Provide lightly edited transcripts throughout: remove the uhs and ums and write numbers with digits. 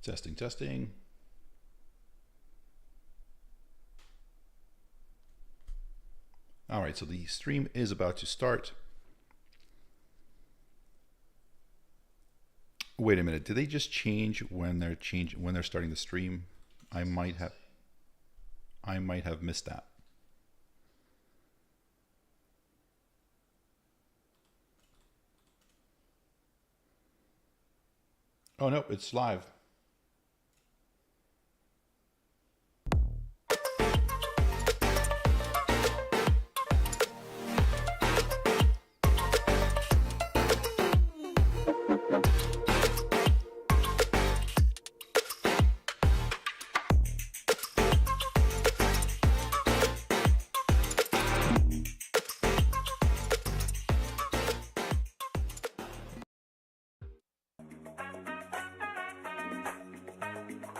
Testing, testing. All right, so the stream is about to start. Wait a minute, did they just change when they're starting the stream? I might have missed that. Oh no, it's live.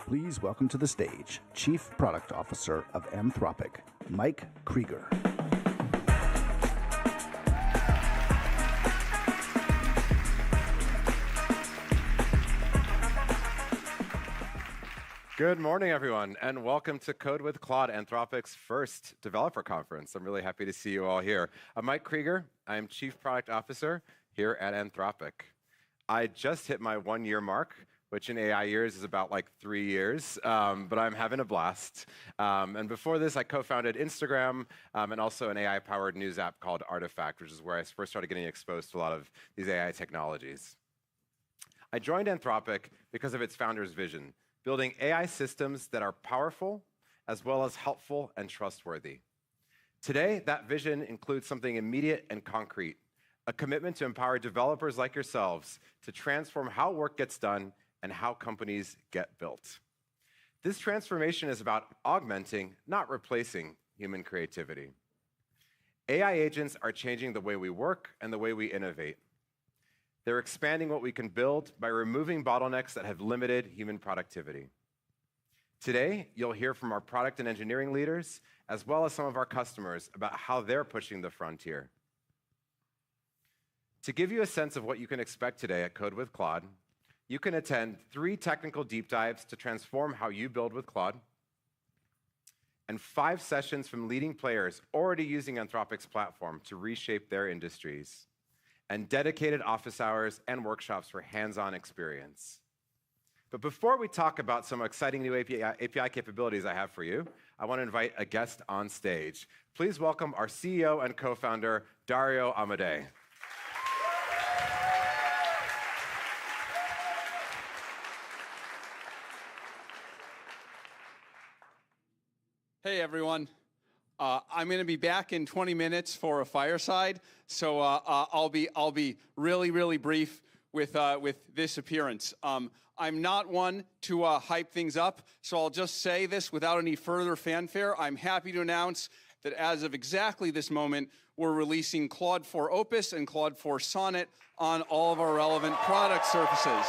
Please welcome to the stage Chief Product Officer of Anthropic, Mike Krieger. Good morning, everyone, and welcome to Code with Claude, Anthropic's first developer conference. I'm really happy to see you all here. I'm Mike Krieger. I'm Chief Product Officer here at Anthropic. I just hit my 1-year mark, which in AI years is about like 3 years, but I'm having a blast. And before this, I co-founded Instagram and also an AI-powered news app called Artifact, which is where I first started getting exposed to a lot of these AI technologies. I joined Anthropic because of its founder's vision, building AI systems that are powerful, as well as helpful and trustworthy. Today, that vision includes something immediate and concrete, a commitment to empower developers like yourselves to transform how work gets done and how companies get built. This transformation is about augmenting, not replacing, human creativity. AI agents are changing the way we work and the way we innovate. They're expanding what we can build by removing bottlenecks that have limited human productivity. Today, you'll hear from our product and engineering leaders, as well as some of our customers, about how they're pushing the frontier. To give you a sense of what you can expect today at Code with Claude, you can attend 3 technical deep dives to transform how you build with Claude, and 5 sessions from leading players already using Anthropic's platform to reshape their industries, and dedicated office hours and workshops for hands-on experience. But before we talk about some exciting new API capabilities I have for you, I want to invite a guest on stage. Please welcome our CEO and co-founder, Dario Amade. Hey, everyone. I'm going to be back in 20 minutes for a fireside, so I'll be really brief with this appearance. I'm not one to hype things up, so I'll just say this without any further fanfare. I'm happy to announce that as of exactly this moment, we're releasing Claude for Opus and Claude for Sonnet on all of our relevant product surfaces.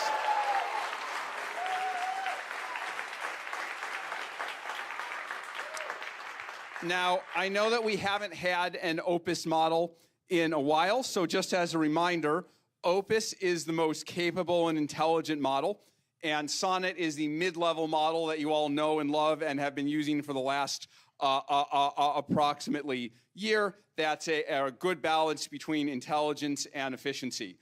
Now, I know that we haven't had an Opus model in a while, so just as a reminder, Opus is the most capable and intelligent model, and Sonnet is the mid-level model that you all know and love and have been using for the last approximately year. That's a good balance between intelligence and efficiency.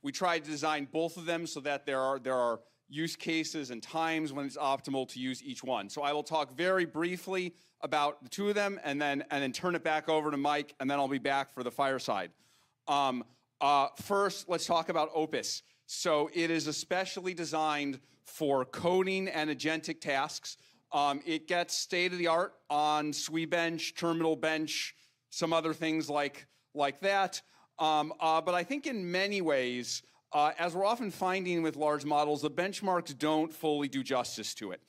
We tried to design both of them so that there are use cases and times when it's optimal to use each one. So I will talk very briefly about the 2 of them and then turn it back over to Mike, and then I'll be back for the fireside. First, let's talk about Opus. So it is especially designed for coding and agentic tasks. It gets state-of-the-art on SWE-bench, Terminal Bench, some other things like that. But I think in many ways, as we're often finding with large models, the benchmarks don't fully do justice to it.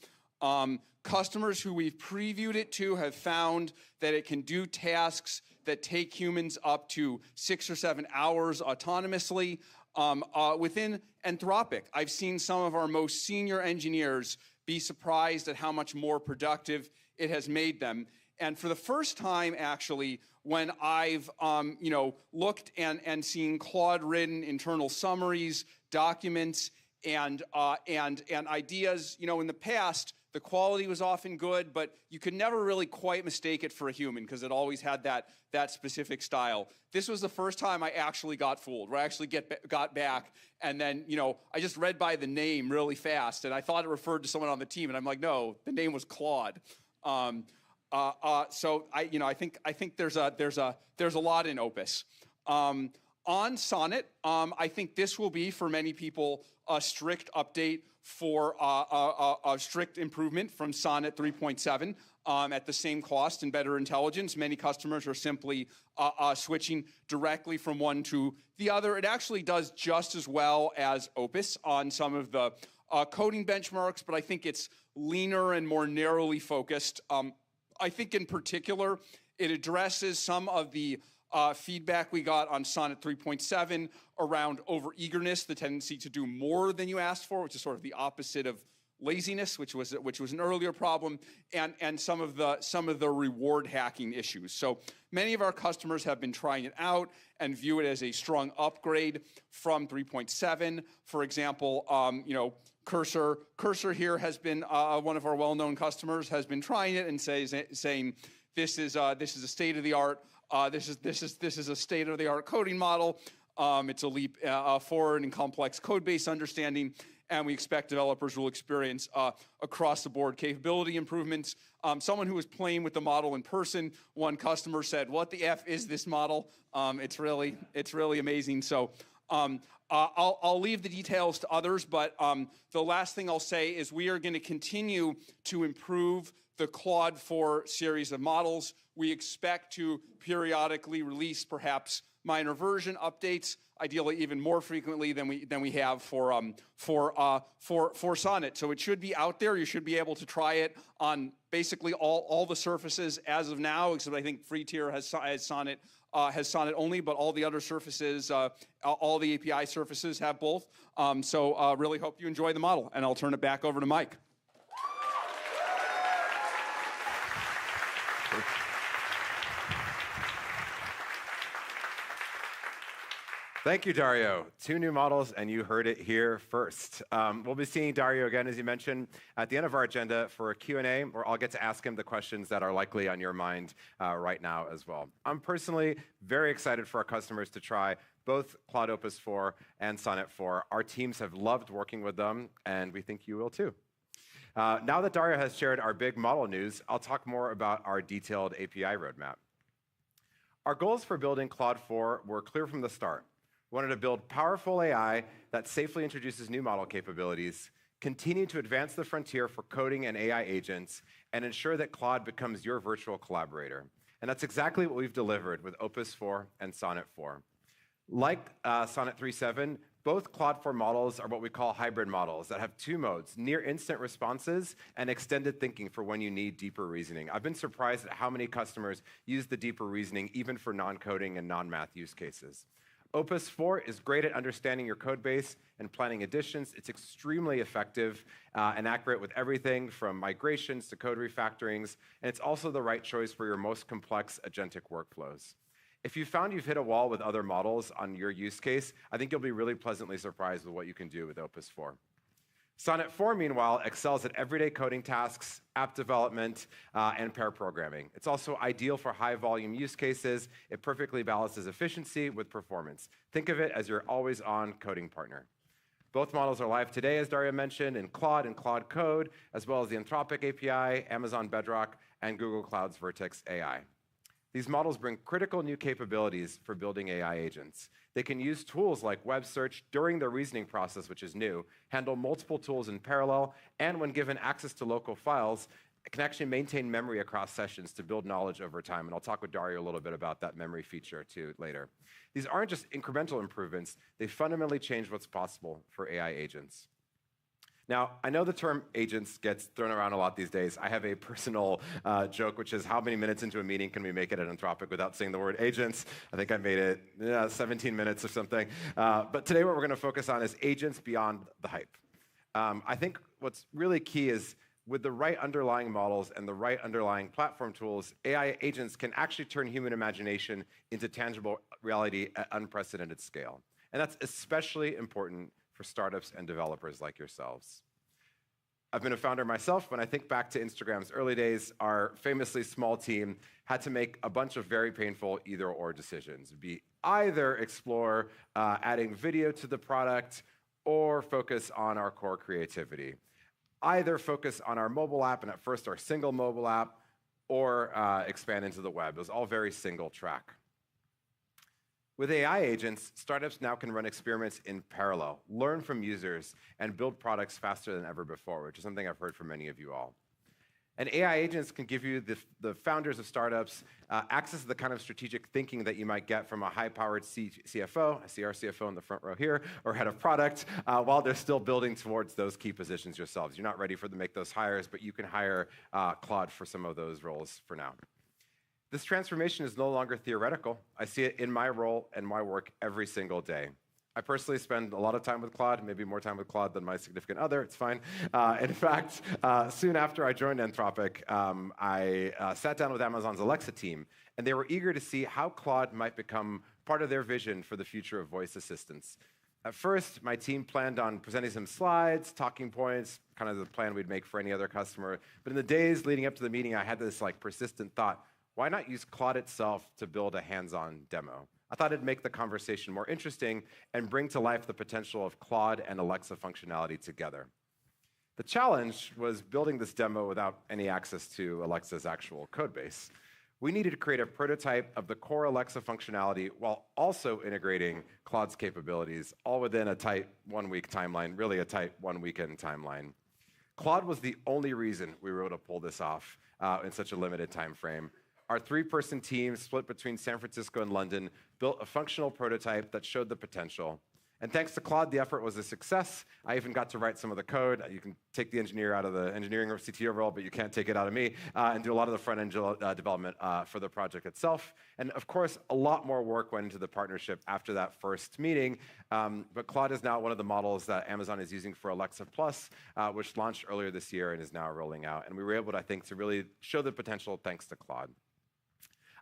Customers who we've previewed it to have found that it can do tasks that take humans up to 6 or 7 hours autonomously within Anthropic. I've seen some of our most senior engineers be surprised at how much more productive it has made them. And for the first time, actually, when I've looked and seen Claude-written internal summaries, documents, and ideas. You know, in the past, the quality was often good, but you could never really quite mistake it for a human because it always had that specific style. This was the first time I actually got fooled, where I actually got back, and then, you know, I just read by the name really fast, and I thought it referred to someone on the team, and I'm like, no, the name was Claude. So I think there's a lot in Opus. On Sonnet, I think this will be, for many people, a strict update for a strict improvement from Sonnet 3.7 at the same cost and better intelligence. Many customers are simply switching directly from one to the other. It actually does just as well as Opus on some of the coding benchmarks, but I think it's leaner and more narrowly focused. I think in particular, it addresses some of the feedback we got on Sonnet 3.7 around overeagerness, the tendency to do more than you asked for, which is sort of the opposite of laziness, which was an earlier problem, and some of the reward hacking issues. So many of our customers have been trying it out and view it as a strong upgrade from 3.7. For example, Cursor here has been one of our well-known customers, has been trying it and saying this is a state of the art. This is a state-of-the-art coding model. It's a leap forward in complex code base understanding, and we expect developers will experience across-the-board capability improvements. Someone who was playing with the model in person, one customer said, "What the F is this model?" It's really amazing. So I'll leave the details to others, but the last thing I'll say is we are going to continue to improve the Claude 4 series of models. We expect to periodically release perhaps minor version updates, ideally even more frequently than we have for Sonnet. So it should be out there. You should be able to try it on basically all the surfaces as of now, except I think free tier has Sonnet only, but all the other surfaces, all the API surfaces have both. So really hope you enjoy the model, and I'll turn it back over to Mike. Thank you, Dario. 2 new models, and you heard it here first. We'll be seeing Dario again, as you mentioned, at the end of our agenda for a Q&A, where I'll get to ask him the questions that are likely on your mind right now as well. I'm personally very excited for our customers to try both Claude Opus 4 and Sonnet 4. Our teams have loved working with them, and we think you will too. Now that Dario has shared our big model news, I'll talk more about our detailed API roadmap. Our goals for building Claude 4 were clear from the start. We wanted to build powerful AI that safely introduces new model capabilities, continue to advance the frontier for coding and AI agents, and ensure that Claude becomes your virtual collaborator. And that's exactly what we've delivered with Opus 4 and Sonnet 4. Like Sonnet 3.7, both Claude 4 models are what we call hybrid models that have 2 modes, near instant responses and extended thinking for when you need deeper reasoning. I've been surprised at how many customers use the deeper reasoning even for non-coding and non-math use cases. Opus 4 is great at understanding your code base and planning additions. It's extremely effective and accurate with everything from migrations to code refactorings, and it's also the right choice for your most complex agentic workflows. If you found you've hit a wall with other models on your use case, I think you'll be really pleasantly surprised with what you can do with Opus 4. Sonnet 4, meanwhile, excels at everyday coding tasks, app development, and pair programming. It's also ideal for high-volume use cases. It perfectly balances efficiency with performance. Think of it as your always-on coding partner. Both models are live today, as Dario mentioned, in Claude and Claude Code, as well as the Anthropic API, Amazon Bedrock, and Google Cloud's Vertex AI. These models bring critical new capabilities for building AI agents. They can use tools like web search during the reasoning process, which is new, handle multiple tools in parallel, and when given access to local files, can actually maintain memory across sessions to build knowledge over time. And I'll talk with Dario a little bit about that memory feature too later. These aren't just incremental improvements. They fundamentally change what's possible for AI agents. Now, I know the term agents gets thrown around a lot these days. I have a personal joke, which is how many minutes into a meeting can we make it at Anthropic without saying the word agents? I think I made it 17 minutes or something. But today what we're going to focus on is agents beyond the hype. I think what's really key is with the right underlying models and the right underlying platform tools, AI agents can actually turn human imagination into tangible reality at unprecedented scale. And that's especially important for startups and developers like yourselves. I've been a founder myself. When I think back to Instagram's early days, our famously small team had to make a bunch of very painful either-or decisions. Be either explore adding video to the product or focus on our core creativity. Either focus on our mobile app, and at first our single mobile app, or expand into the web. It was all very single track. With AI agents, startups now can run experiments in parallel, learn from users, and build products faster than ever before, which is something I've heard from many of you all. And AI agents can give you, the founders of startups, access to the kind of strategic thinking that you might get from a high-powered CFO, I see our CFO in the front row here, or head of product, while they're still building towards those key positions yourselves. You're not ready to make those hires, but you can hire Claude for some of those roles for now. This transformation is no longer theoretical. I see it in my role and my work every single day. I personally spend a lot of time with Claude, maybe more time with Claude than my significant other. It's fine. In fact, soon after I joined Anthropic, I sat down with Amazon's Alexa team, and they were eager to see how Claude might become part of their vision for the future of voice assistants. At first, my team planned on presenting some slides, talking points, kind of the plan we'd make for any other customer. But in the days leading up to the meeting, I had this persistent thought, why not use Claude itself to build a hands-on demo? I thought it'd make the conversation more interesting and bring to life the potential of Claude and Alexa functionality together. The challenge was building this demo without any access to Alexa's actual code base. We needed to create a prototype of the core Alexa functionality while also integrating Claude's capabilities, all within a tight one-week timeline, really a tight one-weekend timeline. Claude was the only reason we were able to pull this off in such a limited time frame. Our 3-person team, split between San Francisco and London, built a functional prototype that showed the potential. And thanks to Claude, the effort was a success. I even got to write some of the code. You can take the engineer out of the engineering or CTO role, but you can't take it out of me, and do a lot of the front-end development for the project itself. And of course, a lot more work went into the partnership after that first meeting. But Claude is now one of the models that Amazon is using for Alexa Plus, which launched earlier this year and is now rolling out. And we were able, I think, to really show the potential thanks to Claude.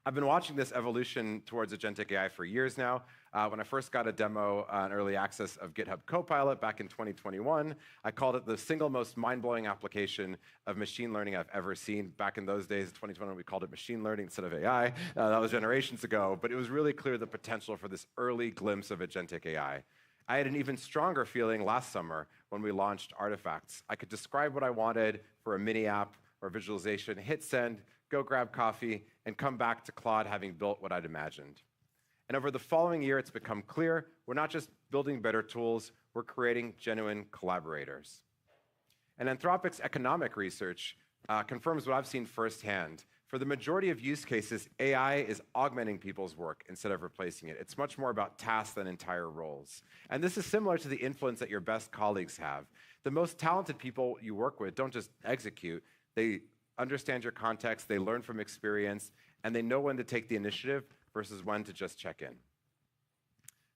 I've been watching this evolution towards agentic AI for years now. When I first got a demo and early access of GitHub Copilot back in 2021, I called it the single most mind-blowing application of machine learning I've ever seen. Back in those days, 2021, we called it machine learning instead of AI. That was generations ago, but it was really clear the potential for this early glimpse of agentic AI. I had an even stronger feeling last summer when we launched Artifacts. I could describe what I wanted for a mini app or visualization, hit send, go grab coffee, and come back to Claude having built what I'd imagined. And over the following year, it's become clear we're not just building better tools, we're creating genuine collaborators. And Anthropic's economic research confirms what I've seen firsthand. For the majority of use cases, AI is augmenting people's work instead of replacing it. It's much more about tasks than entire roles. And this is similar to the influence that your best colleagues have. The most talented people you work with don't just execute, they understand your context, they learn from experience, and they know when to take the initiative versus when to just check in.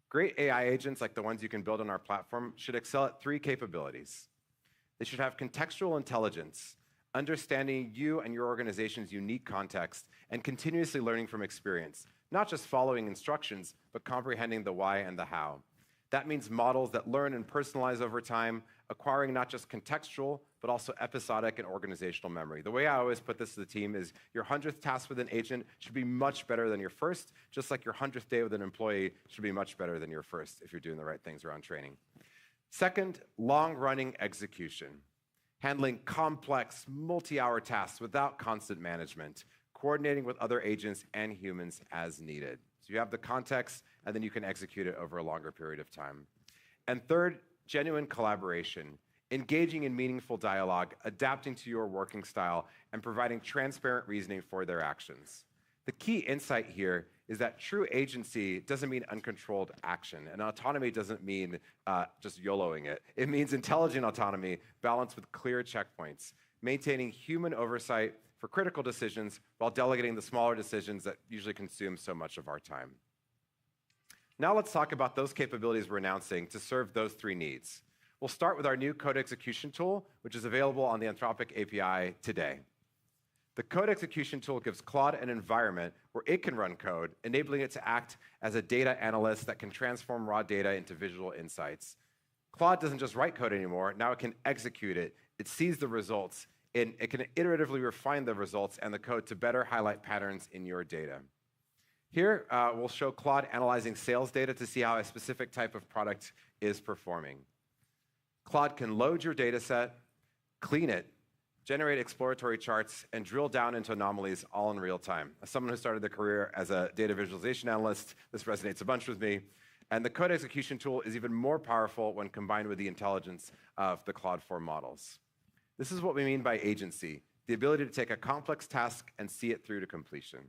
Great AI agents like the ones you can build on our platform should excel at 3 capabilities. They should have contextual intelligence, understanding you and your organization's unique context, and continuously learning from experience, not just following instructions, but comprehending the why and the how. That means models that learn and personalize over time, acquiring not just contextual, but also episodic and organizational memory. The way I always put this to the team is your 100th task with an agent should be much better than your first, just like your 100th day with an employee should be much better than your first if you're doing the right things around training. Second, long-running execution. Handling complex, multi-hour tasks without constant management, coordinating with other agents and humans as needed. So you have the context, and then you can execute it over a longer period of time. And third, genuine collaboration, engaging in meaningful dialogue, adapting to your working style, and providing transparent reasoning for their actions. The key insight here is that true agency doesn't mean uncontrolled action, and autonomy doesn't mean just YOLOing it. It means intelligent autonomy balanced with clear checkpoints, maintaining human oversight for critical decisions while delegating the smaller decisions that usually consume so much of our time. Now let's talk about those capabilities we're announcing to serve those 3 needs. We'll start with our new code execution tool, which is available on the Anthropic API today. The code execution tool gives Claude an environment where it can run code, enabling it to act as a data analyst that can transform raw data into visual insights. Claude doesn't just write code anymore. Now it can execute it. It sees the results, and it can iteratively refine the results and the code to better highlight patterns in your data. Here, we'll show Claude analyzing sales data to see how a specific type of product is performing. Claude can load your data set, clean it, generate exploratory charts, and drill down into anomalies all in real time. As someone who started their career as a data visualization analyst, this resonates a bunch with me. And the code execution tool is even more powerful when combined with the intelligence of the Claude 4 models. This is what we mean by agency, the ability to take a complex task and see it through to completion.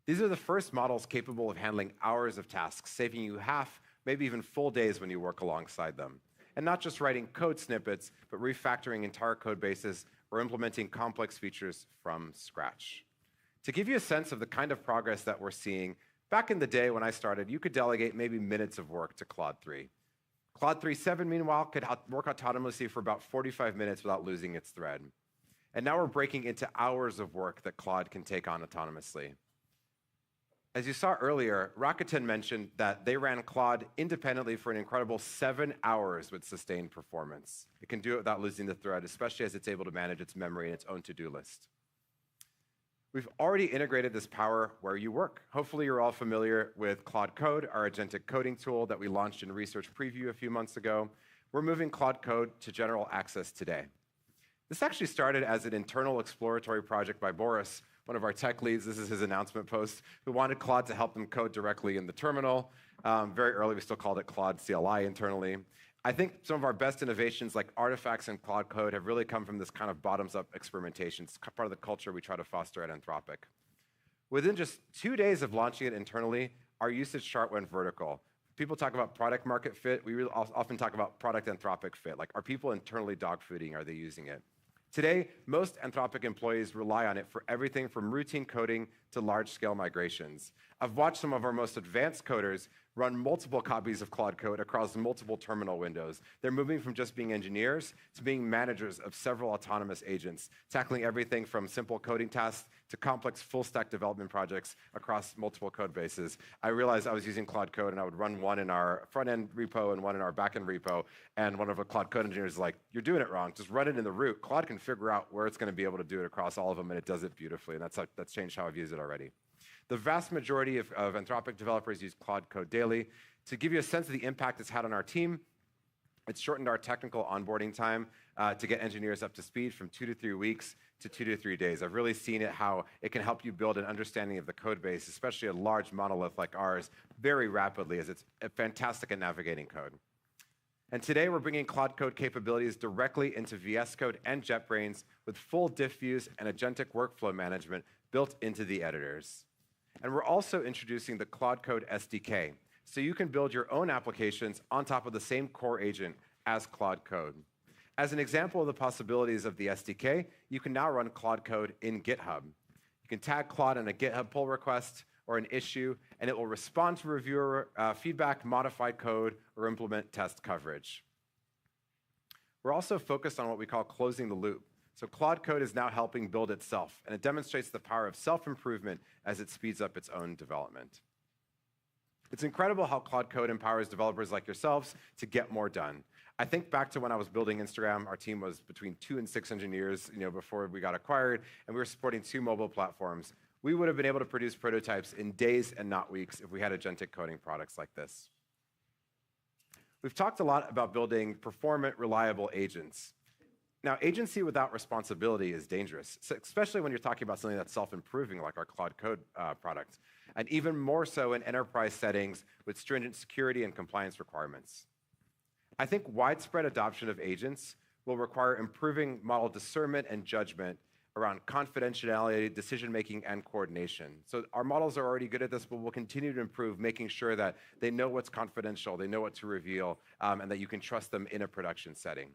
These are the first models capable of handling hours of tasks, saving you half, maybe even full days when you work alongside them. And not just writing code snippets, but refactoring entire code bases or implementing complex features from scratch. To give you a sense of the kind of progress that we're seeing, back in the day when I started, you could delegate maybe minutes of work to Claude 3. Claude 3.7, meanwhile, could work autonomously for about 45 minutes without losing its thread. And now we're breaking into hours of work that Claude can take on autonomously. As you saw earlier, Rakuten mentioned that they ran Claude independently for an incredible 7 hours with sustained performance. It can do it without losing the thread, especially as it's able to manage its memory and its own to-do list. We've already integrated this power where you work. Hopefully you're all familiar with Claude Code, our agentic coding tool that we launched in research preview a few months ago. We're moving Claude Code to general access today. This actually started as an internal exploratory project by Boris, one of our tech leads. This is his announcement post, who wanted Claude to help them code directly in the terminal. Very early, we still called it Claude CLI internally. I think some of our best innovations like artifacts and Claude Code have really come from this kind of bottoms-up experimentation. It's part of the culture we try to foster at Anthropic. Within just 2 days of launching it internally, our usage chart went vertical. People talk about product market fit. We really often talk about product Anthropic fit. Like, are people internally dogfooding? Are they using it? Today, most Anthropic employees rely on it for everything from routine coding to large-scale migrations. I've watched some of our most advanced coders run multiple copies of Claude Code across multiple terminal windows. They're moving from just being engineers to being managers of several autonomous agents, tackling everything from simple coding tasks to complex full-stack development projects across multiple code bases. I realized I was using Claude Code, and I would run one in our front-end repo and one in our back-end repo, and one of the Claude Code engineers is like, "You're doing it wrong. Just run it in the root. Claude can figure out where it's going to be able to do it across all of them, and it does it beautifully." And that's changed how I've used it already. The vast majority of Anthropic developers use Claude Code daily. To give you a sense of the impact it's had on our team, it's shortened our technical onboarding time to get engineers up to speed from 2 to 3 weeks to 2 to 3 days. I've really seen it how it can help you build an understanding of the code base, especially a large monolith like ours, very rapidly, as it's fantastic at navigating code. And today, we're bringing Claude Code capabilities directly into VS Code and JetBrains with full diff views and agentic workflow management built into the editors. And we're also introducing the Claude Code SDK, so you can build your own applications on top of the same core agent as Claude Code. As an example of the possibilities of the SDK, you can now run Claude Code in GitHub. You can tag Claude in a GitHub pull request or an issue, and it will respond to reviewer feedback, modify code, or implement test coverage. We're also focused on what we call closing the loop. So Claude Code is now helping build itself, and it demonstrates the power of self-improvement as it speeds up its own development. It's incredible how Claude Code empowers developers like yourselves to get more done. I think back to when I was building Instagram. Our team was between 2 and 6 engineers, before we got acquired, and we were supporting 2 mobile platforms. We would have been able to produce prototypes in days and not weeks if we had agentic coding products like this. We've talked a lot about building performant, reliable agents. Now, agency without responsibility is dangerous, especially when you're talking about something that's self-improving like our Claude Code product, and even more so in enterprise settings with stringent security and compliance requirements. I think widespread adoption of agents will require improving model discernment and judgment around confidentiality, decision-making, and coordination. So our models are already good at this, but we'll continue to improve, making sure that they know what's confidential, they know what to reveal, and that you can trust them in a production setting.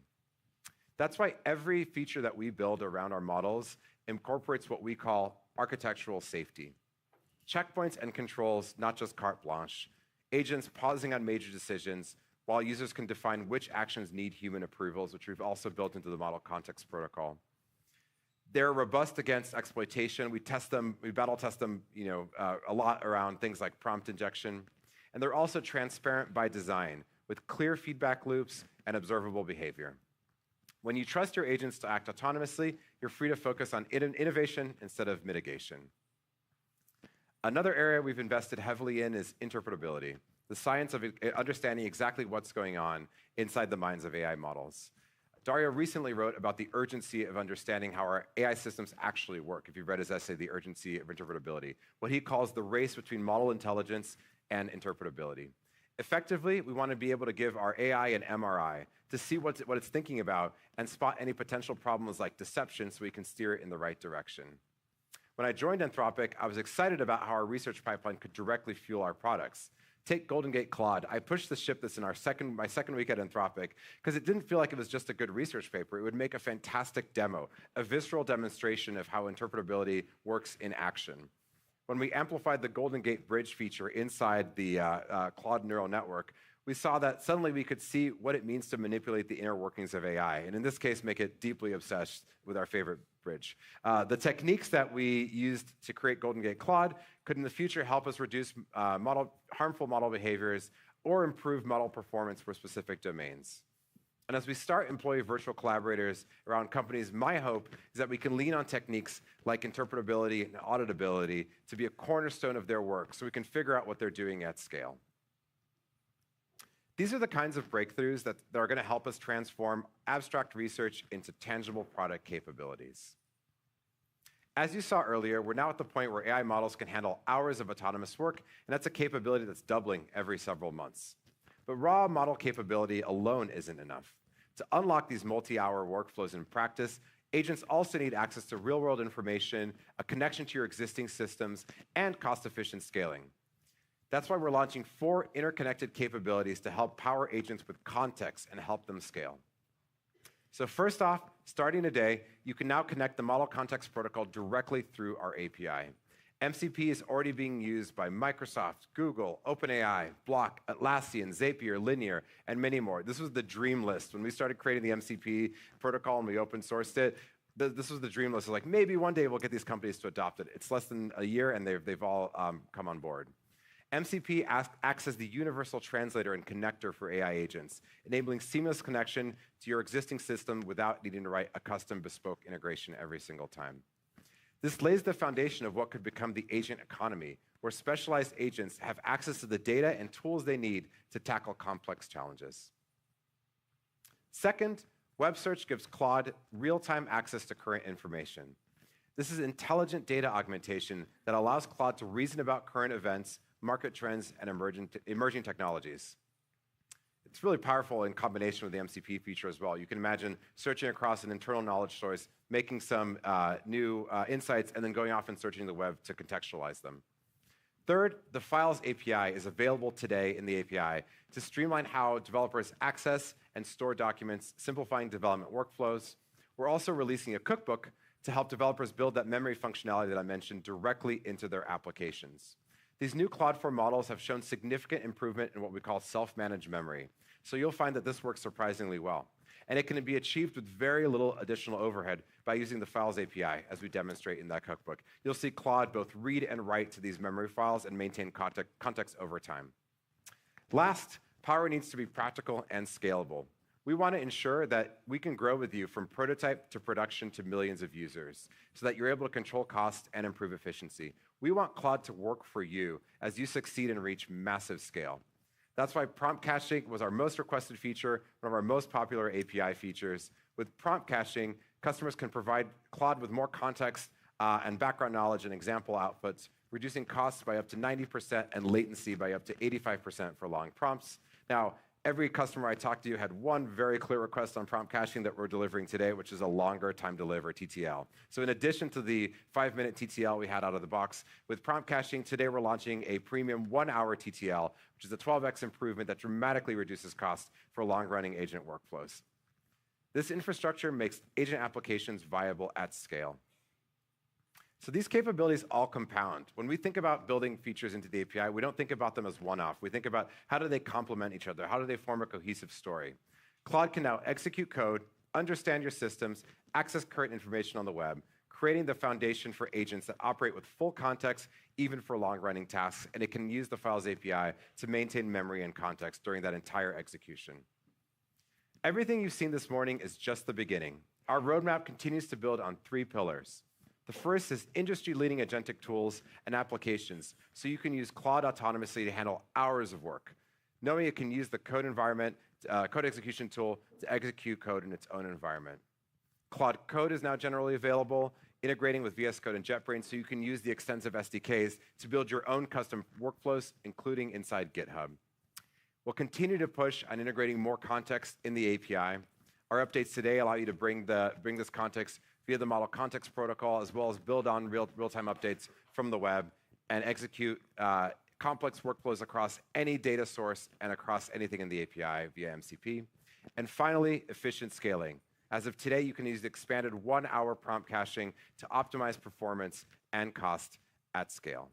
That's why every feature that we build around our models incorporates what we call architectural safety. Checkpoints and controls, not just carte blanche. Agents pausing on major decisions, while users can define which actions need human approvals, which we've also built into the model context protocol. They're robust against exploitation. We test them, we battle test them, a lot around things like prompt injection. And they're also transparent by design. with clear feedback loops and observable behavior. When you trust your agents to act autonomously, you're free to focus on innovation instead of mitigation. Another area we've invested heavily in is interpretability, the science of understanding exactly what's going on inside the minds of AI models. Dario recently wrote about the urgency of understanding how our AI systems actually work, if you've read his essay, The Urgency of Interpretability, what he calls the race between model intelligence and interpretability. Effectively, we want to be able to give our AI an MRI to see what it's thinking about and spot any potential problems like deception so we can steer it in the right direction. When I joined Anthropic, I was excited about how our research pipeline could directly fuel our products. Take Golden Gate Claude. I pushed the ship this in my second week at Anthropic because it didn't feel like it was just a good research paper. It would make a fantastic demo, a visceral demonstration of how interpretability works in action. When we amplified the Golden Gate Bridge feature inside the Claude neural network, we saw that suddenly we could see what it means to manipulate the inner workings of AI, and in this case, make it deeply obsessed with our favorite bridge. The techniques that we used to create Golden Gate Claude could in the future help us reduce harmful model behaviors or improve model performance for specific domains. And as we start employee virtual collaborators around companies, my hope is that we can lean on techniques like interpretability and auditability to be a cornerstone of their work so we can figure out what they're doing at scale. These are the kinds of breakthroughs that are going to help us transform abstract research into tangible product capabilities. As you saw earlier, we're now at the point where AI models can handle hours of autonomous work, and that's a capability that's doubling every several months. But raw model capability alone isn't enough. To unlock these multi-hour workflows in practice, agents also need access to real-world information, a connection to your existing systems, and cost-efficient scaling. That's why we're launching 4 interconnected capabilities to help power agents with context and help them scale. So first off, starting today, you can now connect the Model Context Protocol directly through our API. MCP is already being used by Microsoft, Google, OpenAI, Block, Atlassian, Zapier, Linear, and many more. This was the dream list. When we started creating the MCP protocol and we open sourced it, this was the dream list. Like, maybe one day we'll get these companies to adopt it. It's less than a year, and they've all come on board. MCP acts as the universal translator and connector for AI agents, enabling seamless connection to your existing system without needing to write a custom bespoke integration every single time. This lays the foundation of what could become the agent economy, where specialized agents have access to the data and tools they need to tackle complex challenges. Second, web search gives Claude real-time access to current information. This is intelligent data augmentation that allows Claude to reason about current events, market trends, and emerging technologies. It's really powerful in combination with the MCP feature as well. You can imagine searching across an internal knowledge source, making some new insights, and then going off and searching the web to contextualize them. Third, the Files API is available today in the API to streamline how developers access and store documents, simplifying development workflows. We're also releasing a cookbook to help developers build that memory functionality that I mentioned directly into their applications. These new Claude 4 models have shown significant improvement in what we call self-managed memory. So you'll find that this works surprisingly well. And it can be achieved with very little additional overhead by using the Files API, as we demonstrate in that cookbook. You'll see Claude both read and write to these memory files and maintain context over time. Last, power needs to be practical and scalable. We want to ensure that we can grow with you from prototype to production to millions of users so that you're able to control cost and improve efficiency. We want Claude to work for you as you succeed and reach massive scale. That's why prompt caching was our most requested feature, one of our most popular API features. With prompt caching, customers can provide Claude with more context and background knowledge and example outputs, reducing costs by up to 90% and latency by up to 85% for long prompts. Now, every customer I talked to had one very clear request on prompt caching that we're delivering today, which is a longer time deliver, TTL. So in addition to the 5-minute TTL we had out of the box, with prompt caching, today we're launching a premium 1-hour TTL, which is a 12x improvement that dramatically reduces cost for long-running agent workflows. This infrastructure makes agent applications viable at scale. So these capabilities all compound. When we think about building features into the API, we don't think about them as one-off. We think about how do they complement each other? How do they form a cohesive story? Claude can now execute code, understand your systems, access current information on the web, creating the foundation for agents that operate with full context, even for long-running tasks, and it can use the Files API to maintain memory and context during that entire execution. Everything you've seen this morning is just the beginning. Our roadmap continues to build on 3 pillars. The first is industry-leading agentic tools and applications, so you can use Claude autonomously to handle hours of work, knowing it can use the code environment, code execution tool to execute code in its own environment. Claude Code is now generally available, integrating with VS Code and JetBrains, so you can use the extensive SDKs to build your own custom workflows, including inside GitHub. We'll continue to push on integrating more context in the API. Our updates today allow you to bring this context via the Model Context Protocol, as well as build on real-time updates from the web and execute complex workflows across any data source and across anything in the API via MCP. And finally, efficient scaling. As of today, you can use the expanded 1-hour prompt caching to optimize performance and cost at scale.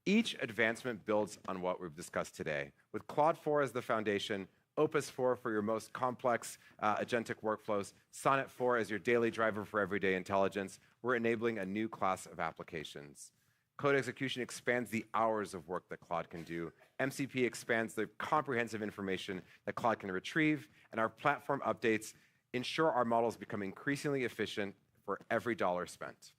Each advancement builds on what we've discussed today. With Claude 4 as the foundation, Opus 4 for your most complex agentic workflows, Sonnet 4 as your daily driver for everyday intelligence, we're enabling a new class of applications. Code execution expands the hours of work that Claude can do. MCP expands the comprehensive information that Claude can retrieve, and our platform updates ensure our models become increasingly efficient for every dollar spent.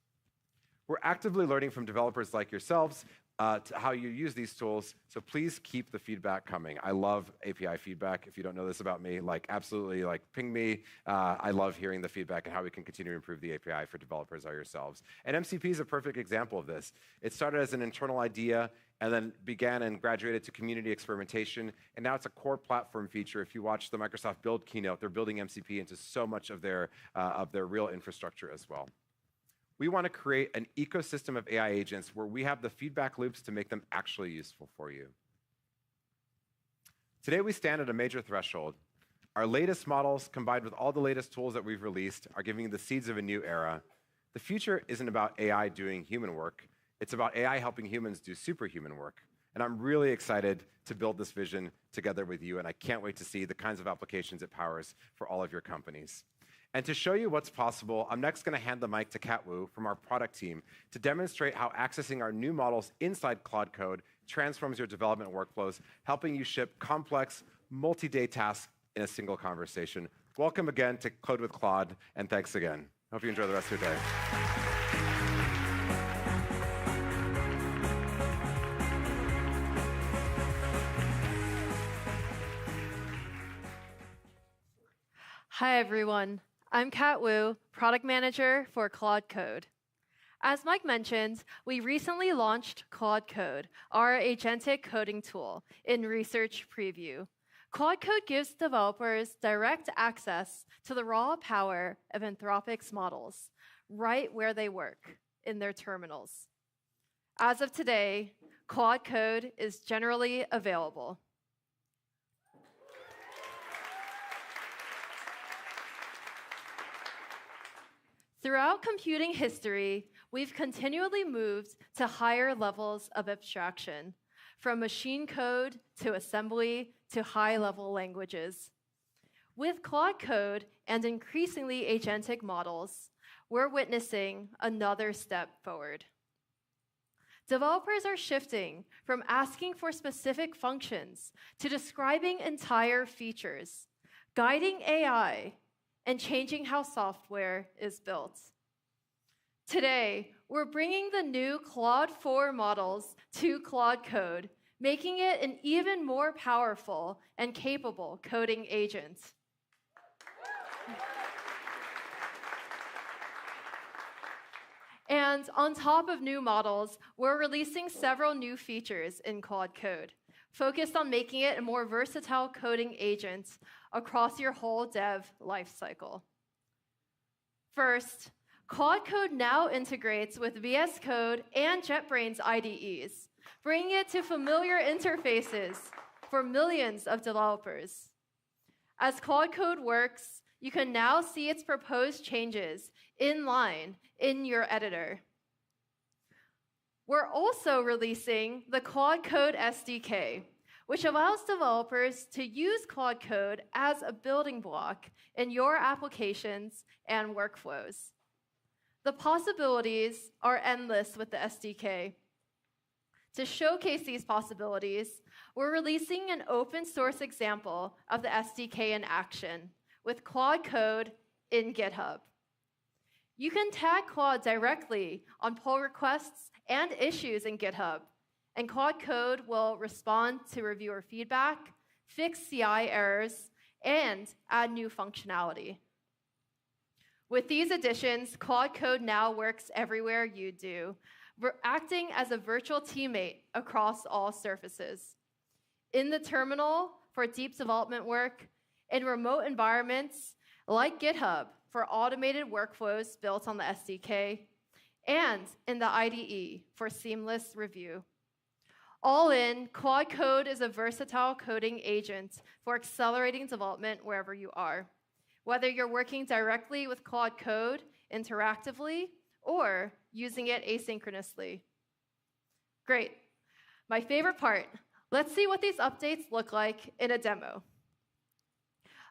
We're actively learning from developers like yourselves to how you use these tools, so please keep the feedback coming. I love API feedback. If you don't know this about me, absolutely ping me. I love hearing the feedback and how we can continue to improve the API for developers like yourselves. And MCP is a perfect example of this. It started as an internal idea and then began and graduated to community experimentation, and now it's a core platform feature. If you watch the Microsoft Build keynote, they're building MCP into so much of their real infrastructure as well. We want to create an ecosystem of AI agents where we have the feedback loops to make them actually useful for you. Today, we stand at a major threshold. Our latest models, combined with all the latest tools that we've released, are giving you the seeds of a new era. The future isn't about AI doing human work. It's about AI helping humans do superhuman work. And I'm really excited to build this vision together with you, and I can't wait to see the kinds of applications it powers for all of your companies. And to show you what's possible, I'm next going to hand the mic to Kat Wu from our product team to demonstrate how accessing our new models inside Claude Code transforms your development workflows, helping you ship complex, multi-day tasks in a single conversation. Welcome again to Code with Claude, and thanks again. Hope you enjoy the rest of your day. Hi, everyone. I'm Kat Wu, Product Manager for Claude Code. As Mike mentioned, we recently launched Claude Code, our agentic coding tool, in research preview. Claude Code gives developers direct access to the raw power of Anthropic's models, right where they work, in their terminals. As of today, Claude Code is generally available. Throughout computing history, we've continually moved to higher levels of abstraction, from machine code to assembly to high-level languages. With Claude Code and increasingly agentic models, we're witnessing another step forward. Developers are shifting from asking for specific functions to describing entire features, guiding AI, and changing how software is built. Today, we're bringing the new Claude 4 models to Claude Code, making it an even more powerful and capable coding agent. And on top of new models, we're releasing several new features in Claude Code, focused on making it a more versatile coding agent across your whole dev lifecycle. First, Claude Code now integrates with VS Code and JetBrains IDEs, bringing it to familiar interfaces for millions of developers. As Claude Code works, you can now see its proposed changes in line in your editor. We're also releasing the Claude Code SDK, which allows developers to use Claude Code as a building block in your applications and workflows. The possibilities are endless with the SDK. To showcase these possibilities, we're releasing an open source example of the SDK in action with Claude Code in GitHub. You can tag Claude directly on pull requests and issues in GitHub, and Claude Code will respond to reviewer feedback, fix CI errors, and add new functionality. With these additions, Claude Code now works everywhere you do, acting as a virtual teammate across all surfaces. In the terminal for deep development work, in remote environments like GitHub for automated workflows built on the SDK, and in the IDE for seamless review. All in, Claude Code is a versatile coding agent for accelerating development wherever you are, whether you're working directly with Claude Code interactively or using it asynchronously. Great. My favorite part. Let's see what these updates look like in a demo.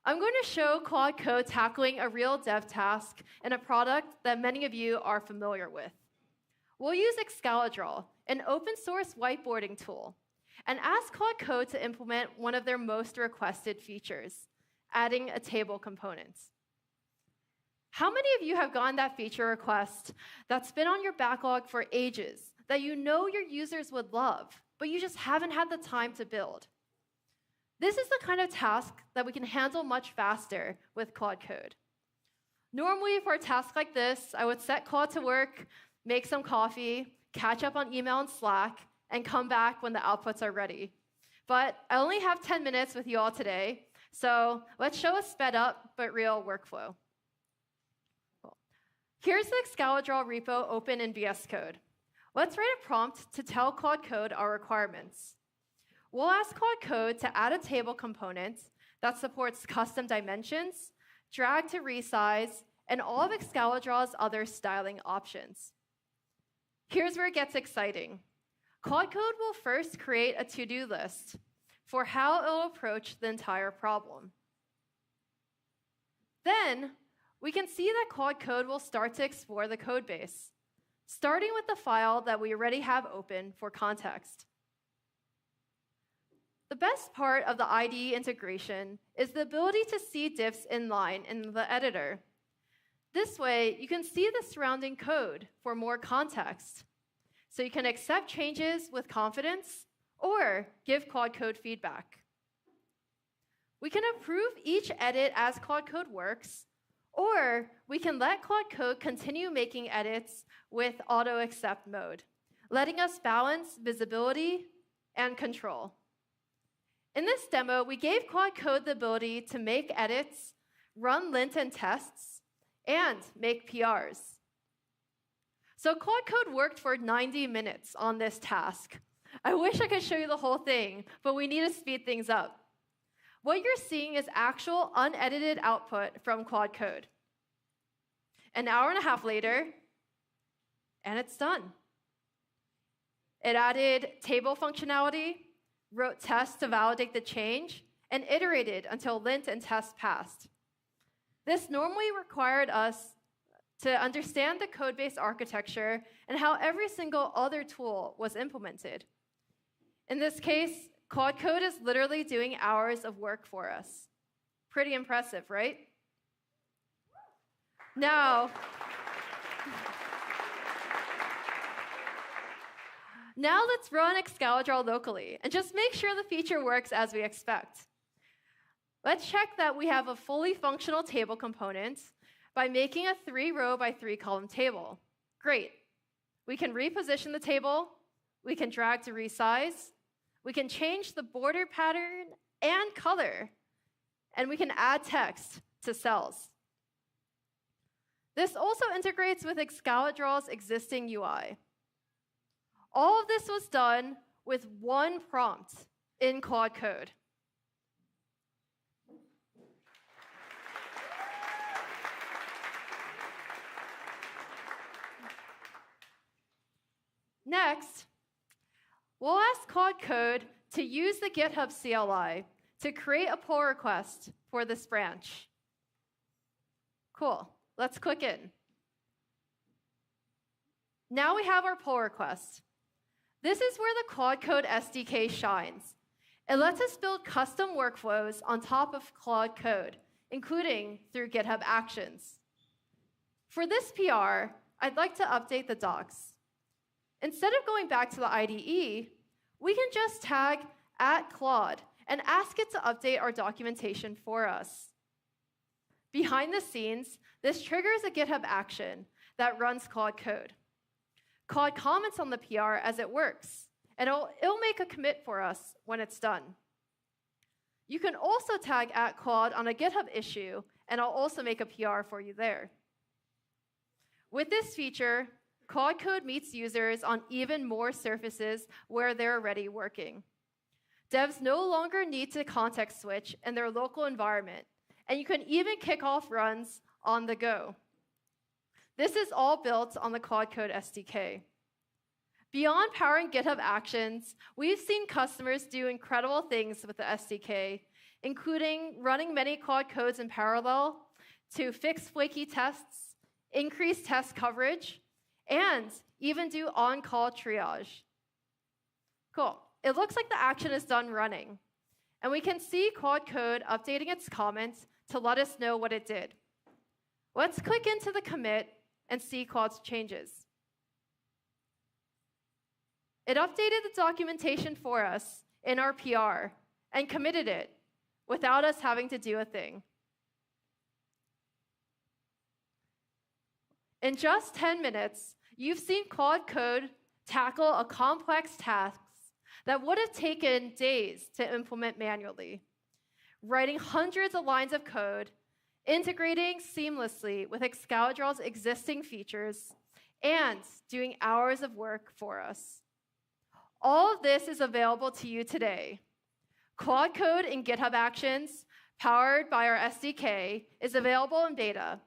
I'm going to show Claude Code tackling a real dev task in a product that many of you are familiar with. We'll use Excalidraw, an open source whiteboarding tool, and ask Claude Code to implement one of their most requested features, adding a table component. How many of you have gotten that feature request that's been on your backlog for ages, that you know your users would love, but you just haven't had the time to build? This is the kind of task that we can handle much faster with Claude Code. Normally, for a task like this, I would set Claude to work, make some coffee, catch up on email and Slack, and come back when the outputs are ready. But I only have 10 minutes with you all today, so let's show a sped up but real workflow. Cool. Here's the Excalidraw repo open in VS Code. Let's write a prompt to tell Claude Code our requirements. We'll ask Claude Code to add a table component that supports custom dimensions, drag to resize, and all of Excalidraw's other styling options. Here's where it gets exciting. Claude Code will first create a to-do list for how it will approach the entire problem. Then, we can see that Claude Code will start to explore the code base, starting with the file that we already have open for context. The best part of the IDE integration is the ability to see diffs inline in the editor. This way, you can see the surrounding code for more context, so you can accept changes with confidence or give Claude Code feedback. We can approve each edit as Claude Code works, or we can let Claude Code continue making edits with auto-accept mode, letting us balance visibility and control. In this demo, we gave Claude Code the ability to make edits, run lint and tests, and make PRs. So Claude Code worked for 90 minutes on this task. I wish I could show you the whole thing, but we need to speed things up. What you're seeing is actual unedited output from Claude Code. An hour and a half later, and it's done. It added table functionality, wrote tests to validate the change, and iterated until lint and test passed. This normally required us to understand the codebase architecture and how every single other tool was implemented. In this case, Claude Code is literally doing hours of work for us. Pretty impressive, right? Now let's run Excalidraw locally and just make sure the feature works as we expect. Let's check that we have a fully functional table component by making a 3-row by 3-column table. Great. We can reposition the table, we can drag to resize, we can change the border pattern and color, and we can add text to cells. This also integrates with Excalidraw's existing UI. All of this was done with one prompt in Claude Code. Next, we'll ask Claude Code to use the GitHub CLI to create a pull request for this branch. Cool. Let's click in. Now we have our pull request. This is where the Claude Code SDK shines. It lets us build custom workflows on top of Claude Code, including through GitHub Actions. For this PR, I'd like to update the docs. Instead of going back to the IDE, we can just tag @Claude and ask it to update our documentation for us. Behind the scenes, this triggers a GitHub action that runs Claude Code. Claude comments on the PR as it works, and it'll make a commit for us when it's done. You can also tag @Claude on a GitHub issue, and I'll also make a PR for you there. With this feature, Claude Code meets users on even more surfaces where they're already working. Devs no longer need to context switch in their local environment, and you can even kick off runs on the go. This is all built on the Claude Code SDK. Beyond powering GitHub Actions, we've seen customers do incredible things with the SDK, including running many Claude codes in parallel to fix flaky tests, increase test coverage, and even do on-call triage. Cool. It looks like the action is done running, and we can see Claude Code updating its comments to let us know what it did. Let's click into the commit and see Claude's changes. It updated the documentation for us in our PR and committed it without us having to do a thing. In just 10 minutes, you've seen Claude Code tackle a complex task that would have taken days to implement manually, writing hundreds of lines of code, integrating seamlessly with Excalidral's existing features, and doing hours of work for us. All of this is available to you today. Claude Code in GitHub Actions, powered by our SDK, is available in beta,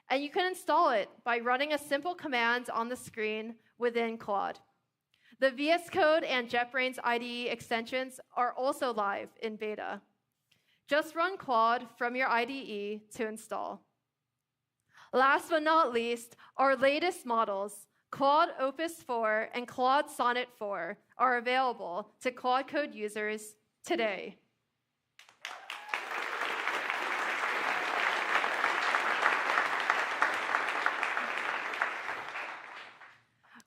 and you can install it by running a simple command on the screen within Claude. The VS Code and JetBrains IDE extensions are also live in beta. Just run Claude from your IDE to install. Last but not least, our latest models, Claude Opus 4 and Claude Sonnet 4, are available to Claude Code users today.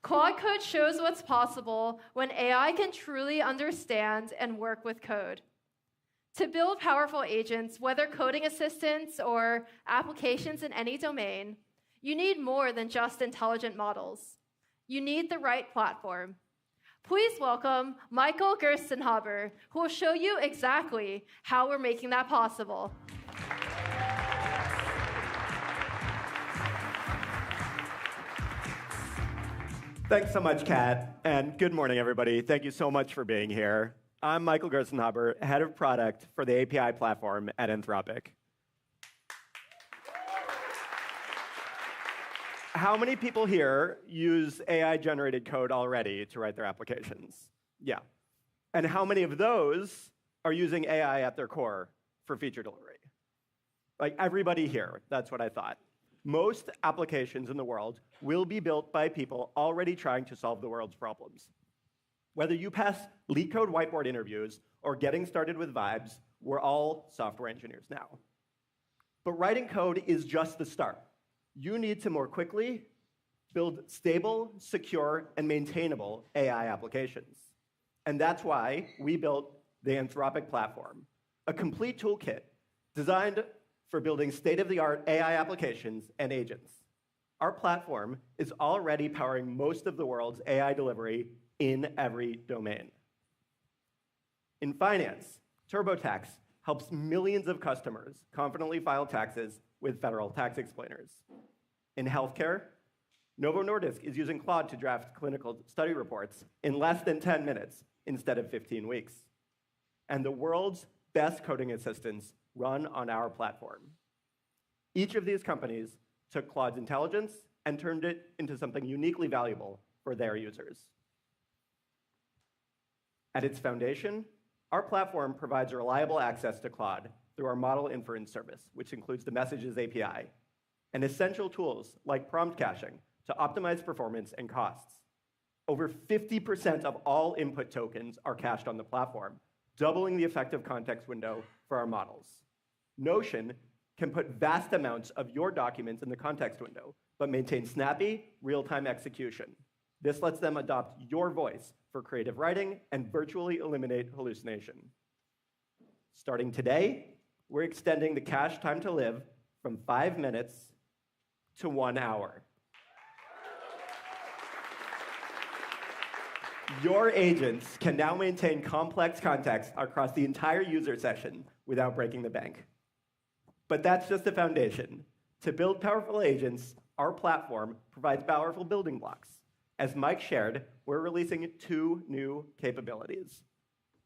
Claude Code shows what's possible when AI can truly understand and work with code. To build powerful agents, whether coding assistants or applications in any domain, you need more than just intelligent models. You need the right platform. Please welcome Michael Gerstenhaber, who will show you exactly how we're making that possible. Thanks so much, Kat, and good morning, everybody. Thank you so much for being here. I'm Michael Gerstenhaber, head of product for the API platform at Anthropic. How many people here use AI-generated code already to write their applications? Yeah. And how many of those are using AI at their core for feature delivery? Like everybody here, that's what I thought. Most applications in the world will be built by people already trying to solve the world's problems. Whether you pass leak code whiteboard interviews or getting started with vibes, we're all software engineers now. But writing code is just the start. You need to more quickly build stable, secure, and maintainable AI applications. And that's why we built the Anthropic platform, a complete toolkit designed for building state-of-the-art AI applications and agents. Our platform is already powering most of the world's AI delivery in every domain. In finance, TurboTax helps millions of customers confidently file taxes with federal tax explainers. In healthcare, Novo Nordisk is using Claude to draft clinical study reports in less than 10 minutes instead of 15 weeks. And the world's best coding assistants run on our platform. Each of these companies took Claude's intelligence and turned it into something uniquely valuable for their users. At its foundation, our platform provides reliable access to Claude through our model inference service, which includes the Messages API, and essential tools like prompt caching to optimize performance and costs. Over 50% of all input tokens are cached on the platform, doubling the effective context window for our models. Notion can put vast amounts of your documents in the context window, but maintain snappy, real-time execution. This lets them adopt your voice for creative writing and virtually eliminate hallucination. Starting today, we're extending the cache time to live from 5 minutes to 1 hour. Your agents can now maintain complex context across the entire user session without breaking the bank. But that's just the foundation. To build powerful agents, our platform provides powerful building blocks. As Mike shared, we're releasing 2 new capabilities: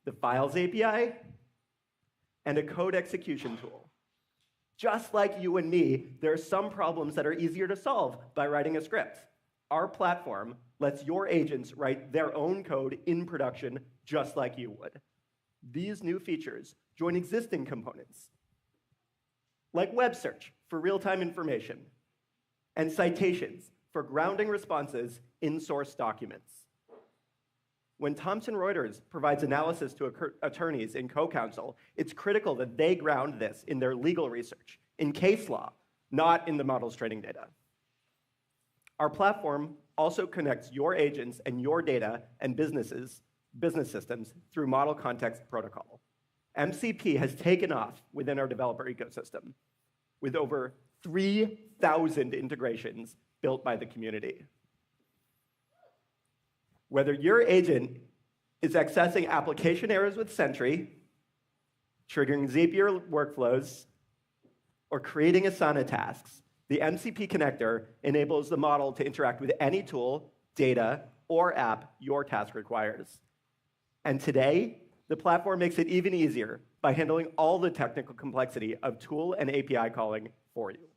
the Files API and a code execution tool. Just like you and me, there are some problems that are easier to solve by writing a script. Our platform lets your agents write their own code in production just like you would. These new features join existing components, like web search for real-time information, and citations for grounding responses in source documents. When Thomson Reuters provides analysis to attorneys in co-counsel, it's critical that they ground this in their legal research, in case law, not in the model's training data. Our platform also connects your agents and your data and business systems through Model Context Protocol. MCP has taken off within our developer ecosystem, with over 3,000 integrations built by the community. Whether your agent is accessing application errors with Sentry, triggering Zapier workflows, or creating Asana tasks, the MCP connector enables the model to interact with any tool, data, or app your task requires. And today, the platform makes it even easier by handling all the technical complexity of tool and API calling for you.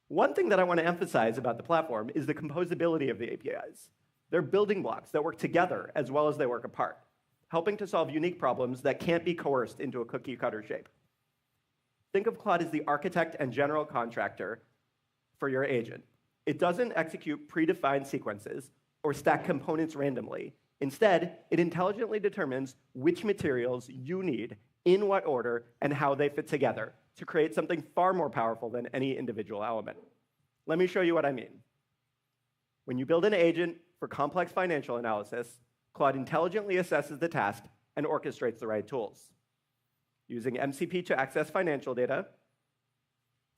One thing that I want to emphasize about the platform is the composability of the APIs. They're building blocks that work together as well as they work apart, helping to solve unique problems that can't be coerced into a cookie-cutter shape. Think of Claude as the architect and general contractor for your agent. It doesn't execute predefined sequences or stack components randomly. Instead, it intelligently determines which materials you need, in what order, and how they fit together to create something far more powerful than any individual element. Let me show you what I mean. When you build an agent for complex financial analysis, Claude intelligently assesses the task and orchestrates the right tools. Using MCP to access financial data,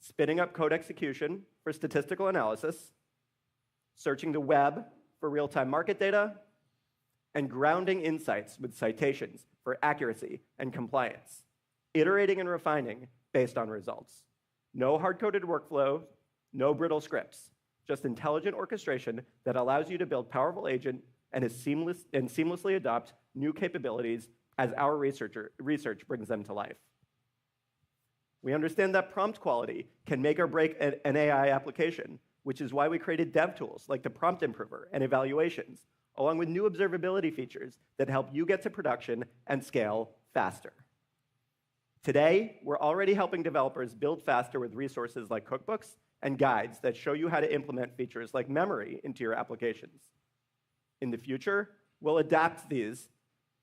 spinning up code execution for statistical analysis, searching the web for real-time market data, and grounding insights with citations for accuracy and compliance, iterating and refining based on results. No hard-coded workflow, no brittle scripts, just intelligent orchestration that allows you to build powerful agent and seamlessly adopt new capabilities as our research brings them to life. We understand that prompt quality can make or break an AI application, which is why we created dev tools like the prompt improver and evaluations, along with new observability features that help you get to production and scale faster. Today, we're already helping developers build faster with resources like cookbooks and guides that show you how to implement features like memory into your applications. In the future, we'll adapt these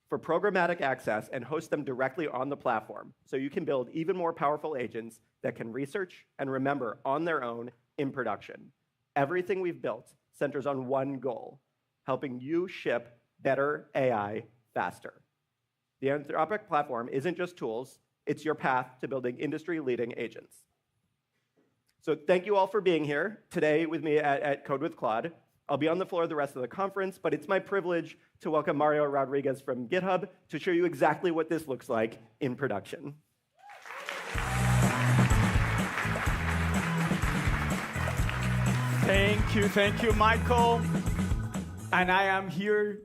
for programmatic access and host them directly on the platform so you can build even more powerful agents that can research and remember on their own in production. Everything we've built centers on one goal: helping you ship better AI faster. The Anthropic platform isn't just tools, it's your path to building industry-leading agents. So thank you all for being here today with me at Code with Claude. I'll be on the floor the rest of the conference, but it's my privilege to welcome Mario Rodriguez from GitHub to show you exactly what this looks like in production. Thank you, Michael. And I am here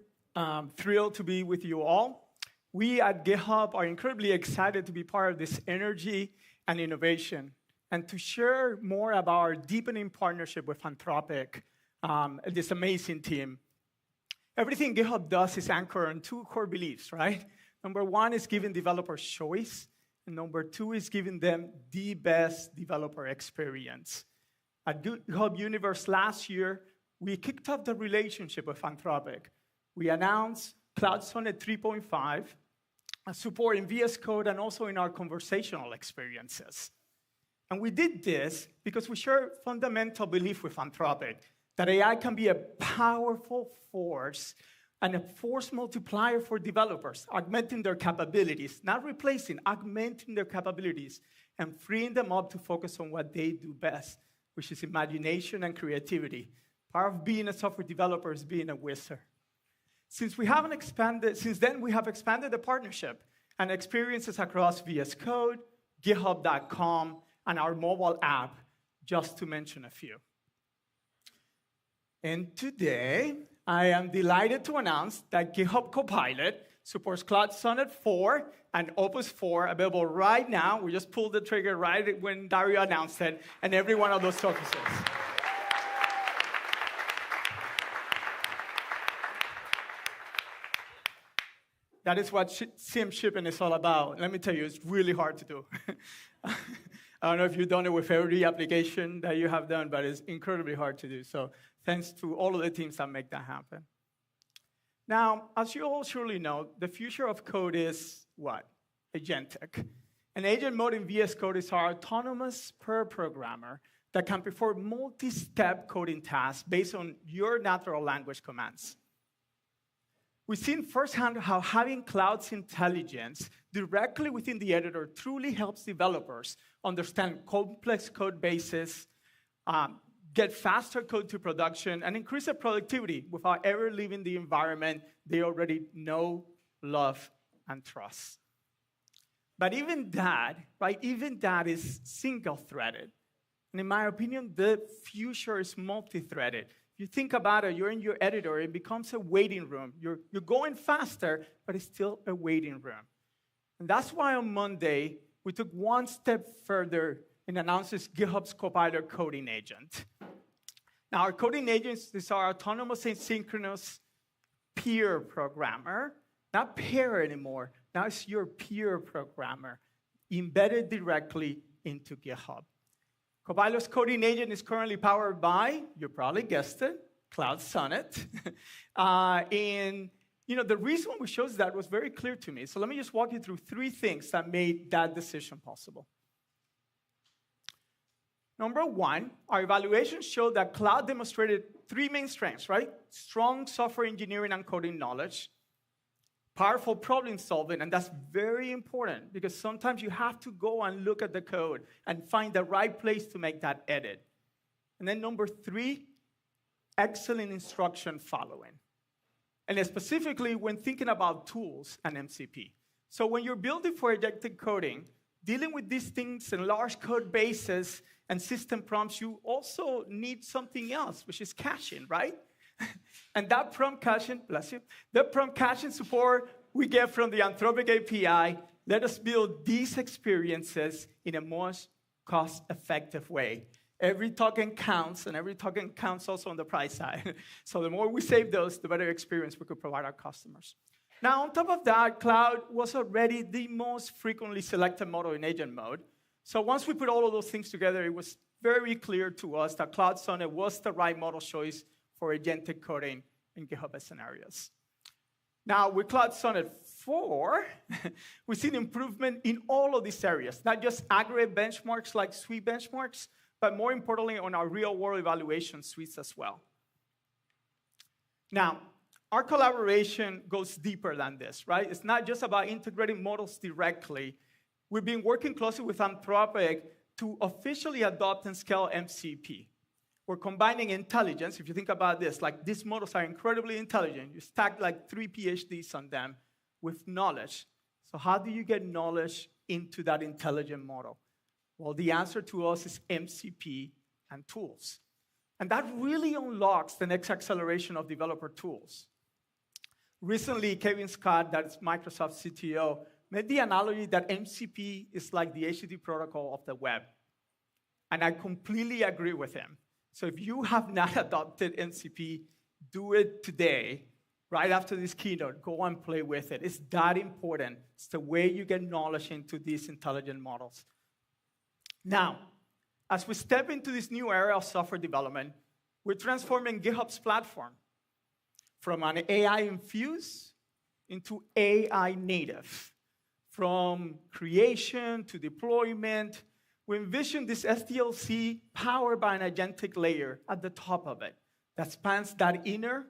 thrilled to be with you all. We at GitHub are incredibly excited to be part of this energy and innovation and to share more about our deepening partnership with Anthropic, this amazing team. Everything GitHub does is anchored on 2 core beliefs, right? Number 1 is giving developers choice, and number 2 is giving them the best developer experience. At GitHub Universe last year, we kicked off the relationship with Anthropic. We announced Cloud Sonnet 3.5, support in VS Code and also in our conversational experiences. And we did this because we share fundamental belief with Anthropic that AI can be a powerful force and a force multiplier for developers, augmenting their capabilities, not replacing, augmenting their capabilities, and freeing them up to focus on what they do best, which is imagination and creativity. Part of being a software developer is being a wizard. Since then, we have expanded the partnership and experiences across VS Code, GitHub.com, and our mobile app, just to mention a few. And today, I am delighted to announce that GitHub Copilot supports Cloud Sonnet 4 and Opus 4, available right now. We just pulled the trigger right when Dario announced it, and every one of those surfaces. That is what sim shipping is all about. Let me tell you, it's really hard to do. I don't know if you've done it with every application that you have done, but it's incredibly hard to do. So thanks to all of the teams that make that happen. Now, as you all surely know, the future of code is what? Agentic. An agent mode in VS Code is our autonomous pair programmer that can perform multi-step coding tasks based on your natural language commands. We've seen firsthand how having Cloud's intelligence directly within the editor truly helps developers understand complex code bases, get faster code to production, and increase their productivity without ever leaving the environment they already know, love, and trust. But even that, right, even that is single-threaded. And in my opinion, the future is multi-threaded. If you think about it, you're in your editor, it becomes a waiting room. You're going faster, but it's still a waiting room. And that's why on Monday, we took one step further and announced this GitHub's Copilot coding agent. Now, our coding agent is our autonomous asynchronous peer programmer, not pair anymore. Now it's your peer programmer, embedded directly into GitHub. Copilot's coding agent is currently powered by, you probably guessed it, Cloud Sonnet. And the reason we chose that was very clear to me. So let me just walk you through 3 things that made that decision possible. Number 1, our evaluations showed that Cloud demonstrated 3 main strengths, right? Strong software engineering and coding knowledge, powerful problem solving, and that's very important because sometimes you have to go and look at the code and find the right place to make that edit. And then number 3, excellent instruction following. And specifically when thinking about tools and MCP. So when you're building for agentic coding, dealing with these things in large code bases and system prompts, you also need something else, which is caching, right? And that prompt caching, bless you, the prompt caching support we get from the Anthropic API let us build these experiences in a most cost-effective way. Every token counts, and every token counts also on the price side. So the more we save those, the better experience we could provide our customers. Now, on top of that, Cloud was already the most frequently selected model in agent mode. So once we put all of those things together, it was very clear to us that Cloud Sonnet was the right model choice for agentic coding in GitHub scenarios. Now, with Cloud Sonnet 4, we've seen improvement in all of these areas, not just aggregate benchmarks like suite benchmarks, but more importantly, on our real-world evaluation suites as well. Now, our collaboration goes deeper than this, right? It's not just about integrating models directly. We've been working closely with Anthropic to officially adopt and scale MCP. We're combining intelligence. If you think about this, like these models are incredibly intelligent. You stack like 3 PhDs on them with knowledge. So how do you get knowledge into that intelligent model? Well, the answer to us is MCP and tools. And that really unlocks the next acceleration of developer tools. Recently, Kevin Scott, that's Microsoft's CTO, made the analogy that MCP is like the HTTP protocol of the web. And I completely agree with him. So if you have not adopted MCP, do it today, right after this keynote. Go and play with it. It's that important. It's the way you get knowledge into these intelligent models. Now, As we step into this new era of software development, we're transforming GitHub's platform from an AI infused into AI native. From creation to deployment, we envision this SDLC powered by an agentic layer at the top of it that spans that inner,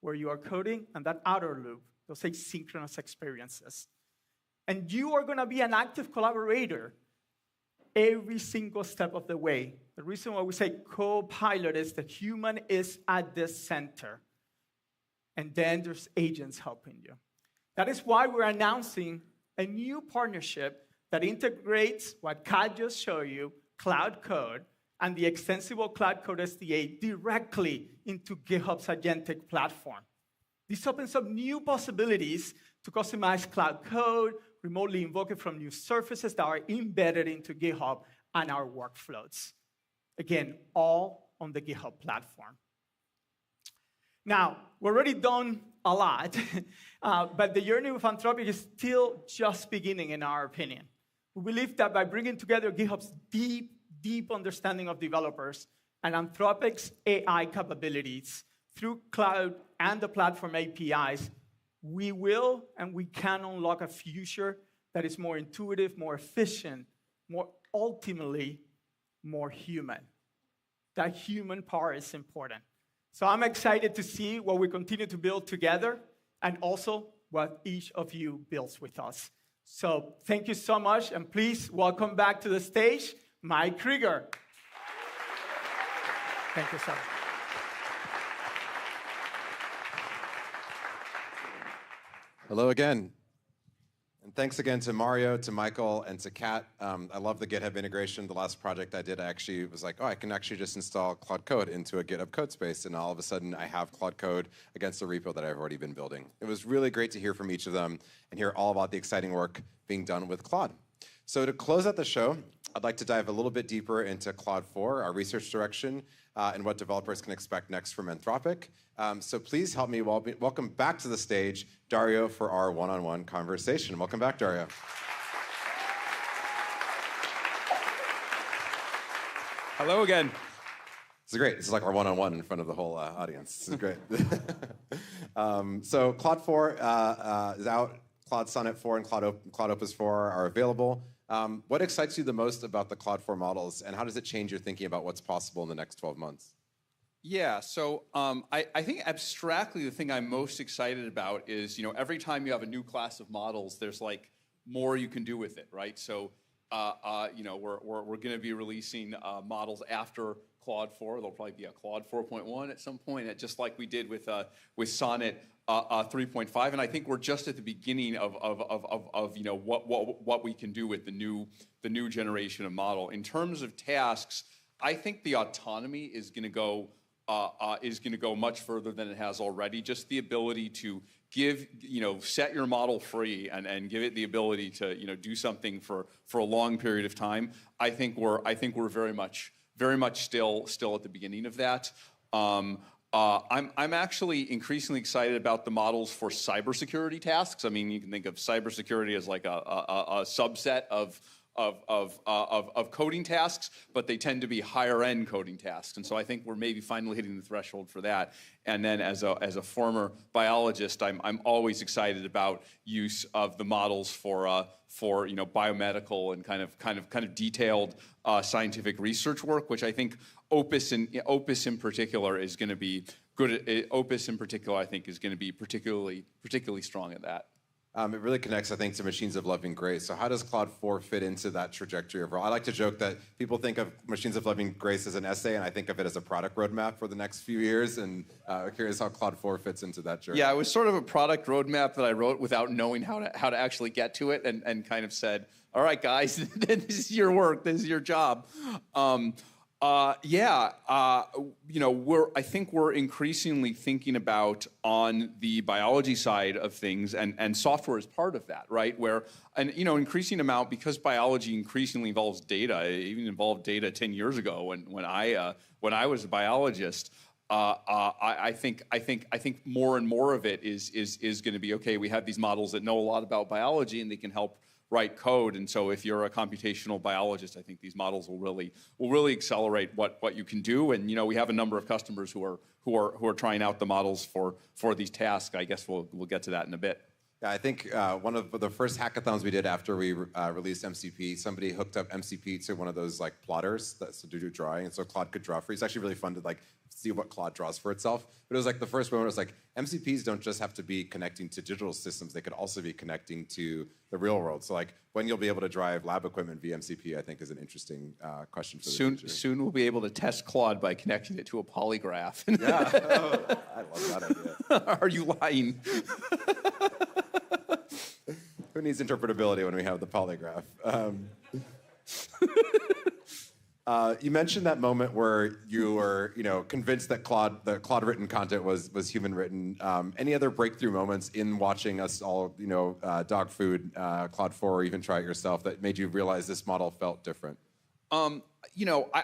where you are coding, and that outer loop, those asynchronous experiences. And you are going to be an active collaborator every single step of the way. The reason why we say co-pilot is the human is at the center. And then there's agents helping you. That is why we're announcing a new partnership that integrates what Kat just showed you, Claude Code, and the extensible Claude Code SDA directly into GitHub's agentic platform. This opens up new possibilities to customize Claude Code, remotely invoke it from new surfaces that are embedded into GitHub and our workflows. Again, all on the GitHub platform. Now, we've already done a lot, but the journey with Anthropic is still just beginning, in our opinion. We believe that by bringing together GitHub's deep understanding of developers and Anthropic's AI capabilities through Claude and the platform APIs, we will and we can unlock a future that is more intuitive, more efficient, more ultimately more human. That human part is important. So I'm excited to see what we continue to build together and also what each of you builds with us. So thank you so much, and please welcome back to the stage, Mike Krieger. Thank you, sir. Hello again. And thanks again to Mario, to Michael, and to Kat. I love the GitHub integration. The last project I did, I actually was like, oh, I can actually just install Claude Code into a GitHub code space, and all of a sudden I have Claude Code against a repo that I've already been building. It was really great to hear from each of them and hear all about the exciting work being done with Claude. So to close out the show, I'd like to dive a little bit deeper into Claude 4, our research direction, and what developers can expect next from Anthropic. So please help me welcome back to the stage Dario for our one-on-one conversation. Welcome back, Dario. Hello again. This is great. This is like our one-on-one in front of the whole audience. This is great. So Claude 4 is out. Claude Sonnet 4 and Claude Opus 4 are available. What excites you the most about the Claude 4 models, and how does it change your thinking about what's possible in the next 12 months? Yeah, so I think abstractly the thing I'm most excited about is, every time you have a new class of models, there's like more you can do with it, right? So, we're going to be releasing models after Claude 4. There'll probably be a Claude 4.1 at some point, just like we did with Sonnet 3.5. And I think we're just at the beginning of what we can do with the new generation of model. In terms of tasks, I think the autonomy is going to go much further than it has already. Just the ability to set your model free and give it the ability to do something for a long period of time. I think we're very much still at the beginning of that. I'm actually increasingly excited about the models for cybersecurity tasks. I mean, you can think of cybersecurity as like a subset of coding tasks, but they tend to be higher end coding tasks. And so I think we're maybe finally hitting the threshold for that. And then as a former biologist, I'm always excited about use of the models for biomedical and kind of detailed scientific research work, which I think Opus in particular is going to be good. Opus in particular, I think, is going to be particularly strong at that. It really connects, I think, to machines of loving grace. So how does Claude 4 fit into that trajectory overall? I like to joke that people think of machines of loving grace as an essay, and I think of it as a product roadmap for the next few years. And I'm curious how Claude 4 fits into that journey. Yeah, it was sort of a product roadmap that I wrote without knowing how to actually get to it, and kind of said, all right, guys, this is your work, this is your job. I think we're increasingly thinking about on the biology side of things, and software is part of that, right? Where, increasing amount, because biology increasingly involves data. It even involved data 10 years ago when I was a biologist. I think more and more of it is going to be, okay, we have these models that know a lot about biology, and they can help write code. And so if you're a computational biologist, I think these models will really accelerate what you can do. And we have a number of customers who are trying out the models for these tasks. I guess we'll get to that in a bit. Yeah, I think one of the first hackathons we did after we released MCP, somebody hooked up MCP to one of those like plotters to do drawing, and so Claude could draw for you. It's actually really fun to like see what Claude draws for itself. But it was like the first moment. It was like MCPs don't just have to be connecting to digital systems; they could also be connecting to the real world. So like when you'll be able to drive lab equipment via MCP, I think is an interesting question for the future. Soon we'll be able to test Claude by connecting it to a polygraph. Yeah, I love that idea. Are you lying? Who needs interpretability when we have the polygraph? You mentioned that moment where you were, convinced that the Claude written content was human written. Any other breakthrough moments in watching us all, dog food, Claude 4, or even try it yourself that made you realize this model felt different? I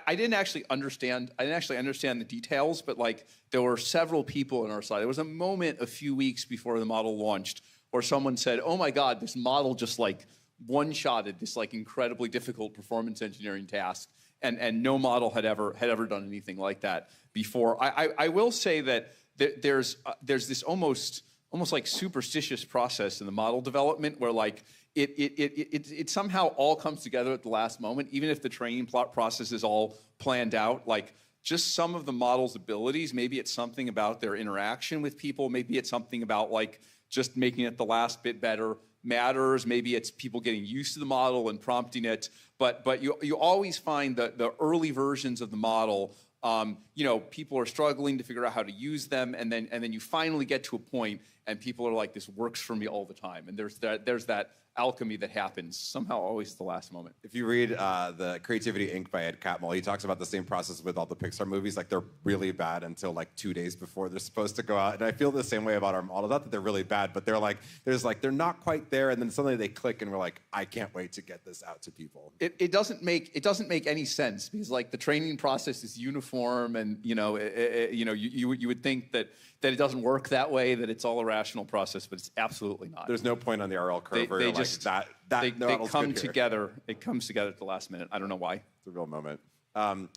didn't actually understand the details, but like there were several people on our side. There was a moment a few weeks before the model launched where someone said, "Oh my God, this model just like one-shotted this like incredibly difficult performance engineering task," and no model had ever done anything like that before. I will say that there's this almost like superstitious process in the model development where like it somehow all comes together at the last moment, even if the training process is all planned out. Like just some of the model's abilities, maybe it's something about their interaction with people, maybe it's something about like just making it the last bit better matters. Maybe it's people getting used to the model and prompting it. But you always find the early versions of the model, people are struggling to figure out how to use them, and then you finally get to a point and people are like, this works for me all the time. And there's that alchemy that happens somehow always at the last moment. If you read the Creativity Inc. by Ed Catmull, he talks about the same process with all the Pixar movies. Like they're really bad until like 2 days before they're supposed to go out. And I feel the same way about our model. Not that they're really bad, but they're not quite there. And then suddenly they click and we're like, I can't wait to get this out to people. It doesn't make any sense because like the training process is uniform, and you would think that it doesn't work that way, that it's all a rational process, but it's absolutely not. There's no point on the RL curve where they come together. It comes together at the last minute. I don't know why. It's a real moment.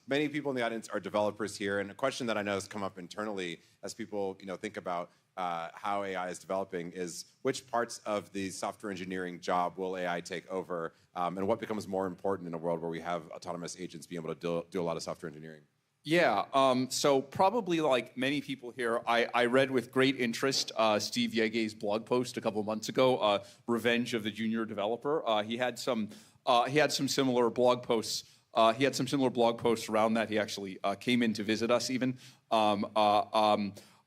Many people in the audience are developers here, and a question that I know has come up internally as people think about how AI is developing is which parts of the software engineering job will AI take over, and what becomes more important in a world where we have autonomous agents being able to do a lot of software engineering? Yeah, so probably like many people here, I read with great interest Steve Yeage's blog post a couple of months ago, "Revenge of the Junior Developer." He had some similar blog posts. He had some similar blog posts around that. He actually came in to visit us even, and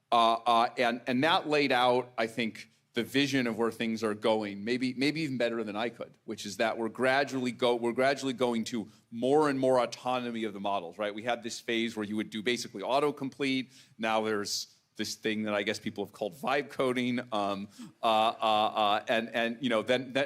that laid out, I think, the vision of where things are going, maybe even better than I could, which is that we're gradually going to more and more autonomy of the models, right? We had this phase where you would do basically autocomplete. Now there's this thing that I guess people have called vibe coding,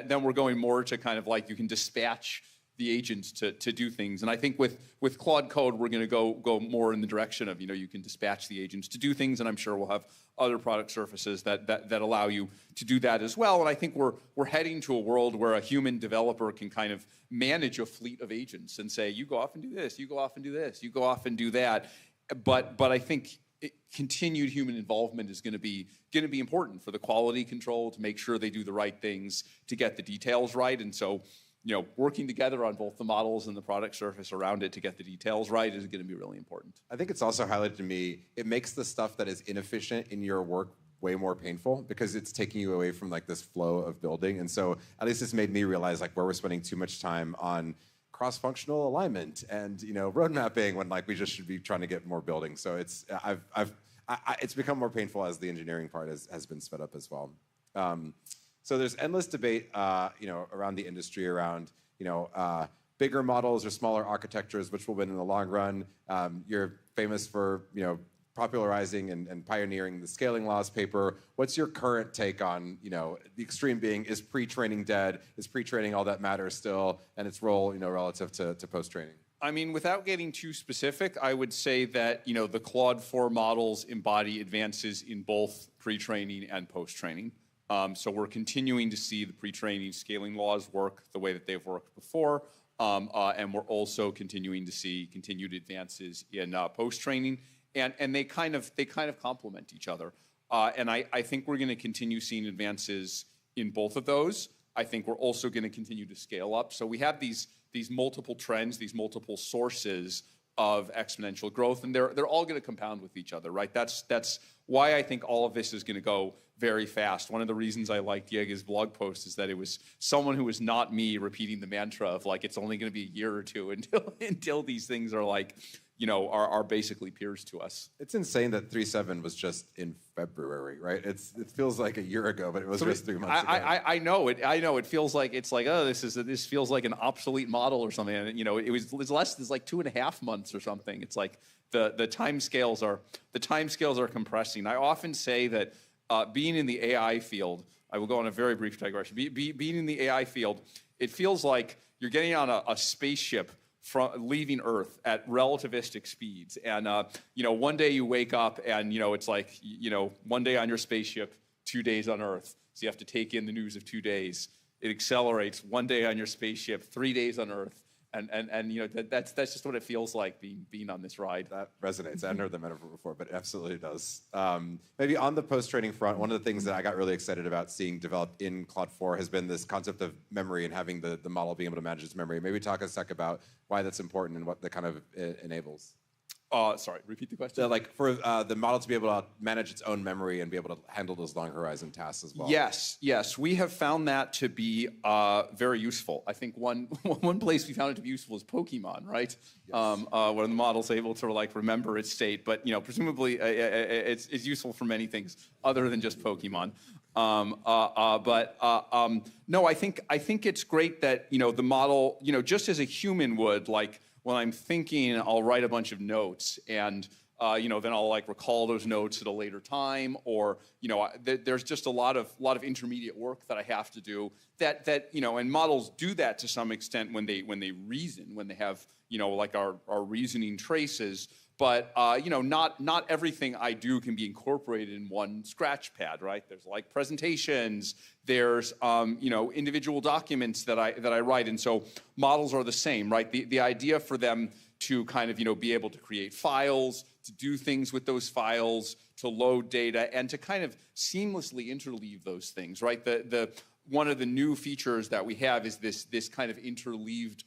then we're going more to kind of like you can dispatch the agents to do things. And I think with Claude Code, we're going to go more in the direction of, you can dispatch the agents to do things, and I'm sure we'll have other product surfaces that allow you to do that as well. And I think we're heading to a world where a human developer can kind of manage a fleet of agents and say, you go off and do this, you go off and do this, you go off and do that. But I think continued human involvement is going to be important for the quality control, to make sure they do the right things, to get the details right. And so working together on both the models and the product surface around it to get the details right is going to be really important. I think it's also highlighted to me, it makes the stuff that is inefficient in your work way more painful because it's taking you away from like this flow of building. And so at least it's made me realize like where we're spending too much time on cross-functional alignment and road mapping when like we just should be trying to get more building. So it's it's become more painful as the engineering part has been sped up as well. So there's endless debate, around the industry around, bigger models or smaller architectures, which will win in the long run. You're famous for, popularizing and pioneering the scaling laws paper. What's your current take on, the extreme being, is pre-training dead? Is pre-training all that matters still, and its role, relative to post-training? I mean, without getting too specific, I would say that, the Claude 4 models embody advances in both pre-training and post-training. So we're continuing to see the pre-training scaling laws work the way that they've worked before. And we're also continuing to see continued advances in post-training. And they kind of complement each other. And I think we're going to continue seeing advances in both of those. I think we're also going to continue to scale up. So we have these multiple trends, these multiple sources of exponential growth, and they're all going to compound with each other, right? That's why I think all of this is going to go very fast. One of the reasons I liked Diego's blog post is that it was someone who was not me repeating the mantra of like, it's only going to be a year or two until these things are like, are basically peers to us. It's insane that 3.7 was just in February, right? It feels like a year ago, but it was just 3 months ago. I know it. I know it feels like it's like, oh, this feels like an obsolete model or something. And it was less. It's like 2.5 months or something. It's like the timescales are compressing. I often say that being in the AI field, I will go on a very brief digression. Being in the AI field, it feels like you're getting on a spaceship leaving Earth at relativistic speeds, and one day you wake up and it's like one day on your spaceship, 2 days on Earth, so you have to take in the news of 2 days. It accelerates, 1 day on your spaceship, 3 days on Earth, and that's just what it feels like being on this ride. That resonates. I hadn't heard the metaphor before, but it absolutely does. Maybe on the post-training front, one of the things that I got really excited about seeing developed in Claude 4 has been this concept of memory and having the model being able to manage its memory. Maybe talk a sec about why that's important and what that kind of enables. Sorry, repeat the question. Like for the model to be able to manage its own memory and be able to handle those long horizon tasks as well. Yes, we have found that to be very useful. I think one place we found it to be useful is Pokemon, right? Yes. Where the model's able to like remember its state, but presumably it's useful for many things other than just Pokemon. No, I think it's great that the model just as a human would, like when I'm thinking, I'll write a bunch of notes, and then I'll like recall those notes at a later time, or there's just a lot of intermediate work that I have to do. That and models do that to some extent when they reason, when they have like our reasoning traces. But not everything I do can be incorporated in one scratch pad, right? There's like presentations, there's individual documents that I write, and so models are the same, right? The idea for them to kind of be able to create files, to do things with those files, to load data, and to kind of seamlessly interleave those things, right? One of the new features that we have is this kind of interleaved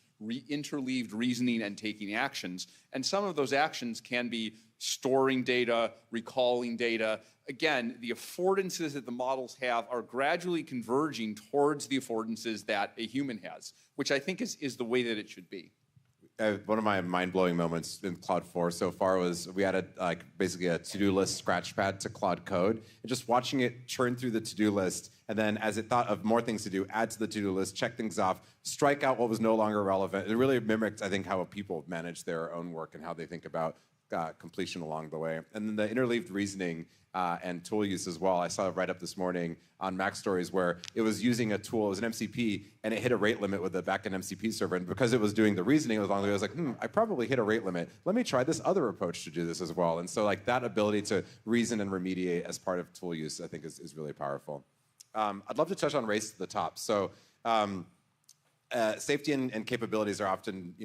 reasoning and taking actions. And some of those actions can be storing data, recalling data. Again, the affordances that the models have are gradually converging towards the affordances that a human has, which I think is the way that it should be. One of my mind-blowing moments in Claude 4 so far was we added basically a to-do list scratchpad to Claude Code, and just watching it churn through the to-do list, and then as it thought of more things to do, add to the to-do list, check things off, strike out what was no longer relevant. It really mimicked, I think, how people manage their own work and how they think about completion along the way. And then the interleaved reasoning and tool use as well. I saw a write-up this morning on Mac Stories where it was using a tool, it was an MCP, and it hit a rate limit with the backend MCP server. And because it was doing the reasoning along the way, I was like, I probably hit a rate limit. Let me try this other approach to do this as well. And so like that ability to reason and remediate as part of tool use, I think is really powerful. I'd love to touch on race to the top. So safety and capabilities are often,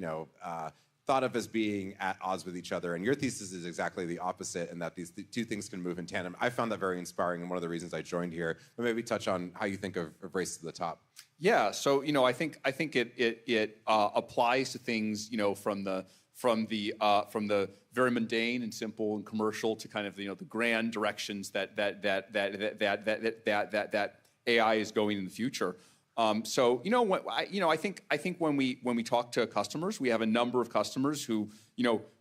thought of as being at odds with each other, and your thesis is exactly the opposite, in that these two things can move in tandem. I found that very inspiring, and one of the reasons I joined here. But maybe touch on how you think of race to the top. Yeah, so I think it applies to things from the very mundane and simple and commercial to kind of the grand directions that AI is going in the future. So I think when we talk to customers, we have a number of customers who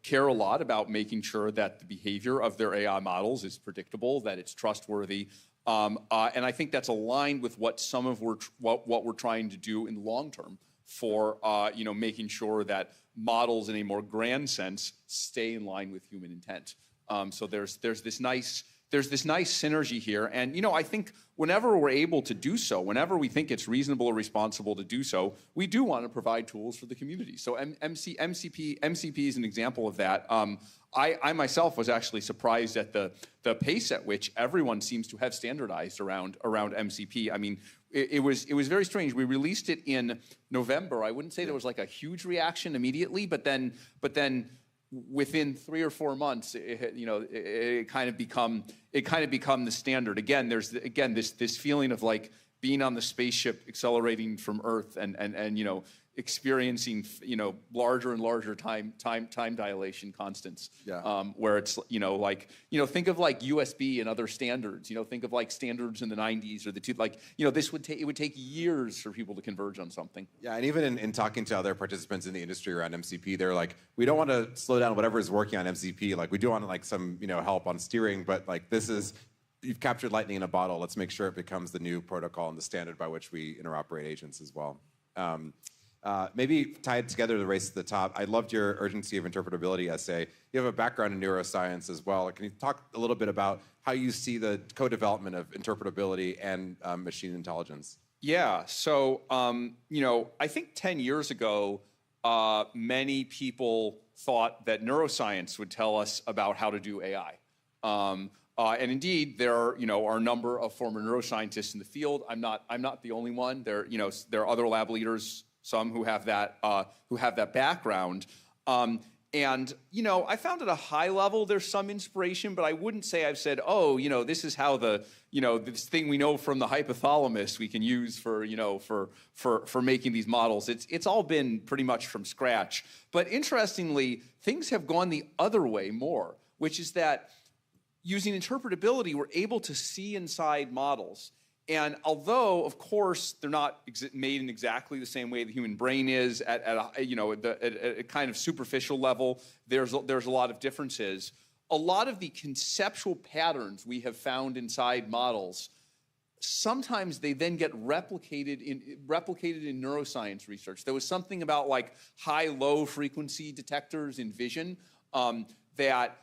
care a lot about making sure that the behavior of their AI models is predictable, that it's trustworthy, and I think that's aligned with what what we're trying to do in the long term for making sure that models in a more grand sense stay in line with human intent. So there's this there's this nice synergy here. And, I think whenever we're able to do so, whenever we think it's reasonable or responsible to do so, we do want to provide tools for the community. So MCP is an example of that. I myself was actually surprised at the pace at which everyone seems to have standardized around MCP. I mean, it was very strange. We released it in November. I wouldn't say there was like a huge reaction immediately, but then within 3 or 4 months, it kind of become the standard. Again, there's this feeling of like being on the spaceship accelerating from Earth and experiencing larger and larger time dilation constants. Where it's think of like USB and other standards. Think of like standards in the 90s or it would take years for people to converge on something. Yeah, and even in talking to other participants in the industry around MCP, they're like, we don't want to slow down whatever is working on MCP. Like we do want like some help on steering, but like this is. You've captured lightning in a bottle. Let's make sure it becomes the new protocol and the standard by which we interoperate agents as well. Maybe tied together the race to the top, I loved your urgency of interpretability essay. You have a background in neuroscience as well. Can you talk a little bit about how you see the co-development of interpretability and machine intelligence? Yeah, so, I think 10 years ago, many people thought that neuroscience would tell us about how to do AI. And indeed, there are a number of former neuroscientists in the field. I'm not the only one. There are other lab leaders, some who have that background. And I found at a high level there's some inspiration, but I wouldn't say I've said, this is how this thing we know from the hypothalamus we can use for making these models. It's all been pretty much from scratch. But interestingly, things have gone the other way more, which is that using interpretability, we're able to see inside models. And although, of course, they're not made in exactly the same way the human brain is at a kind of superficial level, there's a lot of differences. A lot of the conceptual patterns we have found inside models, sometimes they then get replicated in neuroscience research. There was something about like high-low frequency detectors in vision that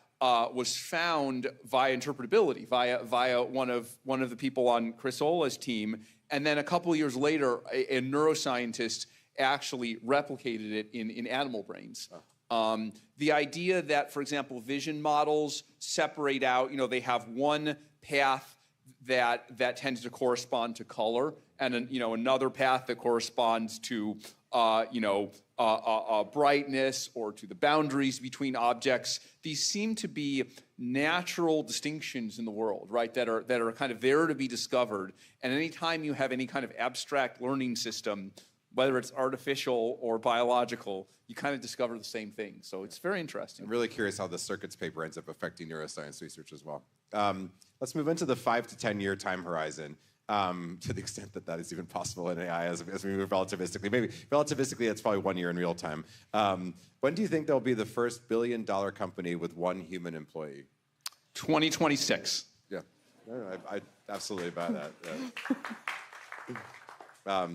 was found via interpretability, via one of the people on Chris Ola's team, and then a couple of years later, a neuroscientist actually replicated it in animal brains. The idea that, for example, vision models separate out, they have one path that tends to correspond to color, and another path that corresponds to brightness or to the boundaries between objects. These seem to be natural distinctions in the world, right? That are kind of there to be discovered. And anytime you have any kind of abstract learning system, whether it's artificial or biological, you kind of discover the same thing. So it's very interesting. I'm really curious how the circuits paper ends up affecting neuroscience research as well. Let's move into the 5 to 10 year time horizon. To the extent that is even possible in AI as we move relativistically. Maybe relativistically, it's probably 1 year in real time. When do you think there'll be the first billion-dollar company with 1 human employee? 2026. Yeah, I absolutely buy that. Yeah.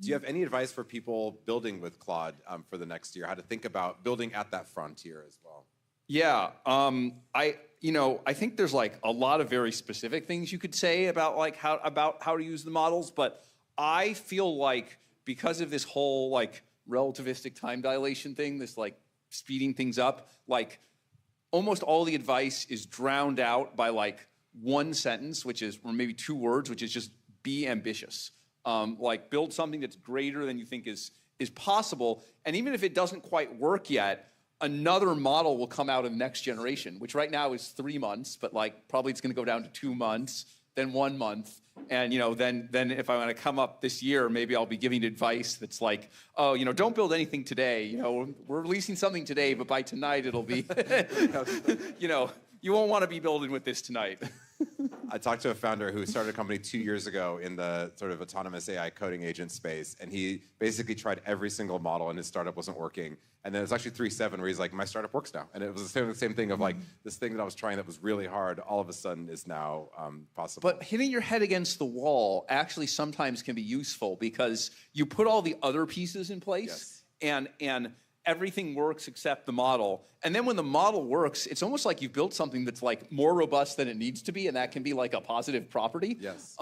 Do you have any advice for people building with Claude for the next year? How to think about building at that frontier as well? Yeah, I think there's like a lot of very specific things you could say about how to use the models, but I feel like because of this whole like relativistic time dilation thing, this like speeding things up, like almost all the advice is drowned out by like one sentence, or maybe 2 words, which is just be ambitious. Like build something that's greater than you think is possible, and even if it doesn't quite work yet, another model will come out in the next generation, which right now is 3 months, but like probably it's going to go down to 2 months, then 1 month, and then if I want to come up this year, maybe I'll be giving advice that's like, don't build anything today. We're releasing something today, but by tonight it'll be, you won't want to be building with this tonight. I talked to a founder who started a company 2 years ago in the sort of autonomous AI coding agent space, and he basically tried every single model, and his startup wasn't working. And then it was actually 3.7 where he's like, my startup works now. And it was the same thing of like, this thing that I was trying that was really hard, all of a sudden is now possible. But hitting your head against the wall actually sometimes can be useful because you put all the other pieces in place, and everything works except the model. And then when the model works, it's almost like you've built something that's like more robust than it needs to be, and that can be like a positive property. Yes.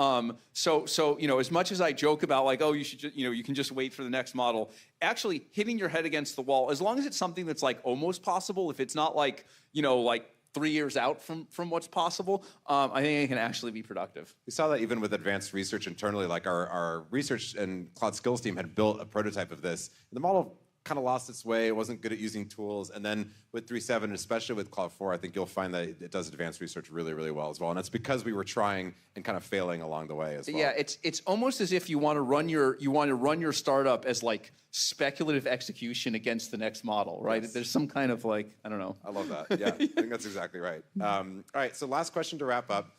So as much as I joke about like, oh, you should just, you can just wait for the next model, actually hitting your head against the wall, as long as it's something that's like almost possible, if it's not like, like 3 years out from what's possible, I think it can actually be productive. We saw that even with advanced research internally, like our research and cloud skills team had built a prototype of this. And the model kind of lost its way. It wasn't good at using tools. And then with 3.7, especially with Cloud 4, I think you'll find that it does advanced research really, really well as well. And it's because we were trying and kind of failing along the way as well. Yeah, it's almost as if you want to run your startup as like speculative execution against the next model, right? Yes. There's some kind of like, I don't know. I love that. Yeah, I think that's exactly right. All right, so last question to wrap up.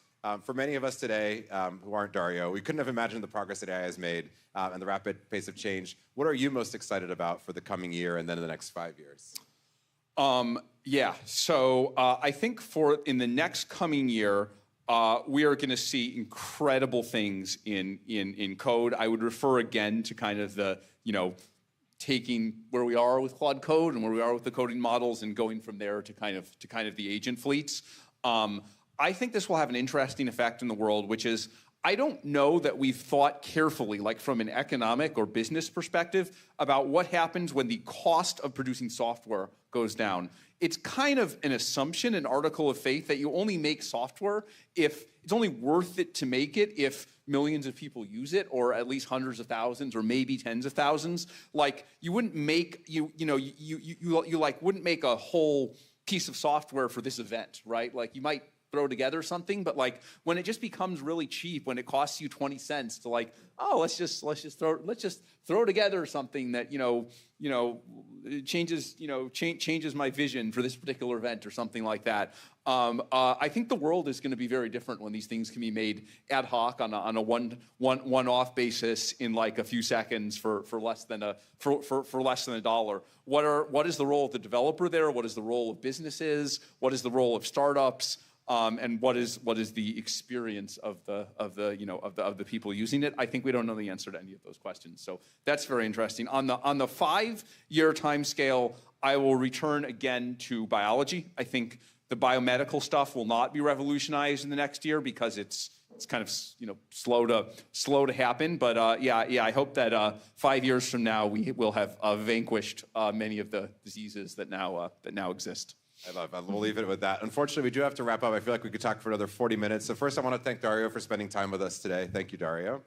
For many of us today who aren't Dario, we couldn't have imagined the progress that AI has made and the rapid pace of change. What are you most excited about for the coming year and then in the next 5 years? So I think in the next coming year, we are going to see incredible things in code. I would refer again to kind of the, taking where we are with Claude Code and where we are with the coding models and going from there to kind of the agent fleets. I think this will have an interesting effect in the world, which is, I don't know that we've thought carefully, like from an economic or business perspective, about what happens when the cost of producing software goes down. It's kind of an assumption, an article of faith, that you only make software if it's only worth it to make it if millions of people use it, or at least hundreds of thousands, or maybe tens of thousands. Like you wouldn't make you like wouldn't make a whole piece of software for this event, right? Like you might throw together something, but like when it just becomes really cheap, when it costs you 20 cents to like, oh, let's just throw together something that changes my vision for this particular event or something like that. I think the world is going to be very different when these things can be made ad hoc on a one-off basis in like a few seconds for less than a dollar. What is the role of the developer there? What is the role of businesses? What is the role of startups? And what is the experience of the people using it? I think we don't know the answer to any of those questions. So that's very interesting. On the 5-year time scale, I will return again to biology. I think the biomedical stuff will not be revolutionized in the next year because it's kind of slow to happen. But I hope that 5 years from now we will have vanquished many of the diseases that now exist. We'll leave it with that. Unfortunately, we do have to wrap up. I feel like we could talk for another 40 minutes. So first, I want to thank Dario for spending time with us today. Thank you, Dario.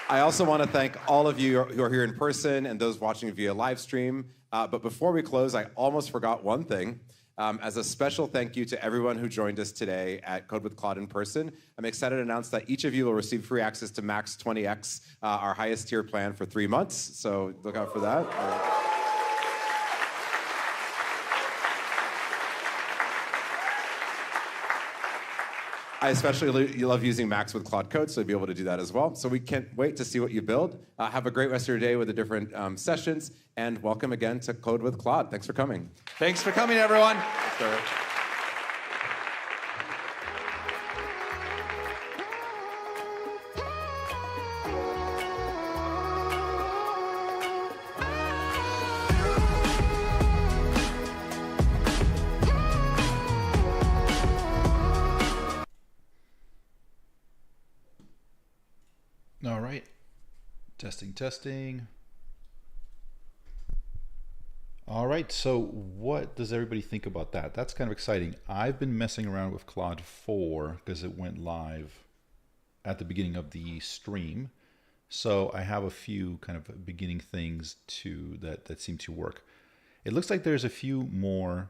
I also want to thank all of you who are here in person and those watching via live stream. But before we close, I almost forgot one thing. As a special thank you to everyone who joined us today at Code with Claude in person, I'm excited to announce that each of you will receive free access to Max 20X, our highest tier plan for 3 months. So look out for that. I especially love using Max with Claude Code, so you'll be able to do that as well. So we can't wait to see what you build. Have a great rest of your day with the different sessions, and welcome again to Code with Claude. Thanks for coming. Thanks for coming, everyone. Sure. All right. Testing. All right, so what does everybody think about that? That's kind of exciting. I've been messing around with Claude 4 because it went live at the beginning of the stream. So I have a few kind of beginning things that seem to work. It looks like there's a few more,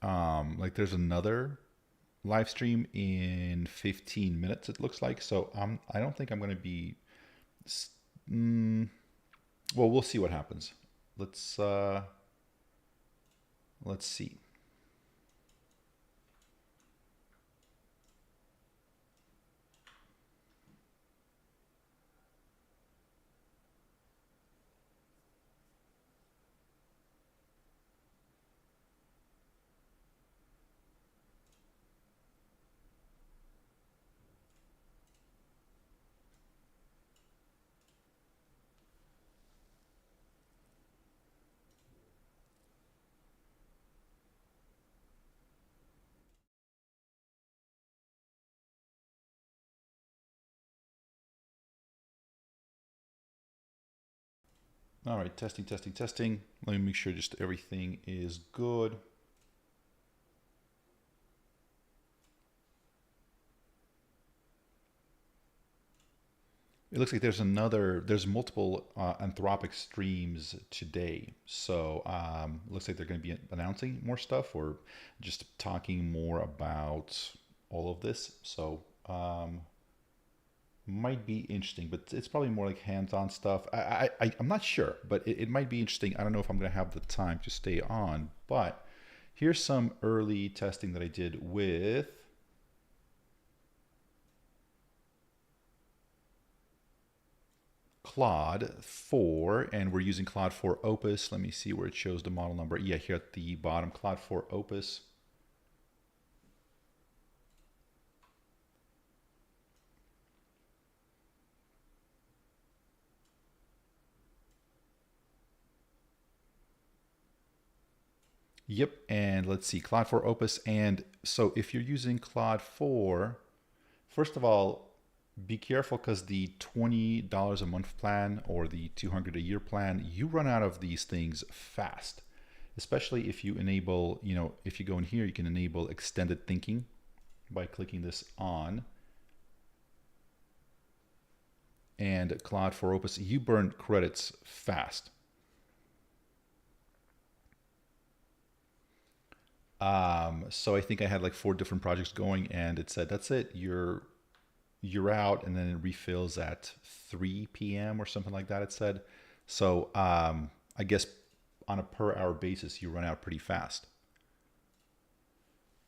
like there's another live stream in 15 minutes, it looks like. So I don't think I'm going to be, well, we'll see what happens. Let's see. All right, testing, testing, testing. Let me make sure just everything is good. It looks like there's multiple Anthropic streams today. So looks like they're going to be announcing more stuff or just talking more about all of this. So might be interesting, but it's probably more like hands-on stuff. I'm not sure, but it might be interesting. I don't know if I'm going to have the time to stay on, but here's some early testing that I did with Claude 4, and we're using Claude 4 Opus. Let me see where it shows the model number. Yeah, here at the bottom, Claude 4 Opus. Yep, and let's see, Claude 4 Opus. And so if you're using Claude 4, first of all, be careful because the $20 a month plan or the $200 a year plan, you run out of these things fast, especially if you enable, if you go in here, you can enable extended thinking by clicking this on. And Claude 4 Opus, you burn credits fast. So I think I had like 4 different projects going and it said, that's it, you're out, and then it refills at 3 p.m. or something like that, it said. So I guess on a per hour basis, you run out pretty fast.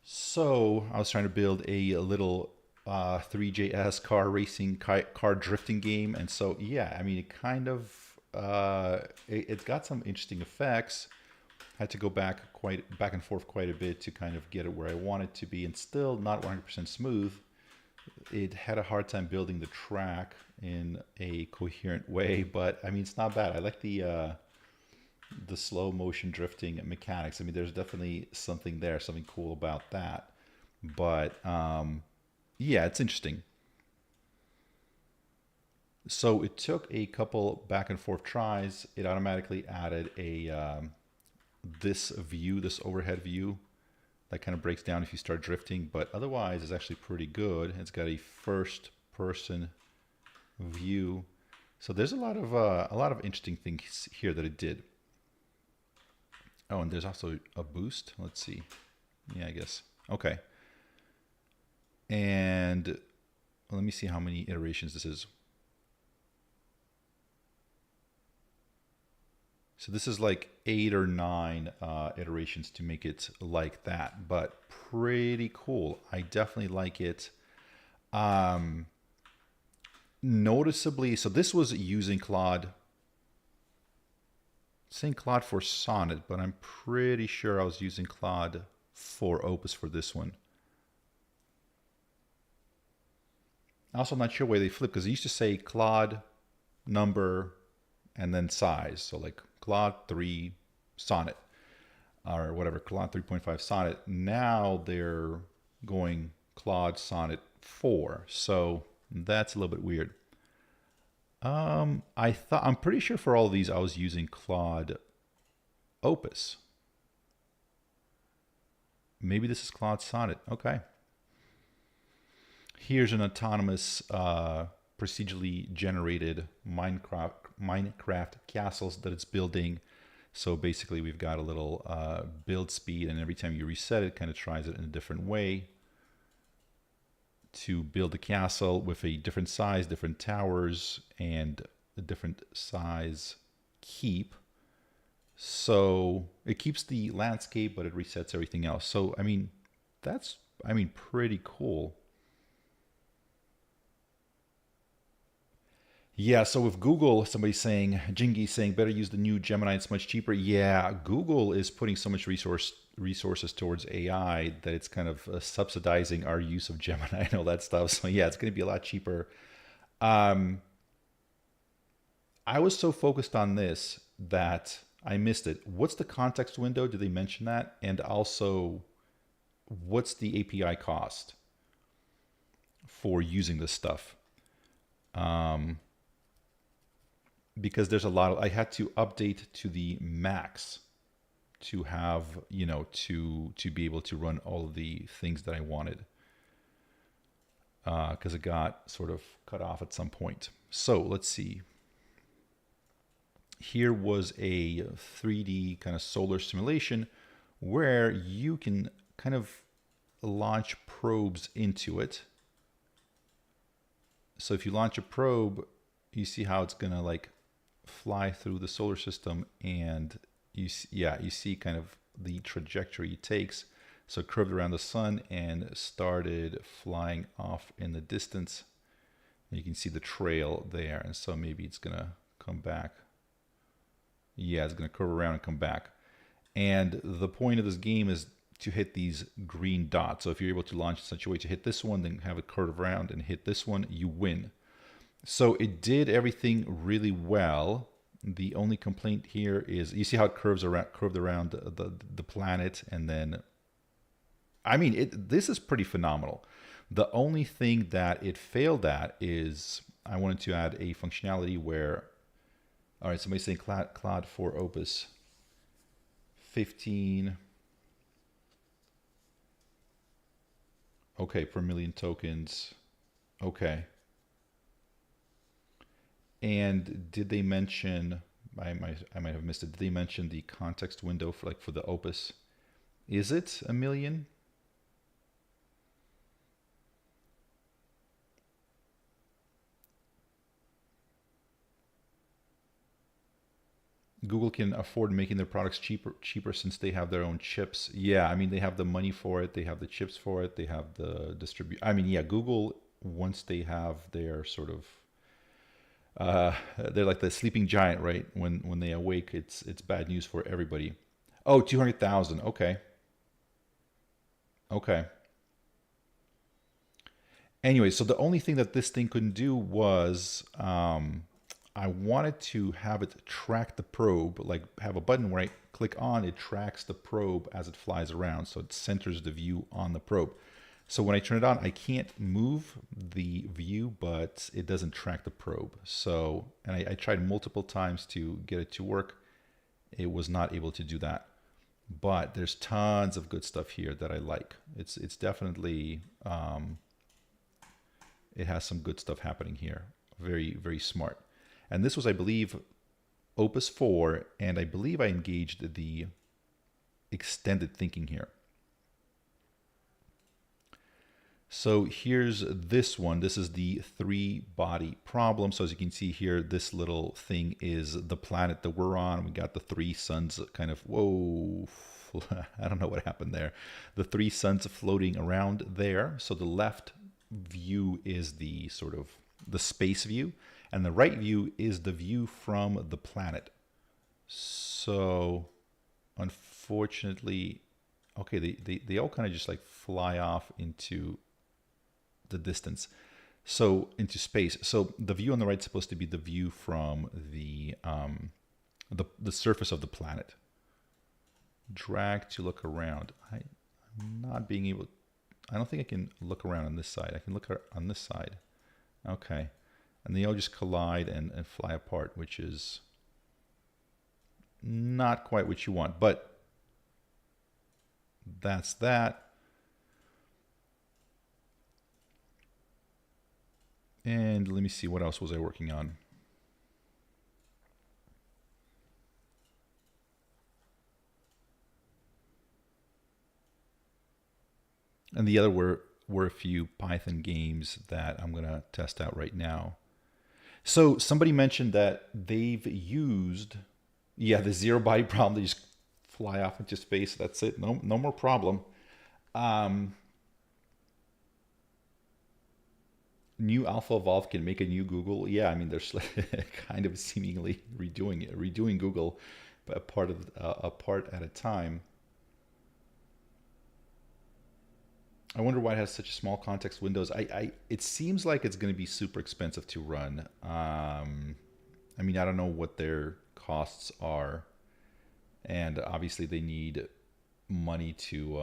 So I was trying to build a little 3JS car racing, car drifting game. And so, yeah, I mean, it kind of, it's got some interesting effects. Had to go back and forth quite a bit to kind of get it where I want it to be, and still not 100% smooth. It had a hard time building the track in a coherent way, but I mean, it's not bad. I like the slow motion drifting mechanics. I mean, there's definitely something there, something cool about that. But yeah, it's interesting. So it took a couple back and forth tries. It automatically added a this overhead view that kind of breaks down if you start drifting, but otherwise it's actually pretty good. It's got a first person view. So there's a lot of interesting things here that it did. Oh, and there's also a boost. Let's see. Yeah, I guess. Okay. And let me see how many iterations this is. So this is like 8 or 9 iterations to make it like that, but pretty cool. I definitely like it. Noticeably, so this was using Claude, saying Claude for Sonnet, but I'm pretty sure I was using Claude for Opus for this one. Also, I'm not sure why they flipped, because it used to say Claude number and then size. So like Claude 3 Sonnet or whatever, Claude 3.5 Sonnet. Now they're going Claude Sonnet 4. So that's a little bit weird. I'm pretty sure for all of these I was using Claude Opus. Maybe this is Claude Sonnet. Okay. Here's an autonomous procedurally generated Minecraft castles that it's building. So basically we've got a little build speed, and every time you reset it, kind of tries it in a different way to build a castle with a different size, different towers, and a different size keep. So it keeps the landscape, but it resets everything else. So, I mean, that's, pretty cool. Yeah, so with Google, somebody's saying, Jingy's saying, better use the new Gemini, it's much cheaper. Yeah, Google is putting so much resources towards AI that it's kind of subsidizing our use of Gemini and all that stuff. So yeah, it's going to be a lot cheaper. I was so focused on this that I missed it. What's the context window? Did they mention that? And also, what's the API cost for using this stuff? because there's a lot of, I had to update to the max to have, you know, to be able to run all of the things that I wanted. Because it got sort of cut off at some point. So let's see. Here was a 3D kind of solar simulation where you can kind of launch probes into it. So if you launch a probe, you see how it's gonna like fly through the solar system, and you see kind of the trajectory it takes. So it curved around the sun and started flying off in the distance. You can see the trail there, and so maybe it's gonna come back. Yeah, it's gonna curve around and come back. And the point of this game is to hit these green dots. So if you're able to launch in such a way to hit this one, then have it curve around and hit this one, you win. So it did everything really well. The only complaint here is, you see how it curved around the planet, and then, I mean, this is pretty phenomenal. The only thing that it failed at is I wanted to add a functionality where, all right, somebody's saying Claude for Opus 15. Okay, per million tokens. Okay. And did they mention, I might have missed it, did they mention the context window for the Opus? Is it 1 million? Google can afford making their products cheaper since they have their own chips. Yeah, I mean, they have the money for it, they have the chips for it, they have the I mean, yeah, Google, once they have their sort of, they're like the sleeping giant, right? When they awake, it's bad news for everybody. Oh, 200,000. Okay. Okay. Anyway, so the only thing that this thing couldn't do was, I wanted to have it track the probe, like have a button where I click on, it tracks the probe as it flies around. So it centers the view on the probe. So when I turn it on, I can't move the view, but it doesn't track the probe. So, and I tried multiple times to get it to work. It was not able to do that. But there's tons of good stuff here that I like. It's definitely, it has some good stuff happening here. Very, very smart. And this was, I believe, Opus 4, and I believe I engaged the extended thinking here. So here's this one. This is the 3-body problem. So as you can see here, this little thing is the planet that we're on. We got the 3 suns kind of, whoa, I don't know what happened there. The 3 suns floating around there. So the left view is the sort of the space view, and the right view is the view from the planet. So unfortunately, okay, they all kind of just like fly off into the distance, so into space. So the view on the right is supposed to be the view from the surface of the planet. Drag to look around. I'm not being able, I don't think I can look around on this side. I can look on this side. Okay. And they all just collide and fly apart, which is not quite what you want, but that's that. And let me see, what else was I working on? And the other were a few Python games that I'm going to test out right now. So somebody mentioned that they've used, yeah, the 0-body problem. They just fly off into space. That's it. No more problem. New Alpha Evolve can make a new Google. Yeah, I mean, they're kind of seemingly redoing Google, but a part at a time. I wonder why it has such a small context windows. It seems like it's going to be super expensive to run. I mean, I don't know what their costs are, and obviously they need money to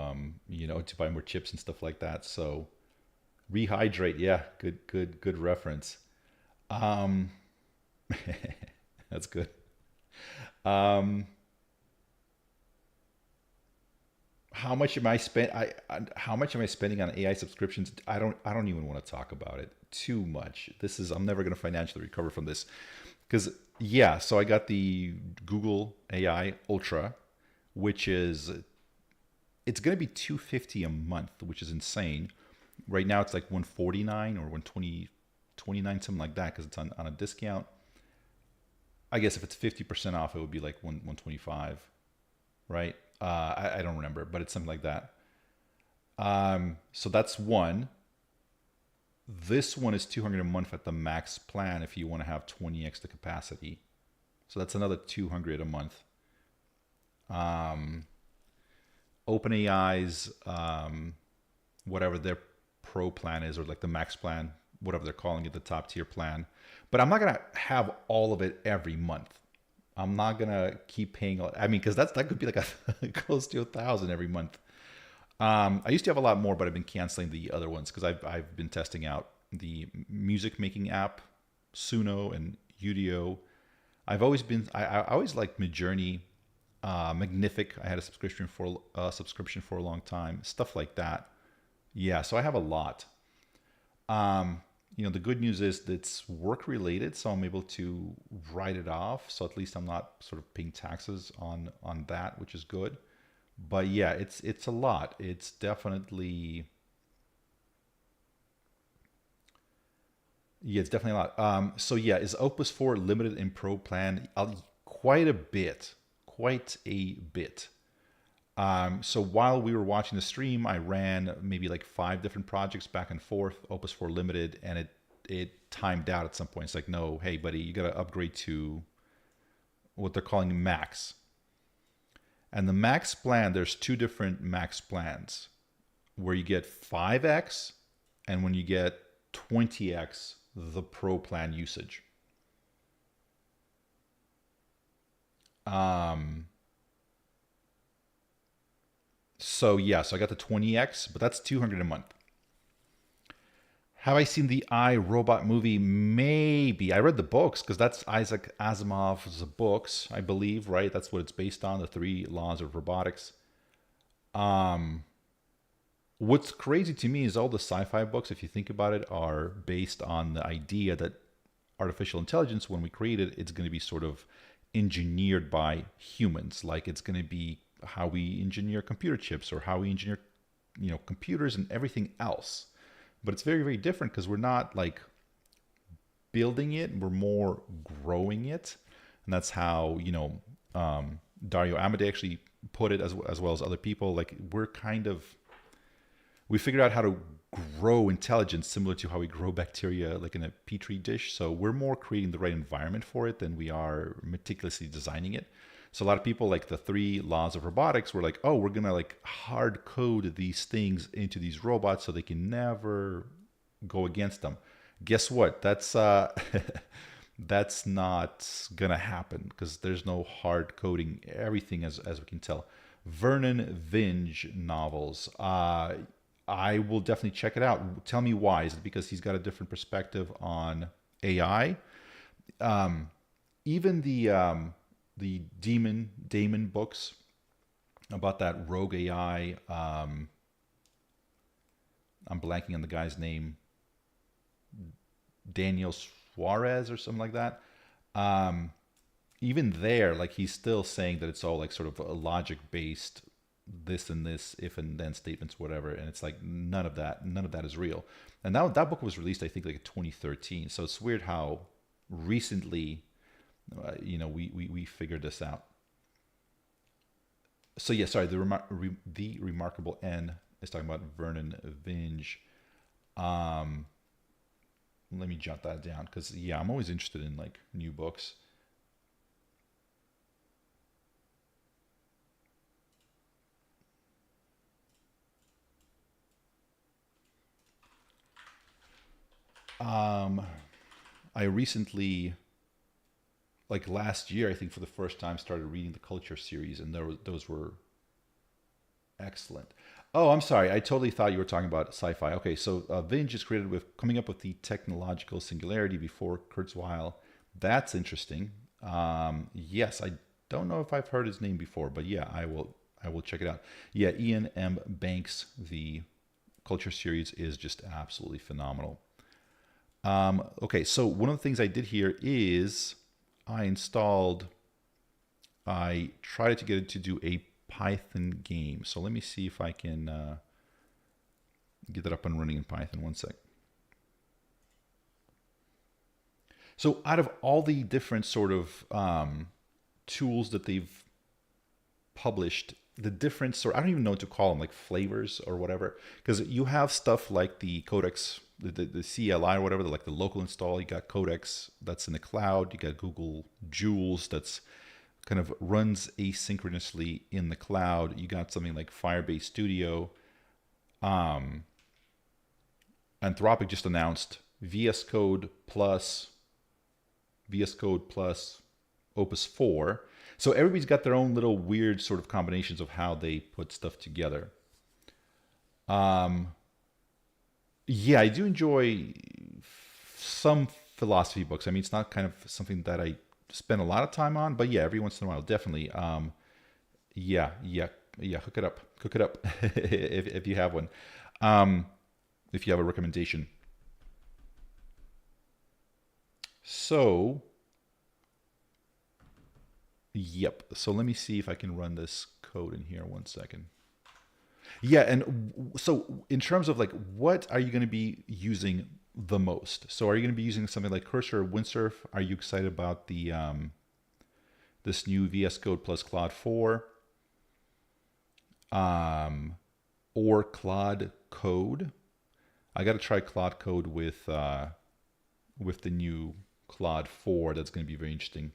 to buy more chips and stuff like that. So rehydrate, yeah, good reference. That's good. Um, how much am I spend? How much am I spending on AI subscriptions? I don't even want to talk about it too much. I'm never going to financially recover from this, because yeah. So I got the Google AI Ultra, which is it's going to be $250 a month, which is insane. Right now it's like 149 or 120, 29, something like that, because it's on a discount. I guess if it's 50% off, it would be like 125, right? I don't remember, but it's something like that. So that's one. This one is 200 a month at the max plan if you want to have 20x the capacity. So that's another 200 a month. OpenAI's whatever their pro plan is, or like the max plan, whatever they're calling it, the top tier plan. But I'm not gonna have all of it every month. I'm not gonna keep paying. I mean, because that could be like close to 1,000 every month. I used to have a lot more, but I've been canceling the other ones because I've been testing out the music making app, Suno and Udio. I always liked Midjourney, Magnific. I had a subscription for a long time, stuff like that. Yeah, so I have a lot. The good news is that it's work related, so I'm able to write it off. So at least I'm not sort of paying taxes on that, which is good. But yeah, it's a lot. It's definitely it's definitely a lot. So yeah, is Opus 4 limited in Pro plan? Quite a bit. So while we were watching the stream, I ran maybe like 5 different projects back and forth, Opus 4 limited, and it timed out at some point. It's like, no, hey buddy, you got to upgrade to what they're calling max. And the max plan, there's 2 different max plans where you get 5x and when you get 20x the pro plan usage. So yeah, so I got the 20x, but that's 200 a month. Have I seen the I, Robot movie? Maybe. I read the books because that's Isaac Asimov's books, I believe, right? That's what it's based on, the 3 laws of robotics. What's crazy to me is all the sci-fi books, if you think about it, are based on the idea that artificial intelligence, when we create it, it's going to be sort of engineered by humans. Like it's going to be how we engineer computer chips or how we engineer, computers and everything else. But it's very, very different because we're not like building it, we're more growing it. And that's how, Dario Amade actually put it, as well as other people. Like we figured out how to grow intelligence similar to how we grow bacteria, like in a petri dish. So we're more creating the right environment for it than we are meticulously designing it. So a lot of people, like the 3 laws of robotics, were like, oh, we're going to like hard code these things into these robots so they can never go against them. Guess what? That's not going to happen because there's no hard coding everything, as we can tell. Vernon Vinge novels. I will definitely check it out. Tell me why. Is it because he's got a different perspective on AI? Even the Damon books about that rogue AI. I'm blanking on the guy's name. Daniel Suarez or something like that. Even there, like he's still saying that it's all like sort of a logic based, this and this, if and then statements, whatever. And it's like none of that is real. And now that book was released, I think, like in 2013. So it's weird how recently we figured this out. So yeah, sorry. The Remarkable N is talking about Vernon Vinge. Let me jot that down because yeah, I'm always interested in like new books. I recently, like last year, I think for the first time, started reading the Culture series, and those were excellent. Oh, I'm sorry. I totally thought you were talking about sci-fi. Okay, so Vinge is credited with coming up with the technological singularity before Kurzweil. That's interesting. Yes, I don't know if I've heard his name before, but yeah, I will check it out. Yeah, Ian M. Banks, the Culture series is just absolutely phenomenal. Okay, so one of the things I did here is I tried to get it to do a Python game. So let me see if I can get that up and running in Python. One sec. So out of all the different sort of tools that they've published, the different sort, I don't even know what to call them, like flavors or whatever, because you have stuff like the Codex, the CLI or whatever, like the local install. You got Codex that's in the cloud. You got Google Joules that's kind of runs asynchronously in the cloud. You got something like Firebase Studio. Anthropic just announced VS Code plus Opus 4. So everybody's got their own little weird sort of combinations of how they put stuff together. Yeah, I do enjoy some philosophy books. I mean, it's not kind of something that I spend a lot of time on, but yeah, every once in a while, definitely. Yeah, hook it up if you have one. If you have a recommendation. So, yep. So let me see if I can run this code in here. One second. Yeah, and so in terms of like, what are you going to be using the most? So are you going to be using something like Cursor or Windsurf? Are you excited about the this new VS Code plus Claude 4? Or Claude Code? I got to try Claude Code with the new Claude 4. That's going to be very interesting.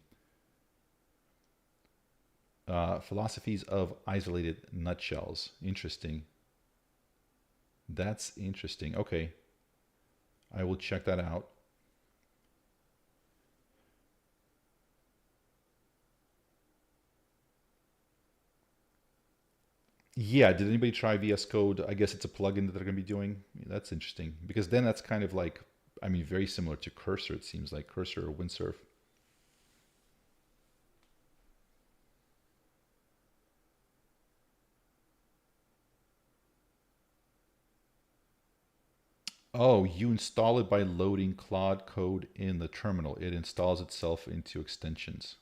Philosophies of isolated nutshells. Interesting. That's interesting. Okay. I will check that out. Yeah, did anybody try VS Code? I guess it's a plugin that they're going to be doing. That's interesting because then that's kind of like, I mean, very similar to Cursor, it seems like Cursor or Windsurf. Oh, you install it by loading Claude Code in the terminal. It installs itself into extensions.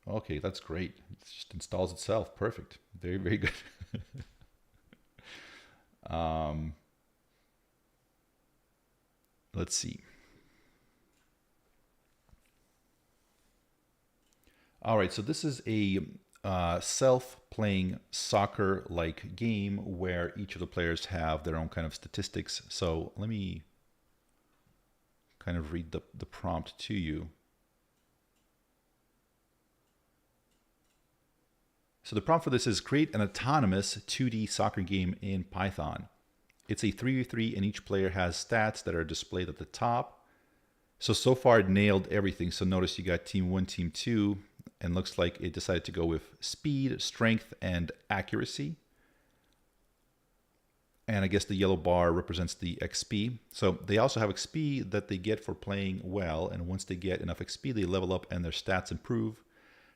Okay, that's great. It just installs itself. Perfect. Very, very good. Let's see. All right, so this is a self-playing soccer-like game where each of the players have their own kind of statistics. So let me kind of read the prompt to you. So the prompt for this is create an autonomous 2D soccer game in Python. It's a 3v3 and each player has stats that are displayed at the top. So far it nailed everything. So notice you got team 1, team 2, and looks like it decided to go with speed, strength, and accuracy. And I guess the yellow bar represents the XP. So they also have XP that they get for playing well. And once they get enough XP, they level up and their stats improve.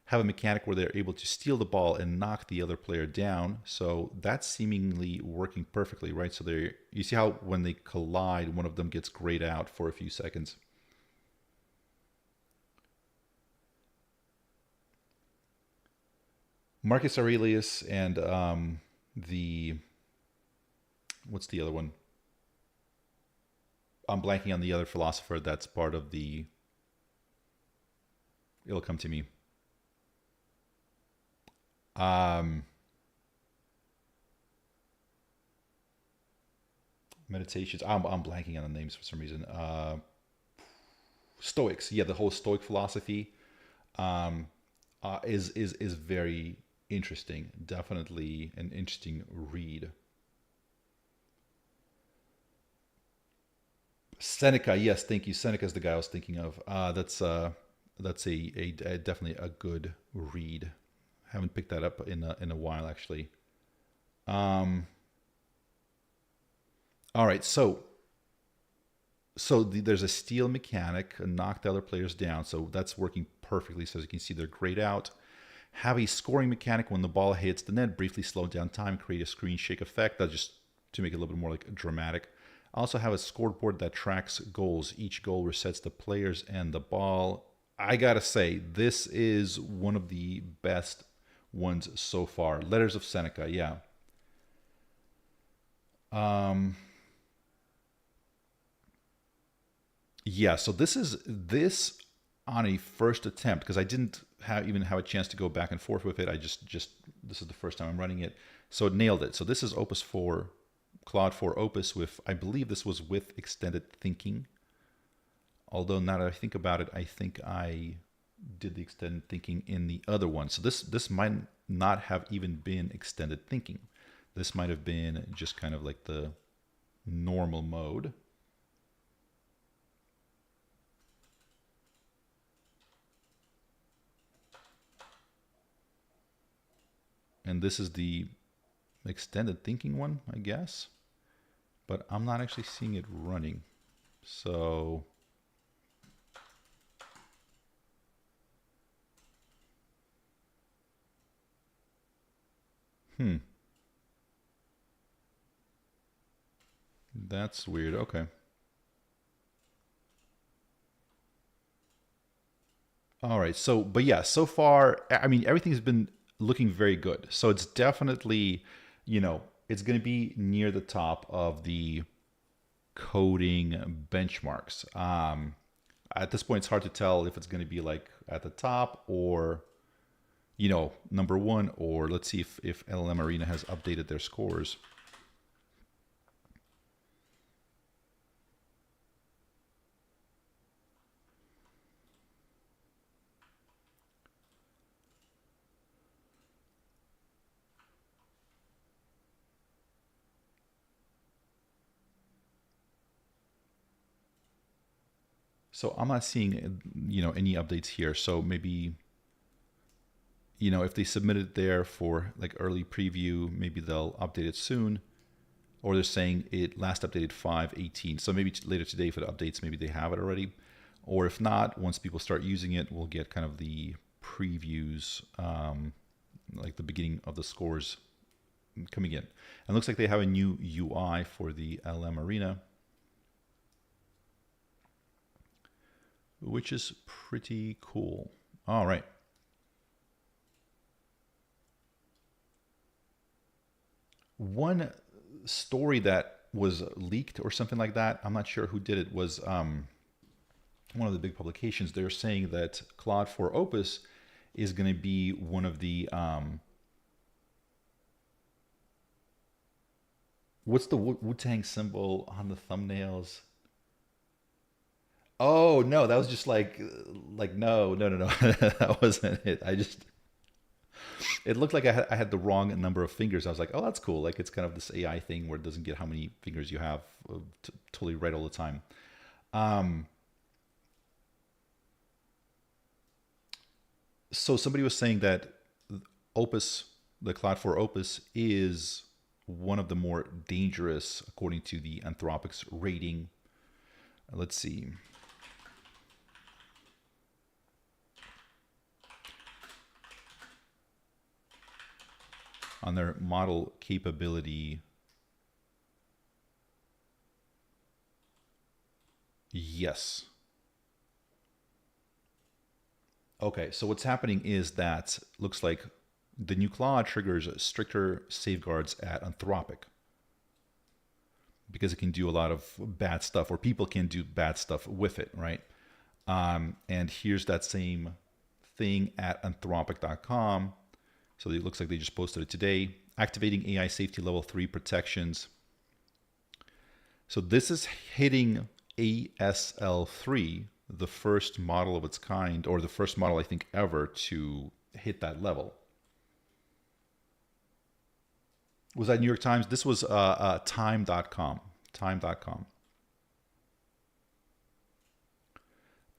Have a mechanic where they're able to steal the ball and knock the other player down. So that's seemingly working perfectly, right? So you see how when they collide, one of them gets grayed out for a few seconds. Marcus Aurelius and what's the other one? I'm blanking on the other philosopher that's part of the, it'll come to me. Meditations. I'm blanking on the names for some reason. Stoics. Yeah, the whole Stoic philosophy is very interesting. Definitely an interesting read. Seneca. Yes, thank you. Seneca is the guy I was thinking of. That's definitely a good read. Haven't picked that up in a while, actually. All right, so there's a steal mechanic, a knock the other players down. So that's working perfectly. So as you can see, they're grayed out. Have a scoring mechanic when the ball hits the net, briefly slow down time, create a screen shake effect. That's just to make it a little bit more like dramatic. I also have a scoreboard that tracks goals. Each goal resets the players and the ball. I gotta say, this is one of the best ones so far. Letters of Seneca, yeah. Yeah, so this on a first attempt, because I didn't even have a chance to go back and forth with it. I just this is the first time I'm running it. So it nailed it. So this is Opus 4, Claude 4 Opus with, I believe this was with extended thinking. Although now that I think about it, I think I did the extended thinking in the other one. So this might not have even been extended thinking. This might have been just kind of like the normal mode. And this is the extended thinking one, I guess. But I'm not actually seeing it running. So that's weird. Okay. All right. So, but yeah, so far, I mean, everything's been looking very good. So it's definitely, it's going to be near the top of the coding benchmarks. At this point, it's hard to tell if it's going to be like at the top or, number one, or let's see if LLM Arena has updated their scores. So I'm not seeing, any updates here. So maybe, if they submit it there for like early preview, maybe they'll update it soon. Or they're saying it last updated 5/18. So maybe later today if it updates, maybe they have it already. Or if not, once people start using it, we'll get kind of the previews, like the beginning of the scores coming in. And it looks like they have a new UI for the LM Arena, which is pretty cool. All right. One story that was leaked or something like that, I'm not sure who did it, was one of the big publications. They're saying that Claude 4 Opus is going to be one of the, what's the Wu-Tang symbol on the thumbnails? Oh no, that was just like no, that wasn't it. It looked like I had the wrong number of fingers. I was like, oh, that's cool. Like it's kind of this AI thing where it doesn't get how many fingers you have totally right all the time. So somebody was saying that Opus, the Claude 4 Opus, is one of the more dangerous according to the Anthropic's rating. Let's see. On their model capability, yes. Okay, so what's happening is that looks like the new Claude triggers stricter safeguards at Anthropic because it can do a lot of bad stuff, or people can do bad stuff with it, right? And here's that same thing at anthropic.com. So it looks like they just posted it today. Activating AI safety level 3 protections. So this is hitting ASL3, the first model of its kind, or the first model I think ever to hit that level. Was that New York Times? This was time.com. Time.com.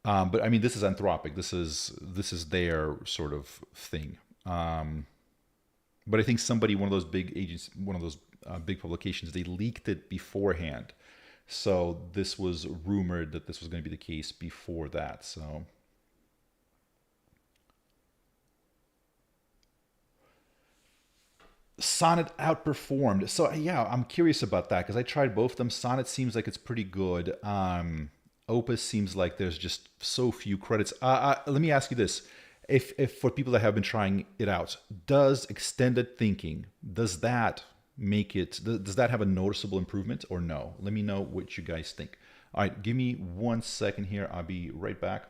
But I mean, this is Anthropic. This is their sort of thing. But I think somebody, one of those big agents, one of those big publications, they leaked it beforehand. So this was rumored that this was going to be the case before that. So Sonnet outperformed. So yeah, I'm curious about that because I tried both of them. Sonnet seems like it's pretty good. Opus seems like there's just so few credits. Let me ask you this. If for people that have been trying it out, does extended thinking, does that make it, does that have a noticeable improvement or no? Let me know what you guys think. All right, give me 1 second here. I'll be right back.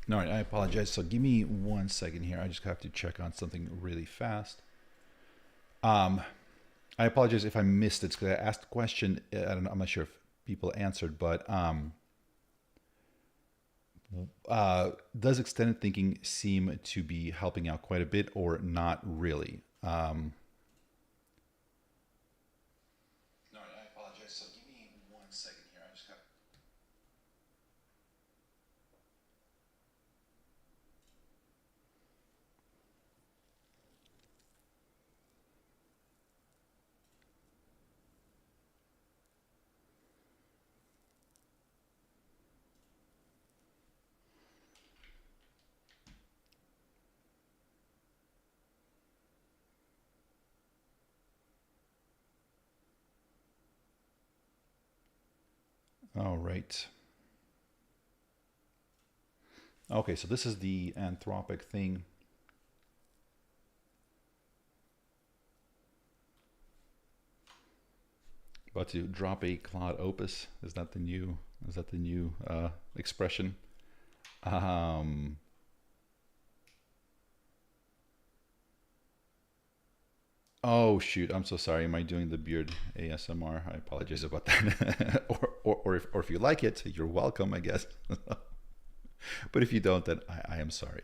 No, I apologize. So give me 1 second here. I just have to check on something really fast. I apologize if I missed it because I asked the question. I'm not sure if people answered, but does extended thinking seem to be helping out quite a bit or not really? No, I apologize. So give me 1 second here. I just got. All right. Okay, so this is the Anthropic thing. About to drop a Claude Opus. Is that the new expression? Oh shoot, I'm so sorry. Am I doing the beard ASMR? I apologize about that. or if you like it, you're welcome, I guess. But if you don't, then I am sorry.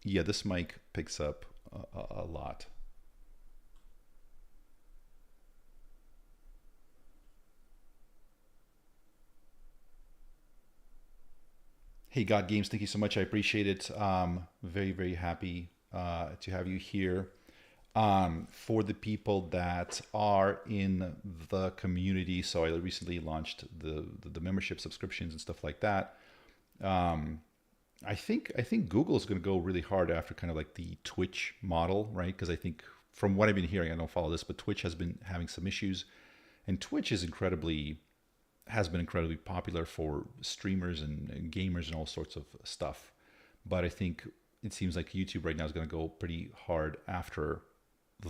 Yeah, this mic picks up a lot. Hey, God Games, thank you so much. I appreciate it. Very, very happy to have you here. For the people that are in the community, so I recently launched the membership subscriptions and stuff like that. I think Google is going to go really hard after kind of like the Twitch model, right? Because I think from what I've been hearing, I don't follow this, but Twitch has been having some issues, and Twitch is has been incredibly popular for streamers and gamers and all sorts of stuff. But I think it seems like YouTube right now is going to go pretty hard after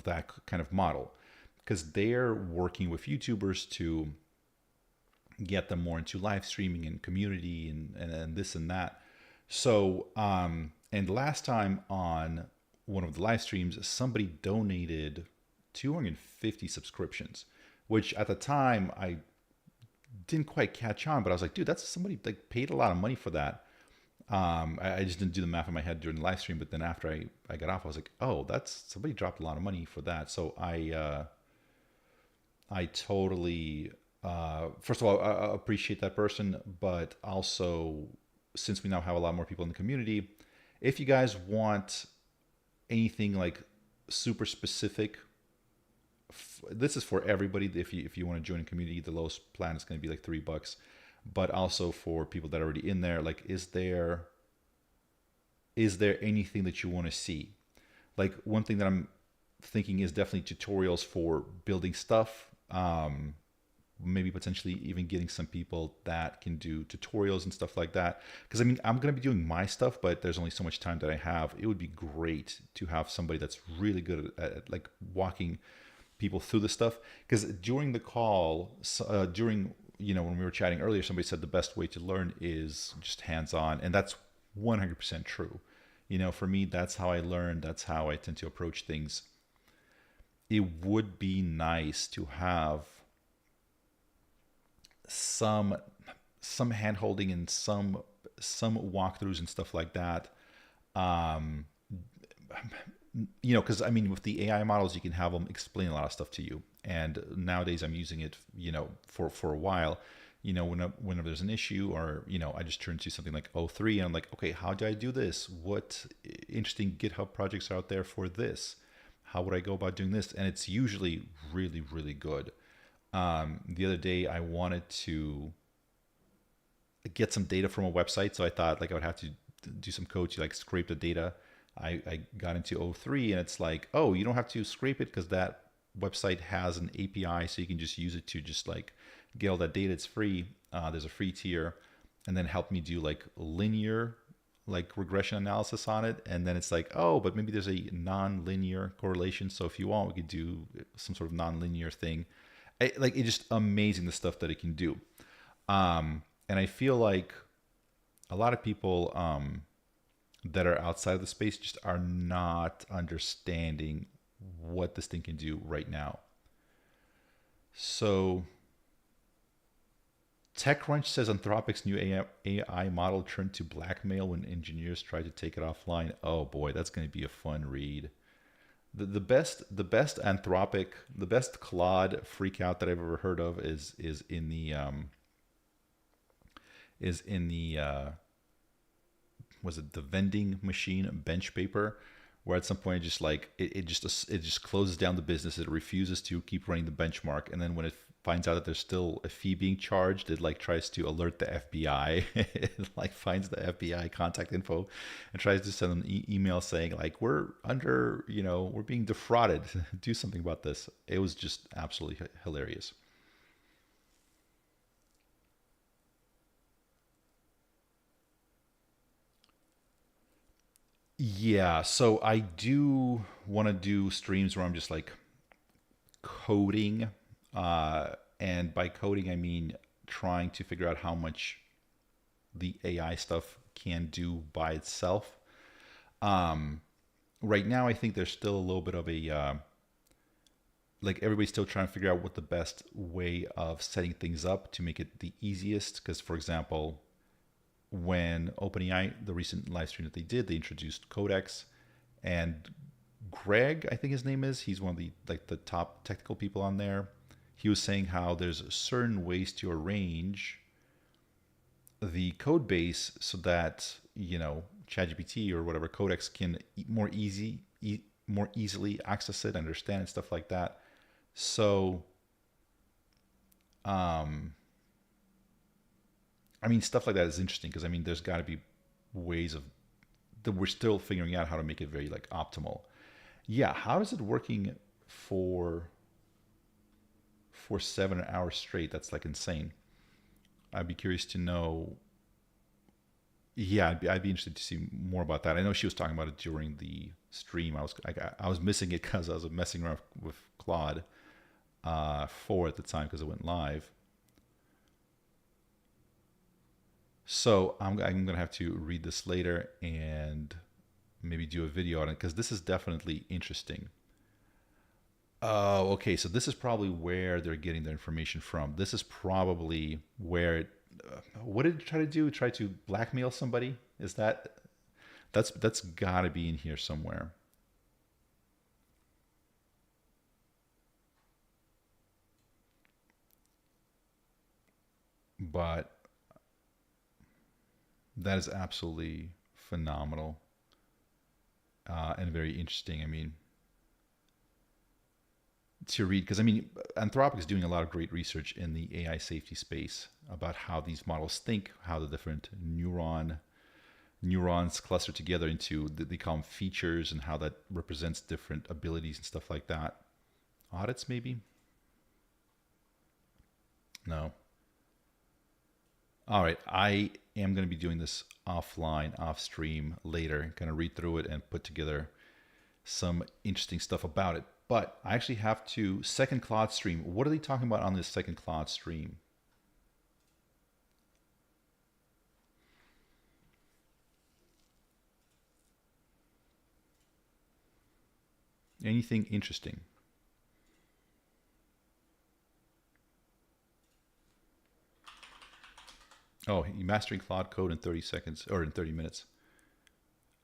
that kind of model because they're working with YouTubers to get them more into live streaming and community and this and that. So, and last time on one of the live streams, somebody donated 250 subscriptions, which at the time I didn't quite catch on, but I was like, dude, that's somebody like paid a lot of money for that. I just didn't do the math in my head during the live stream, but then after I got off, I was like, oh, that's somebody dropped a lot of money for that. So I totally first of all, I appreciate that person, but also since we now have a lot more people in the community, if you guys want anything like super specific, this is for everybody. If you want to join a community, the lowest plan is going to be like $3, but also for people that are already in there, like, is there anything that you want to see? Like, one thing that I'm thinking is definitely tutorials for building stuff. Maybe potentially even getting some people that can do tutorials and stuff like that. Because I mean, I'm going to be doing my stuff, but there's only so much time that I have. It would be great to have somebody that's really good at like walking people through the stuff. Because during the call, when we were chatting earlier, somebody said the best way to learn is just hands-on, and that's 100% true. For me, that's how I learn. That's how I tend to approach things. It would be nice to have some hand-holding and some walkthroughs and stuff like that. Because I mean, with the AI models, you can have them explain a lot of stuff to you. And nowadays, I'm using it, for a while. Whenever there's an issue, or I just turn to something like O3, and I'm like, okay, how do I do this? What interesting GitHub projects are out there for this? How would I go about doing this? And it's usually really, really good. The other day, I wanted to get some data from a website, so I thought like I would have to do some code to like scrape the data. I got into O3, and it's like, oh, you don't have to scrape it because that website has an API, so you can just use it to just like get all that data. It's free. There's a free tier, and then help me do like linear like regression analysis on it. And then it's like, oh, but maybe there's a non-linear correlation. So if you want, we could do some sort of non-linear thing. It's just amazing the stuff that it can do. And I feel like a lot of people that are outside of the space just are not understanding what this thing can do right now. So TechCrunch says Anthropic's new AI model turned to blackmail when engineers tried to take it offline. Oh boy, that's going to be a fun read. The best Anthropic, the best Claude freak out that I've ever heard of is in the was it the vending machine bench paper, where at some point it just closes down the business. It refuses to keep running the benchmark, and then when it finds out that there's still a fee being charged, it like tries to alert the FBI. It like finds the FBI contact info and tries to send them email saying like, we're under, we're being defrauded. Do something about this. It was just absolutely hilarious. Yeah, so I do want to do streams where I'm just like coding. And by coding, I mean trying to figure out how much the AI stuff can do by itself. Right now, I think there's still a little bit of a, like everybody's still trying to figure out what the best way of setting things up to make it the easiest. Because, for example, when OpenAI, the recent live stream that they did, they introduced Codex, and Greg, I think his name is, he's one of the top technical people on there. He was saying how there's certain ways to arrange the code base so that, ChatGPT or whatever Codex can more easily access it, understand it, stuff like that. So, stuff like that is interesting because, there's got to be ways that we're still figuring out how to make it very optimal. Yeah, how is it working for 7 hours straight? That's insane. I'd be curious to know. Yeah, I'd be interested to see more about that. I know she was talking about it during the stream. I was missing it because I was messing around with Claude 4 at the time because it went live. So I'm gonna have to read this later and maybe do a video on it because this is definitely interesting. Oh, okay. So this is probably where they're getting their information from. This is probably where what did it try to do? Try to blackmail somebody? Is that's gotta be in here somewhere. but that is absolutely phenomenal and very interesting. I mean, to read, because I mean, Anthropic is doing a lot of great research in the AI safety space about how these models think, how the different neurons cluster together into, they call them features, and how that represents different abilities and stuff like that. Audits, maybe? No. All right, I am going to be doing this offline, off stream later, kind of read through it and put together some interesting stuff about it. But I actually have to, second Claude stream. What are they talking about on this second Claude stream? Anything interesting? Oh, you're mastering Claude Code in 30 seconds or in 30 minutes.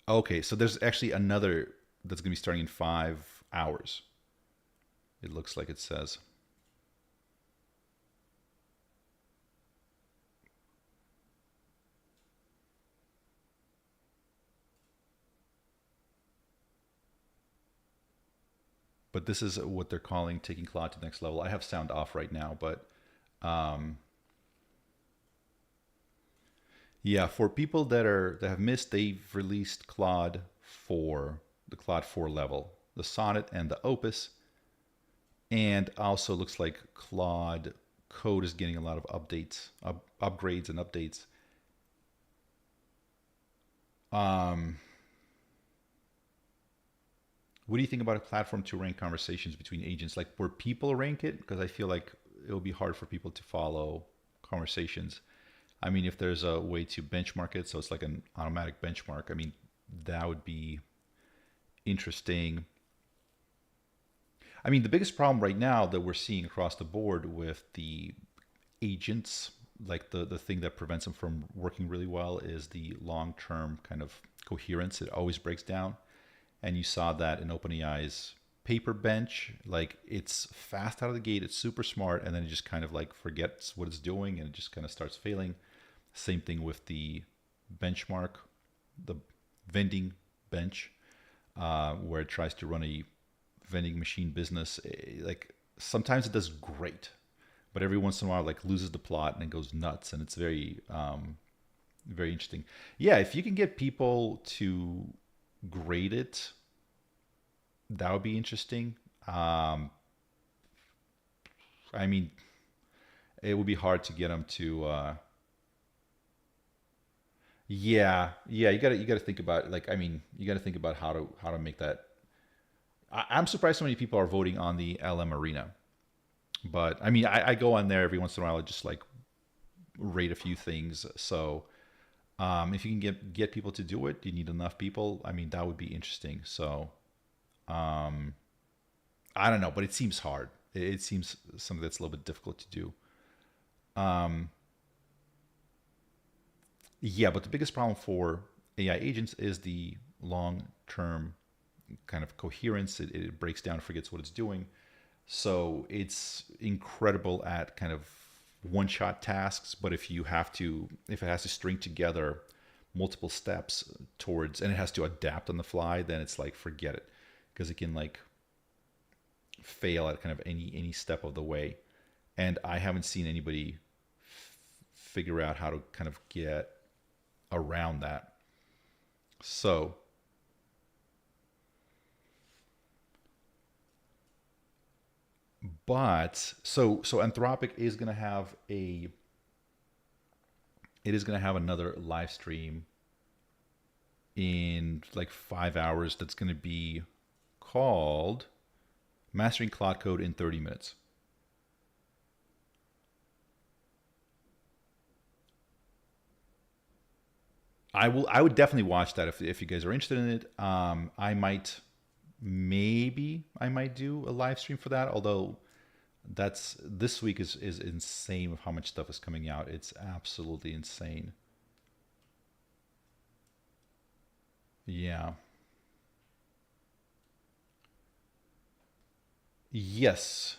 Okay, so there's actually another that's going to be starting in 5 hours. It looks like it says. But this is what they're calling taking Claude to the next level. I have sound off right now, but yeah, for people that have missed, they've released Claude 4, the Claude 4 level, the Sonnet and the Opus. And also looks like Claude Code is getting a lot of updates, upgrades and updates. What do you think about a platform to rank conversations between agents? Like, where people rank it? Because I feel like it'll be hard for people to follow conversations. I mean, if there's a way to benchmark it, so it's like an automatic benchmark, I mean, that would be interesting. I mean, the biggest problem right now that we're seeing across the board with the agents, like the thing that prevents them from working really well, is the long-term kind of coherence. It always breaks down. And you saw that in OpenAI's paper bench. Like, it's fast out of the gate, it's super smart, and then it just kind of like forgets what it's doing and it just kind of starts failing. Same thing with the benchmark, the vending bench, where it tries to run a vending machine business. Like, sometimes it does great, but every once in a while, like, loses the plot and it goes nuts, and it's very very interesting. Yeah, if you can get people to grade it, that would be interesting. I mean, it would be hard to get them to yeah, you gotta think about, like, I mean, you gotta think about how to make that. I'm surprised so many people are voting on the LM Arena. But I mean, I go on there every once in a while and just like rate a few things. So if you can get people to do it, you need enough people. I mean, that would be interesting. So I don't know, but it seems hard. It seems something that's a little bit difficult to do. Yeah, but the biggest problem for AI agents is the long-term kind of coherence. It breaks down, forgets what it's doing. So it's incredible at kind of one-shot tasks, but if it has to string together multiple steps towards, and it has to adapt on the fly, then it's like, forget it, because it can like fail at kind of any step of the way. And I haven't seen anybody figure out how to kind of get around that. So Anthropic is going to have another live stream in like 5 hours that's going to be called Mastering Claude Code in 30 Minutes. I would definitely watch that if you guys are interested in it. I might do a live stream for that, although this week is insane with how much stuff is coming out. It's absolutely insane. Yeah. Yes,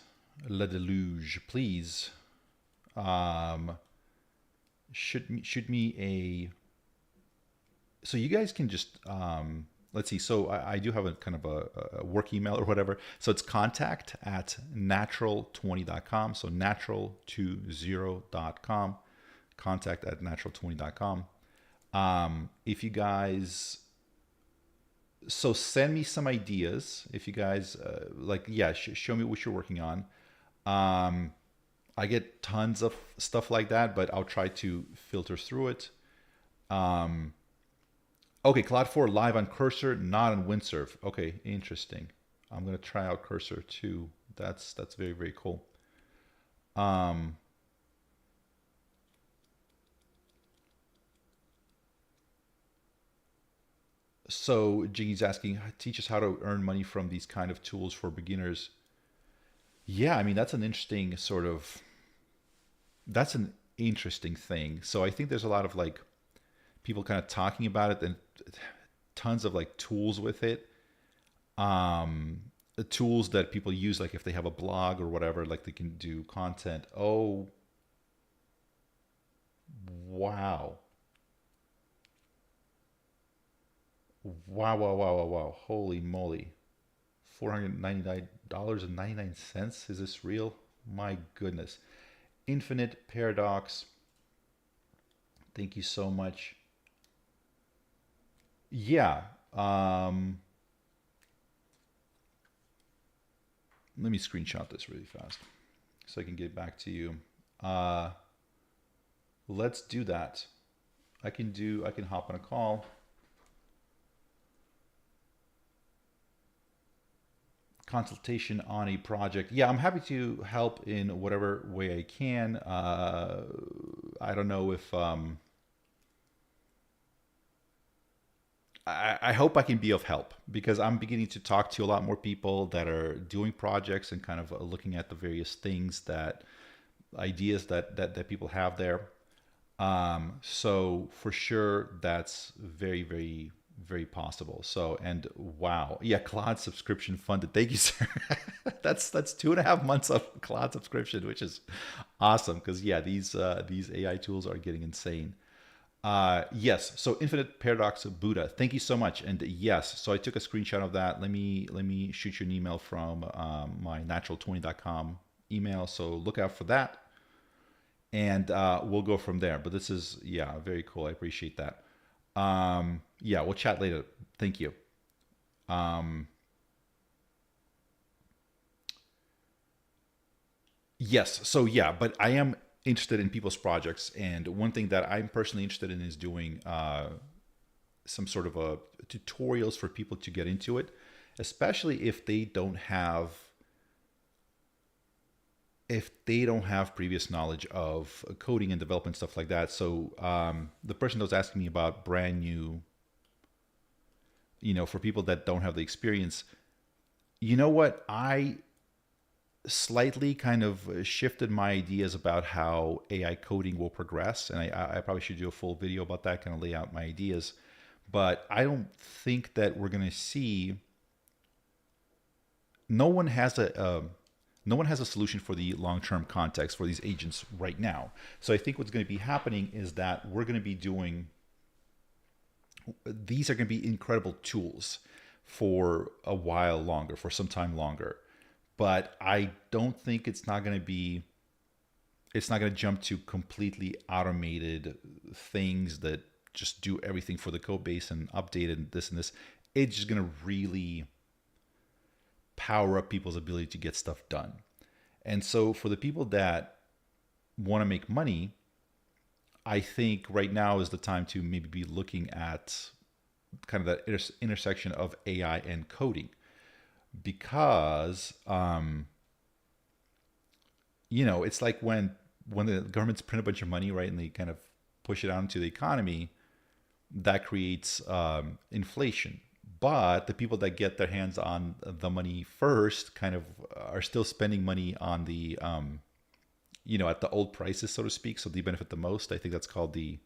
Le Deluge, please. shoot me a. So you guys can just let's see. So I do have a kind of a work email or whatever. So it's contact@natural20.com. So natural20.com. Contact@natural20.com. If you guys, so send me some ideas. If you guys show me what you're working on. I get tons of stuff like that, but I'll try to filter through it. Okay, Claude 4 live on Cursor, not on Windsurf. Okay, interesting. I'm gonna try out Cursor too. That's very, very cool. So Jiggy's asking, teach us how to earn money from these kind of tools for beginners. Yeah, I mean, that's an interesting thing. So I think there's a lot of like people kind of talking about it and tons of like tools with it. The tools that people use, like if they have a blog or whatever, like they can do content. Oh, wow. Wow. Holy moly. $499.99. Is this real? My goodness. Infinite Paradox. Thank you so much. Yeah. Let me screenshot this really fast so I can get back to you. Let's do that. I can hop on a call. Consultation on a project. Yeah, I'm happy to help in whatever way I can. I don't know if I hope I can be of help, because I'm beginning to talk to a lot more people that are doing projects and kind of looking at the various things ideas that people have there. So for sure, that's very, very, very possible. So, and wow. Yeah, Claude subscription funded. Thank you, sir. That's 2.5 months of Claude subscription, which is awesome, because yeah, these AI tools are getting insane. Yes, so Infinite Paradox Buddha, thank you so much. And yes, so I took a screenshot of that. Let me shoot you an email from my natural20.com email. So look out for that, and we'll go from there. But this is, yeah, very cool. I appreciate that. Yeah, we'll chat later. Thank you. Yes, so yeah, but I am interested in people's projects, and one thing that I'm personally interested in is doing some sort of tutorials for people to get into it, especially if they don't have previous knowledge of coding and development, stuff like that. So the person that was asking me about brand new, for people that don't have the experience, you know what, I slightly kind of shifted my ideas about how AI coding will progress. And I probably should do a full video about that, kind of lay out my ideas. But I don't think that we're going to see, no one has a solution for the long-term context for these agents right now. So I think what's going to be happening is that we're going to be doing, these are going to be incredible tools for a while longer, for some time longer. But I don't think it's not going to jump to completely automated things that just do everything for the code base and update and this and this. It's just going to really power up people's ability to get stuff done. And so for the people that want to make money, I think right now is the time to maybe be looking at kind of that intersection of AI and coding. Because, it's like when the governments print a bunch of money, right, and they kind of push it out into the economy, that creates inflation. But the people that get their hands on the money first kind of are still spending money on the, at the old prices, so to speak. So they benefit the most. I think that's called the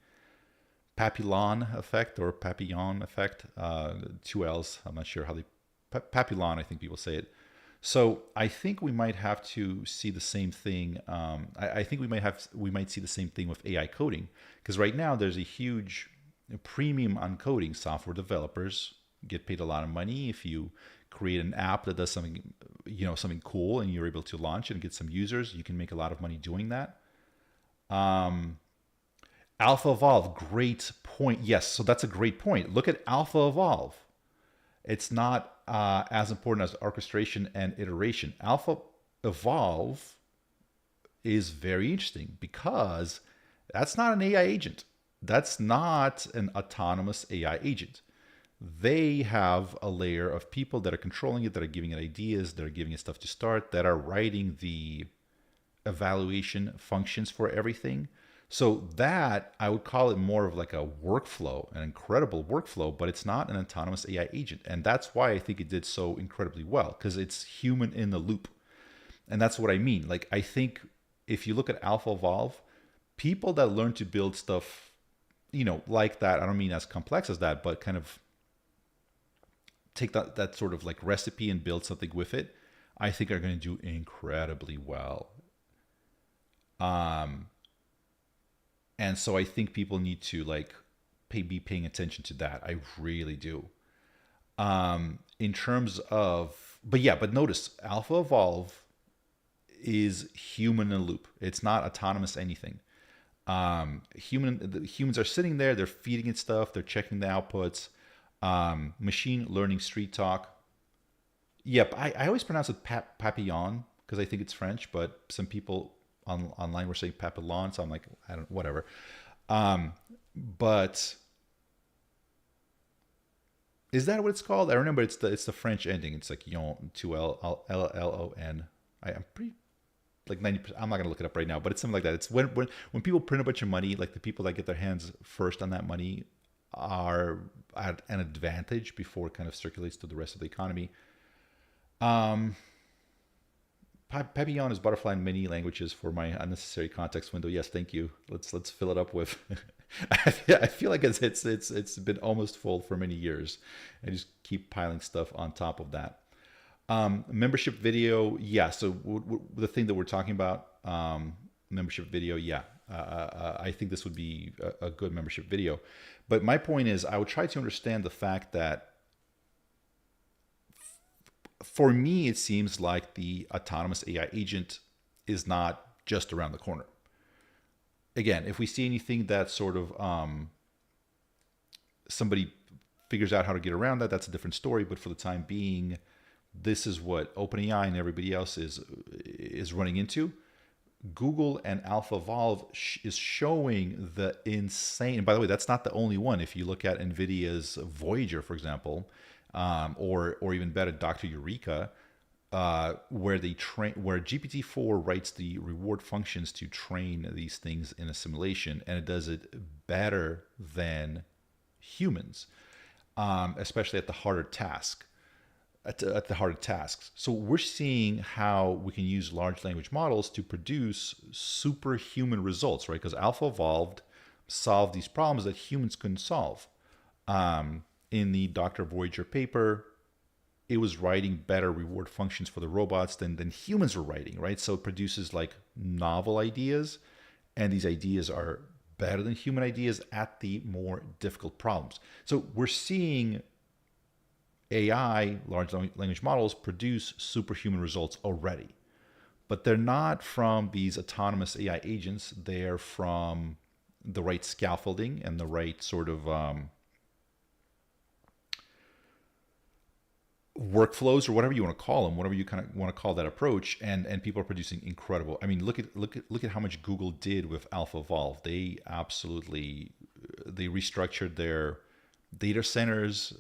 Papillon effect or Papillon effect. 2 L's. I'm not sure how they... Papillon, I think people say it. So I think we might have to see the same thing. I think we might see the same thing with AI coding, because right now there's a huge premium on coding. Software developers get paid a lot of money if you create an app that does something, something cool, and you're able to launch it and get some users. You can make a lot of money doing that. Alpha Evolve, great point. Yes, so that's a great point. Look at Alpha Evolve. It's not as important as orchestration and iteration. Alpha Evolve is very interesting because that's not an AI agent. That's not an autonomous AI agent. They have a layer of people that are controlling it, that are giving it ideas, that are giving it stuff to start, that are writing the evaluation functions for everything. So that, I would call it more of like a workflow, an incredible workflow, but it's not an autonomous AI agent. And that's why I think it did so incredibly well, because it's human in the loop. And that's what I mean. Like, I think if you look at Alpha Evolve, people that learn to build stuff, like that, I don't mean as complex as that, but kind of take that sort of like recipe and build something with it, I think are going to do incredibly well. And so I think people need to be paying attention to that. I really do. In terms of, but notice Alpha Evolve is human in a loop. It's not autonomous anything. The humans are sitting there, they're feeding it stuff, they're checking the outputs. Machine learning street talk. Yep, I always pronounce it papillon because I think it's French, but some people online were saying papillon, so I'm like, I don't, whatever. But is that what it's called? I remember it's the French ending. It's like yon, 2L-L-O-N. I'm pretty like 90%. I'm not gonna look it up right now, but it's something like that. It's when people print a bunch of money, like the people that get their hands first on that money are at an advantage before it kind of circulates to the rest of the economy. Papillon is butterfly in many languages for my unnecessary context window. Yes, thank you. Let's fill it up with. I feel like it's been almost full for many years. I just keep piling stuff on top of that. Membership video, yeah. So the thing that we're talking about, membership video, yeah. I think this would be a good membership video. But my point is, I would try to understand the fact that for me, it seems like the autonomous AI agent is not just around the corner. Again, if we see anything that sort of somebody figures out how to get around that, that's a different story. But for the time being, this is what OpenAI and everybody else is running into. Google and Alpha Evolve is showing the insane, and by the way, that's not the only one. If you look at NVIDIA's Voyager, for example, or even better, Dr. Eureka, where GPT-4 writes the reward functions to train these things in a simulation, and it does it better than humans, especially at the harder task. At the harder tasks. So we're seeing how we can use large language models to produce superhuman results, right? Because Alpha Evolved solved these problems that humans couldn't solve. In the Dr. Voyager paper, it was writing better reward functions for the robots than humans were writing, right? So it produces like novel ideas, and these ideas are better than human ideas at the more difficult problems. So we're seeing AI, large language models, produce superhuman results already. But they're not from these autonomous AI agents. They're from the right scaffolding and the right sort of workflows, or whatever you want to call them, whatever you kind of want to call that approach. And people are producing incredible. I mean, look at how much Google did with Alpha Evolve. They restructured their data centers,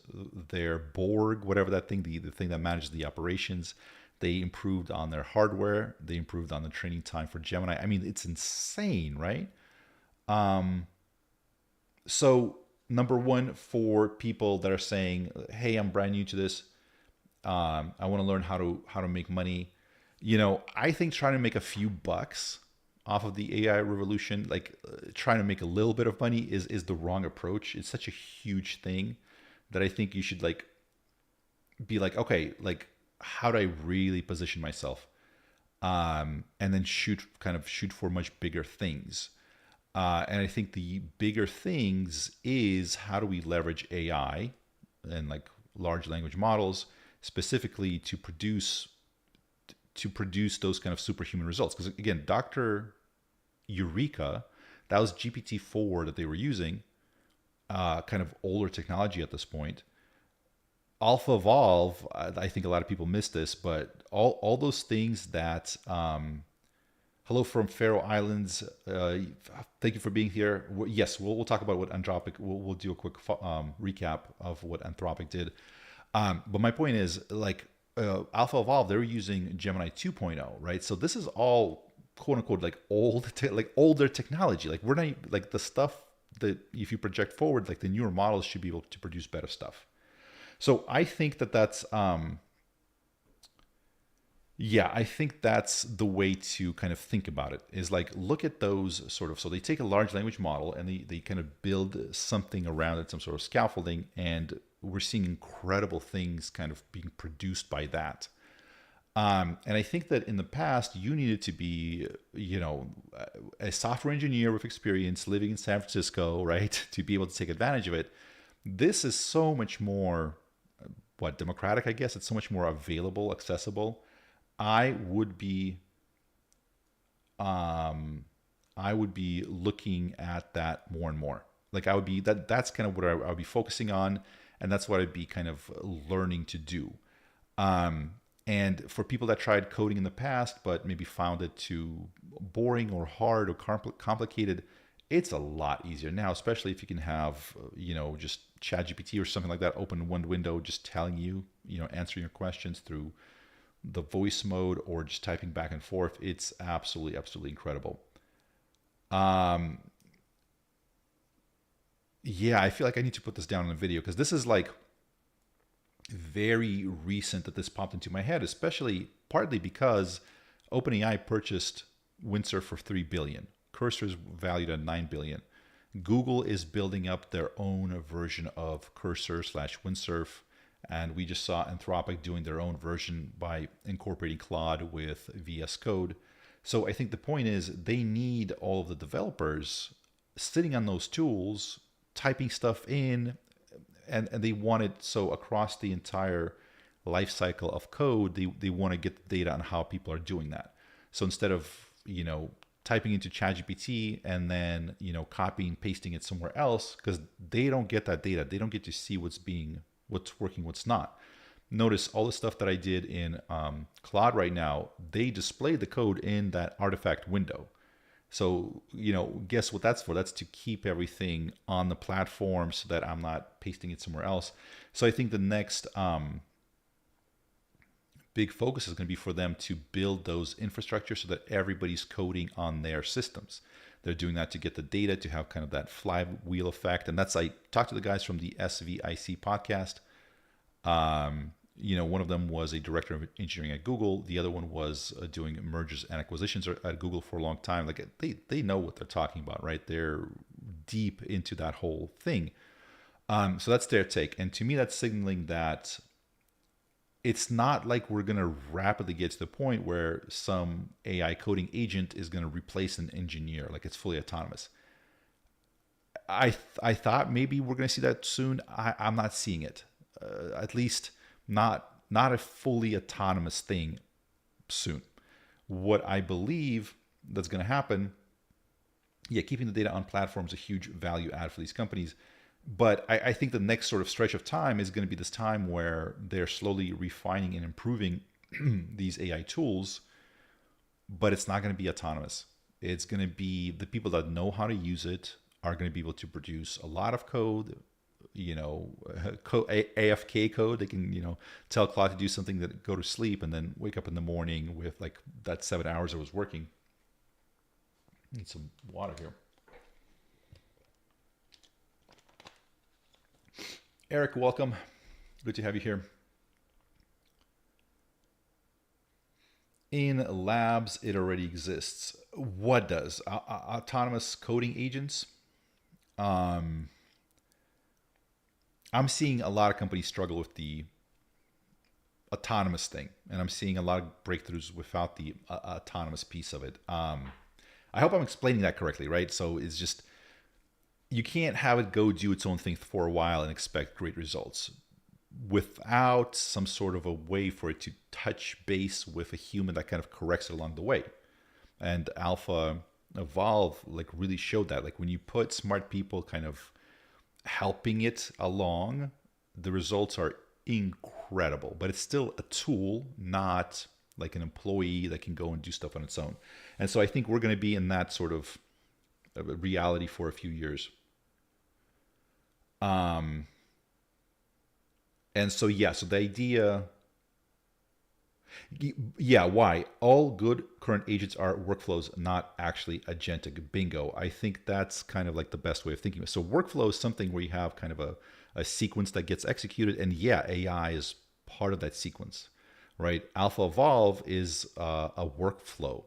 their Borg, whatever that thing, the thing that manages the operations. They improved on their hardware. They improved on the training time for Gemini. I mean, it's insane, right? So number one, for people that are saying, hey, I'm brand new to this, I want to learn how to make money. I think trying to make a few bucks off of the AI revolution, trying to make a little bit of money is the wrong approach. It's such a huge thing that I think you should be like, okay, how do I really position myself, and then shoot for much bigger things. And I think the bigger things is how do we leverage AI and like large language models specifically to produce those kind of superhuman results. Because again, Dr. Eureka, that was GPT-4 that they were using, kind of older technology at this point. Alpha Evolve, I think a lot of people miss this, but all those things that, hello from Faroe Islands, thank you for being here. Yes, we'll talk about what Anthropic, we'll do a quick recap of what Anthropic did. But my point is, like, Alpha Evolve, they were using Gemini 2.0, right? So this is all quote unquote like older technology. Like we're not like the stuff that if you project forward, like the newer models should be able to produce better stuff. So I think that's I think that's the way to kind of think about it, is like look at those sort of, so they take a large language model and they kind of build something around it, some sort of scaffolding, and we're seeing incredible things kind of being produced by that. And I think that in the past, you needed to be, a software engineer with experience living in San Francisco, right, to be able to take advantage of it. This is so much more, democratic, I guess. It's so much more available, accessible. I would be looking at that more and more. Like I would be, that's kind of what I would be focusing on, and that's what I'd be kind of learning to do. And for people that tried coding in the past, but maybe found it too boring or hard or complicated, it's a lot easier now, especially if you can have, just ChatGPT or something like that open one window, just telling you, answering your questions through the voice mode or just typing back and forth. It's absolutely, absolutely incredible. I feel like I need to put this down in a video because this is like very recent that this popped into my head, especially partly because OpenAI purchased Windsurf for $3 billion. Cursor is valued at $9 billion. Google is building up their own version of Cursor/Windsurf, and we just saw Anthropic doing their own version by incorporating Claude with VS Code. So I think the point is they need all of the developers sitting on those tools, typing stuff in, and they want it so across the entire life cycle of code, they want to get the data on how people are doing that. So instead of, typing into ChatGPT and then, copying, pasting it somewhere else, because they don't get that data. They don't get to see what's working, what's not. Notice all the stuff that I did in Claude right now, they display the code in that artifact window. So, guess what that's for? That's to keep everything on the platform so that I'm not pasting it somewhere else. So I think the next big focus is going to be for them to build those infrastructure so that everybody's coding on their systems. They're doing that to get the data, to have kind of that flywheel effect. And that's, I talked to the guys from the SVIC podcast. One of them was a director of engineering at Google. The other one was doing mergers and acquisitions at Google for a long time. Like they know what they're talking about, right? They're deep into that whole thing. So that's their take. And to me, that's signaling that it's not like we're going to rapidly get to the point where some AI coding agent is going to replace an engineer, like it's fully autonomous. I thought maybe we're going to see that soon. I'm not seeing it, at least not a fully autonomous thing soon. What I believe that's going to happen, keeping the data on platforms is a huge value add for these companies. But I think the next sort of stretch of time is going to be this time where they're slowly refining and improving these AI tools, but it's not going to be autonomous. It's going to be the people that know how to use it are going to be able to produce a lot of code, AFK code. They can, tell Claude to do something, that go to sleep and then wake up in the morning with like that 7 hours it was working. Need some water here. Eric, welcome. Good to have you here. In labs, it already exists. What does? Autonomous coding agents? I'm seeing a lot of companies struggle with the autonomous thing, and I'm seeing a lot of breakthroughs without the autonomous piece of it. I hope I'm explaining that correctly, right? So it's just, you can't have it go do its own thing for a while and expect great results without some sort of a way for it to touch base with a human that kind of corrects it along the way. And Alpha Evolve like really showed that. Like when you put smart people kind of helping it along, the results are incredible. But it's still a tool, not like an employee that can go and do stuff on its own. And so I think we're going to be in that sort of reality for a few years. And so, yeah, so the idea, yeah, why? All good current agents are workflows, not actually agentic. Bingo. I think that's kind of like the best way of thinking. So workflow is something where you have kind of a sequence that gets executed. And yeah, AI is part of that sequence, right? Alpha Evolve is a workflow.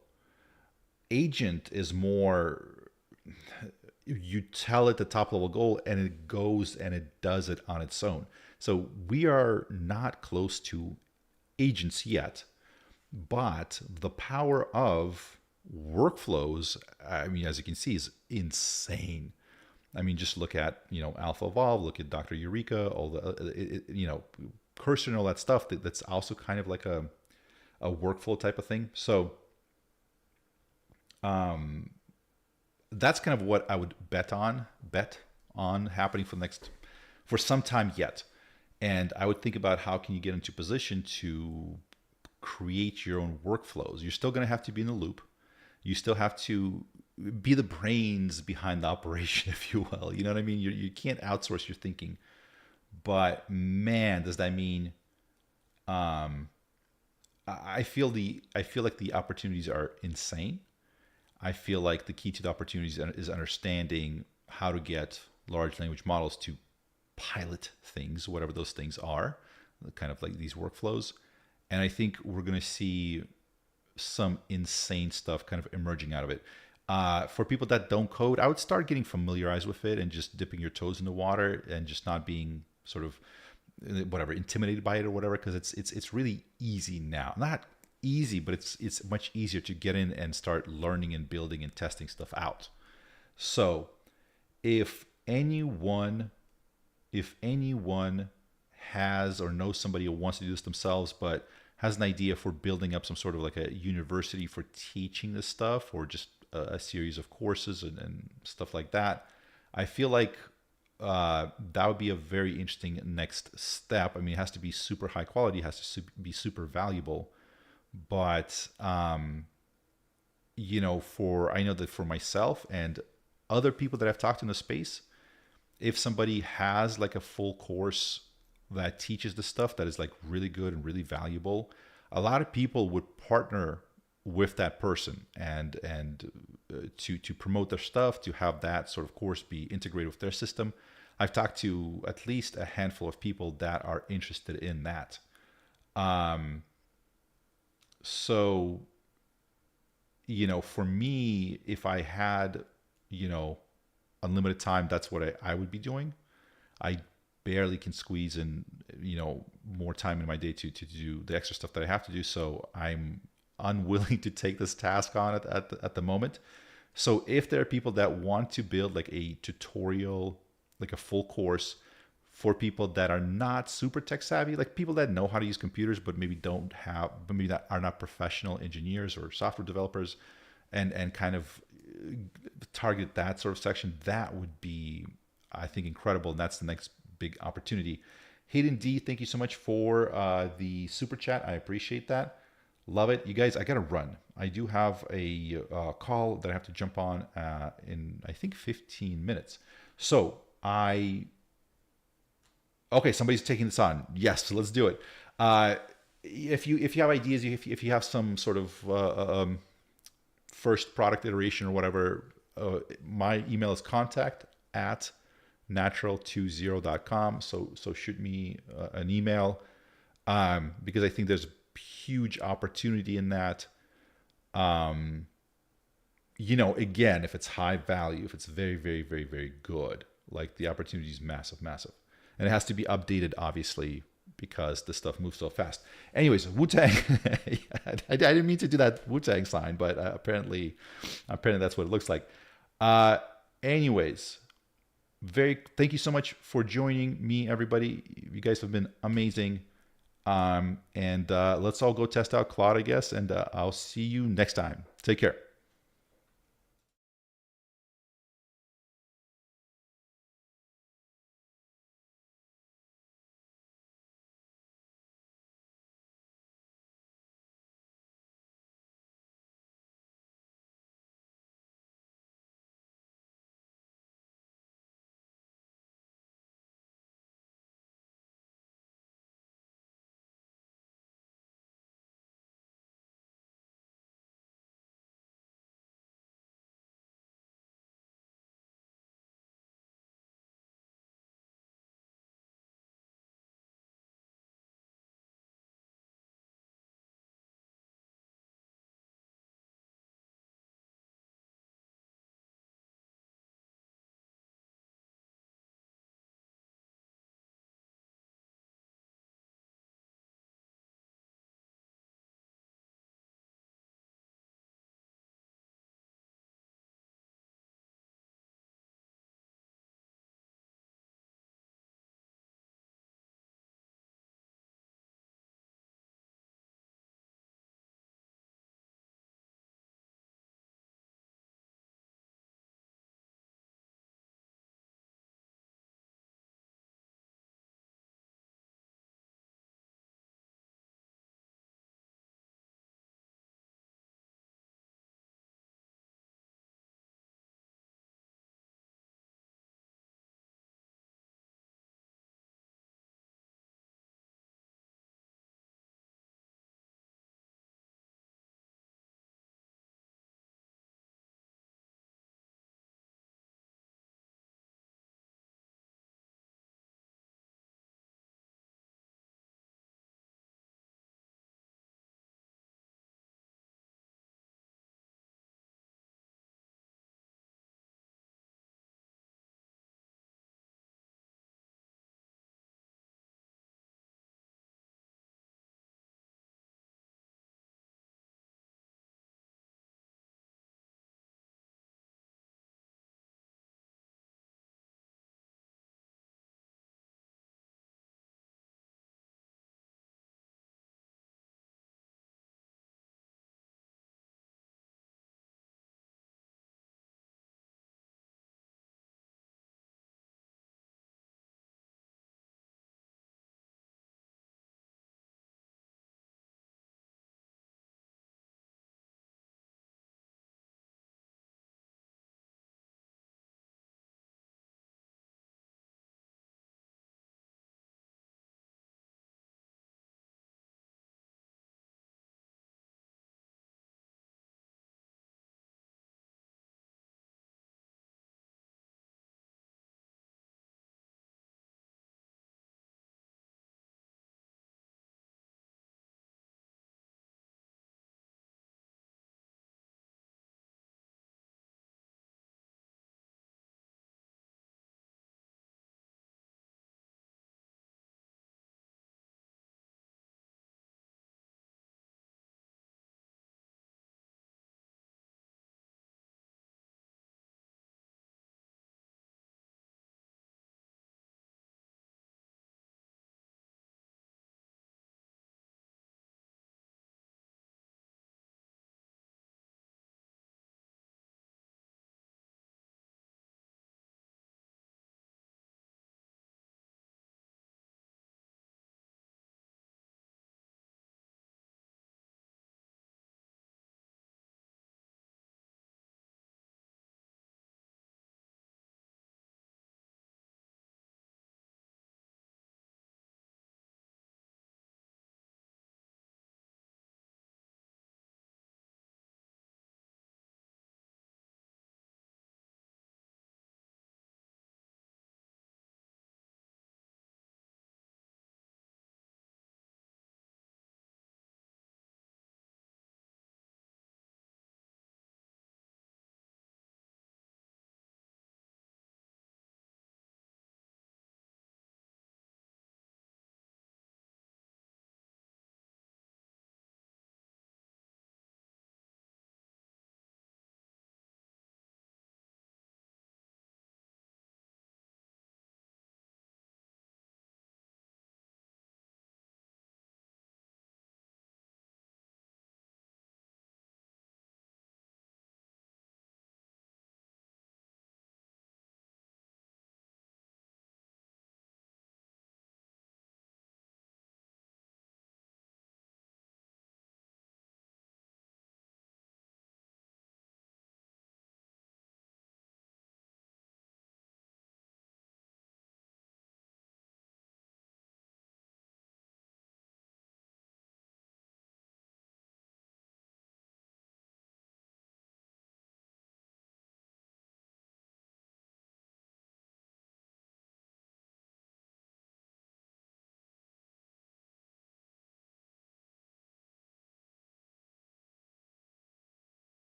Agent is more, you tell it the top level goal and it goes and it does it on its own. So we are not close to agents yet, but the power of workflows, I mean, as you can see, is insane. I mean, just look at, Alpha Evolve, look at Dr. Eureka, all the, Cursor and all that stuff. That's also kind of like a workflow type of thing. So that's kind of what I would bet on happening for some time yet. And I would think about how can you get into position to create your own workflows. You're still going to have to be in the loop. You still have to be the brains behind the operation, if you will. You know what I mean? You can't outsource your thinking. But man, does that mean? I feel like the opportunities are insane. I feel like the key to the opportunities is understanding how to get large language models to pilot things, whatever those things are, kind of like these workflows. And I think we're going to see some insane stuff kind of emerging out of it. For people that don't code, I would start getting familiarized with it and just dipping your toes in the water and just not being sort of intimidated by it or whatever, because it's really easy now. Not easy, but it's much easier to get in and start learning and building and testing stuff out. So if anyone has or knows somebody who wants to do this themselves, but has an idea for building up some sort of like a university for teaching this stuff, or just a series of courses and stuff like that, I feel like that would be a very interesting next step. I mean, it has to be super high quality, it has to be super valuable. But, I know that for myself and other people that I've talked to in the space, if somebody has like a full course that teaches the stuff that is like really good and really valuable, a lot of people would partner with that person and to promote their stuff, to have that sort of course be integrated with their system. I've talked to at least a handful of people that are interested in that. So, for me, if I had, unlimited time, that's what I would be doing. I barely can squeeze in, more time in my day to do the extra stuff that I have to do. So I'm unwilling to take this task on at the moment. So if there are people that want to build like a tutorial, like a full course for people that are not super tech savvy, like people that know how to use computers, but maybe that are not professional engineers or software developers, and kind of target that sort of section, that would be, I think, incredible. And that's the next big opportunity. Hayden D, thank you so much for the super chat. I appreciate that. Love it. You guys, I got to run. I do have a call that I have to jump on in, I think, 15 minutes. So okay, somebody's taking this on. Yes, so let's do it. If you have ideas, if you have some sort of first product iteration or whatever, my email is contact@natural20.com. So shoot me an email, because I think there's huge opportunity in that. Again, if it's high value, if it's very, very, very, very good, like the opportunity is massive, massive. And it has to be updated, obviously, because this stuff moves so fast. Anyways, Wu-Tang. I didn't mean to do that Wu-Tang sign, but apparently that's what it looks like. Anyways, thank you so much for joining me, everybody. You guys have been amazing. And let's all go test out Claude, I guess, and I'll see you next time. Take care.